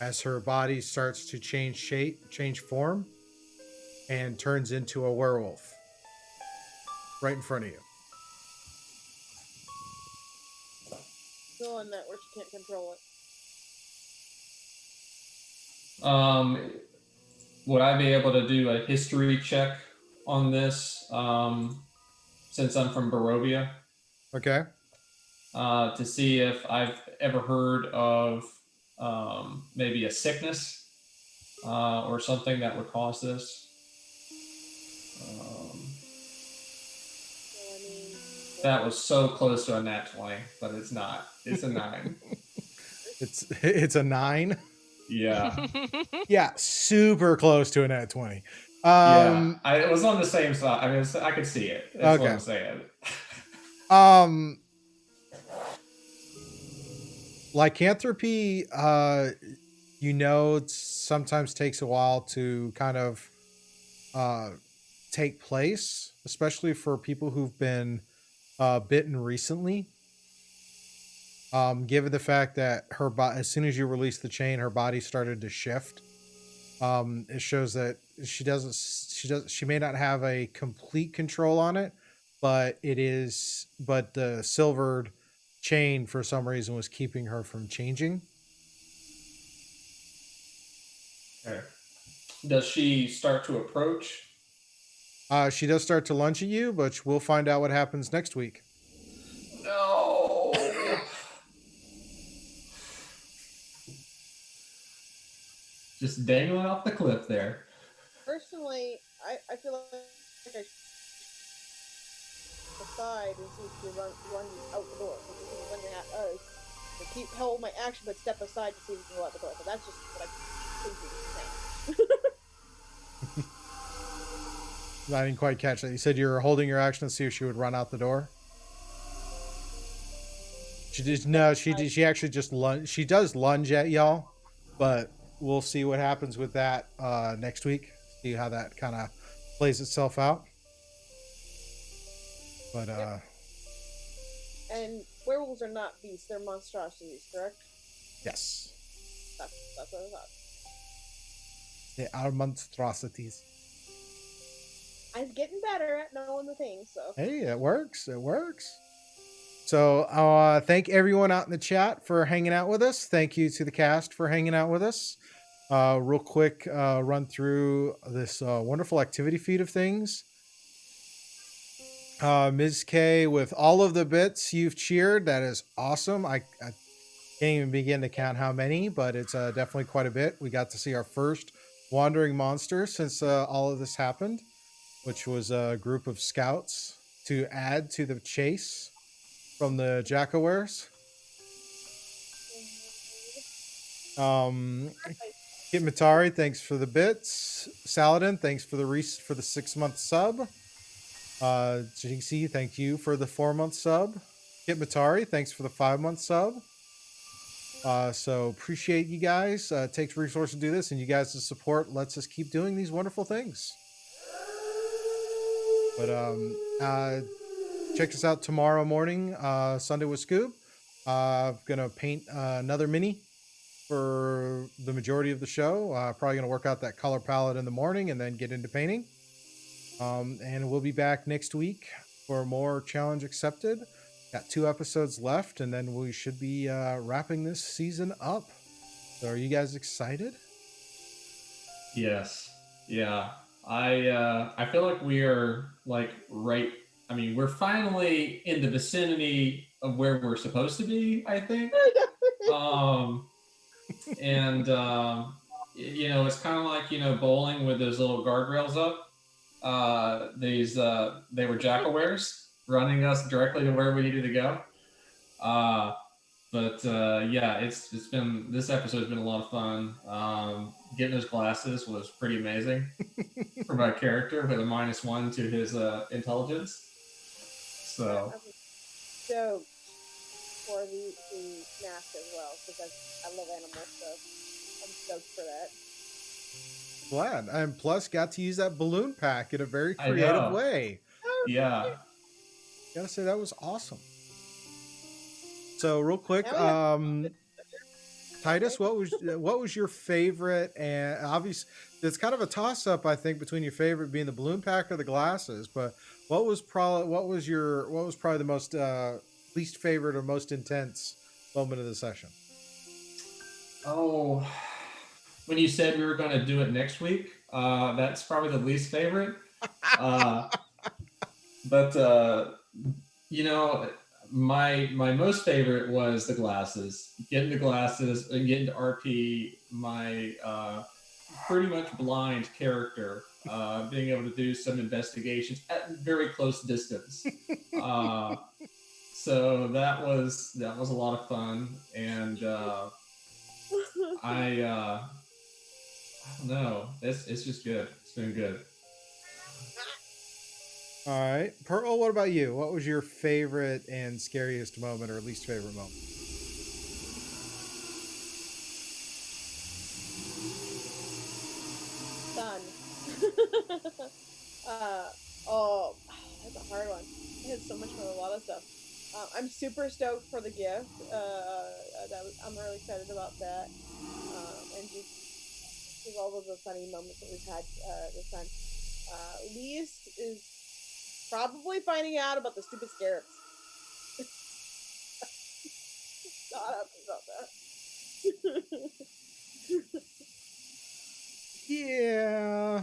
A: as her body starts to change form, and turns into a werewolf right in front of you.
C: Still on that where she can't control it.
B: Would I be able to do a history check on this, since I'm from Barovia?
A: Okay.
B: To see if I've ever heard of maybe a sickness or something that would cause this. That was so close to a nat 20, but it's not. It's a 9.
A: It's a 9.
B: Yeah.
A: Yeah, super close to a nat 20.
B: It was on the same side. I mean, I could see it. That's what I'm saying.
A: Lycanthropy, it sometimes takes a while to kind of take place, especially for people who've been bitten recently. Given the fact that as soon as you release the chain, her body started to shift. It shows that she may not have a complete control on it, but the silvered chain for some reason was keeping her from changing.
B: Okay. Does she start to approach?
A: She does start to lunge at you, but we'll find out what happens next week.
B: No. Just dangling off the cliff there.
C: Personally, I feel like I should aside and see if she run out the door. So she's running at us. So hold my action, but step aside to see if she can go out the door. So that's just what I'm thinking.
A: I didn't quite catch that. You said you were holding your action to see if she would run out the door. She did no. She actually just lunge. She does lunge at y'all, but we'll see what happens with that next week. See how that kind of plays itself out. But
C: and werewolves are not beasts; they're monstrosities, correct?
A: Yes.
C: That's what I thought.
A: They are monstrosities.
C: I'm getting better at knowing the things, so.
A: Hey, it works. It works. So thank everyone out in the chat for hanging out with us. Thank you to the cast for hanging out with us. Real quick run through this wonderful activity feed of things. Ms. K, with all of the bits you've cheered, that is awesome. I can't even begin to count how many, but it's definitely quite a bit. We got to see our first wandering monster since all of this happened, which was a group of scouts to add to the chase from the Jackawares. Kit Matari, thanks for the bits. Saladin, thanks for the 6-month sub. JC, thank you for the 4-month sub. Kit Matari, thanks for the 5-month sub. So appreciate you guys. It takes resources to do this, and you guys' support lets us keep doing these wonderful things. But check us out tomorrow morning, Sunday with Scoob. Gonna paint another mini for the majority of the show. Probably gonna work out that color palette in the morning and then get into painting. And we'll be back next week for more Challenge Accepted. Got 2 episodes left, and then we should be wrapping this season up. So are you guys excited?
B: Yes. Yeah. I feel like we are like right. I mean, we're finally in the vicinity of where we're supposed to be, I think. And it's kind of like, bowling with those little guardrails up. They were Jackawares running us directly to where we needed to go. But this episode's been a lot of fun. Getting those glasses was pretty amazing for my character with a -1 to his intelligence. So
C: I'm stoked for the mask as well, because I love animals, so I'm stoked for that.
A: Glad. And plus got to use that balloon pack in a very creative way.
B: Yeah.
A: Gotta say that was awesome. So real quick, Titus, what was your favorite? And obviously, it's kind of a toss-up, I think, between your favorite being the balloon pack or the glasses. But what was probably the most least favorite or most intense moment of the session?
B: Oh, when you said we were going to do it next week, that's probably the least favorite. But my most favorite was the glasses. Getting the glasses and getting to RP my pretty much blind character, being able to do some investigations at very close distance. So that was a lot of fun, and I don't know. It's just good. It's been good.
A: All right, Pearl, what about you? What was your favorite and scariest moment, or least favorite moment?
C: Done. Oh, that's a hard one. I had so much fun with a lot of stuff. I'm super stoked for the gift. I'm really excited about that. And just all of the funny moments that we've had this time. Least is probably finding out about the stupid scarabs. Not happy about that.
A: Yeah,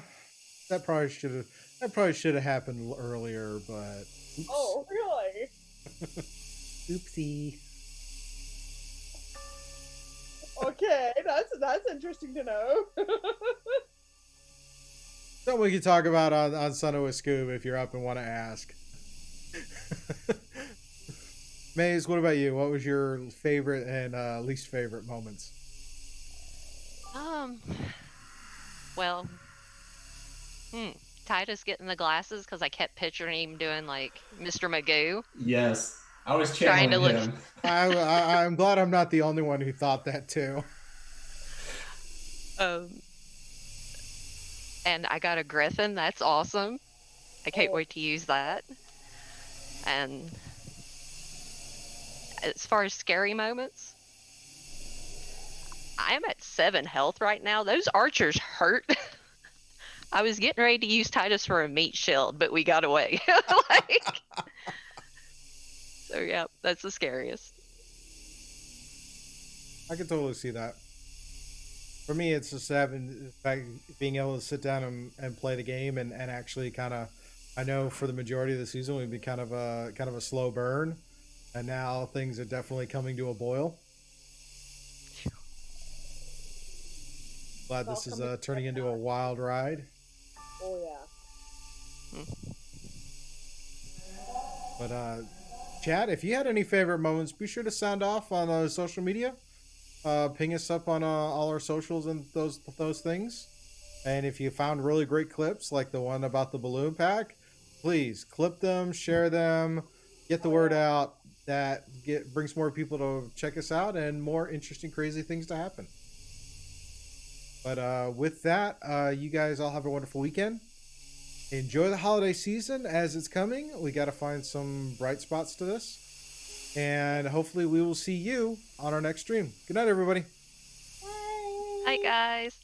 A: that probably should have happened earlier, but oops.
C: Oh, really?
A: Oopsie.
C: Okay, that's interesting to know.
A: Something we can talk about on Sunday with Scoob if you're up and want to ask. Maze, what about you? What was your favorite and least favorite moments?
D: Well, Titus getting the glasses because I kept picturing him doing like Mr. Magoo.
B: Yes, I was
D: Trying
B: channeling
D: to look-
B: him.
A: I'm glad I'm not the only one who thought that too.
D: And I got a griffin. That's awesome. I can't wait to use that. And as far as scary moments, I'm at 7 health right now. Those archers hurt. I was getting ready to use Titus for a meat shield, but we got away. So yeah, that's the scariest.
A: I can totally see that. For me, it's just being able to sit down and play the game and actually kind of, I know for the majority of the season we've been kind of a slow burn, and now things are definitely coming to a boil. Glad this is turning into a wild ride.
C: Oh yeah.
A: But Chad, if you had any favorite moments, be sure to sound off on social media. Ping us up on all our socials and those things. And if you found really great clips like the one about the balloon pack, please clip them, share them, get the word out. That brings more people to check us out and more interesting, crazy things to happen. But with that, you guys all have a wonderful weekend. Enjoy the holiday season as it's coming. We got to find some bright spots to this. And hopefully we will see you on our next stream. Good night, everybody.
C: Bye.
D: Hi, guys.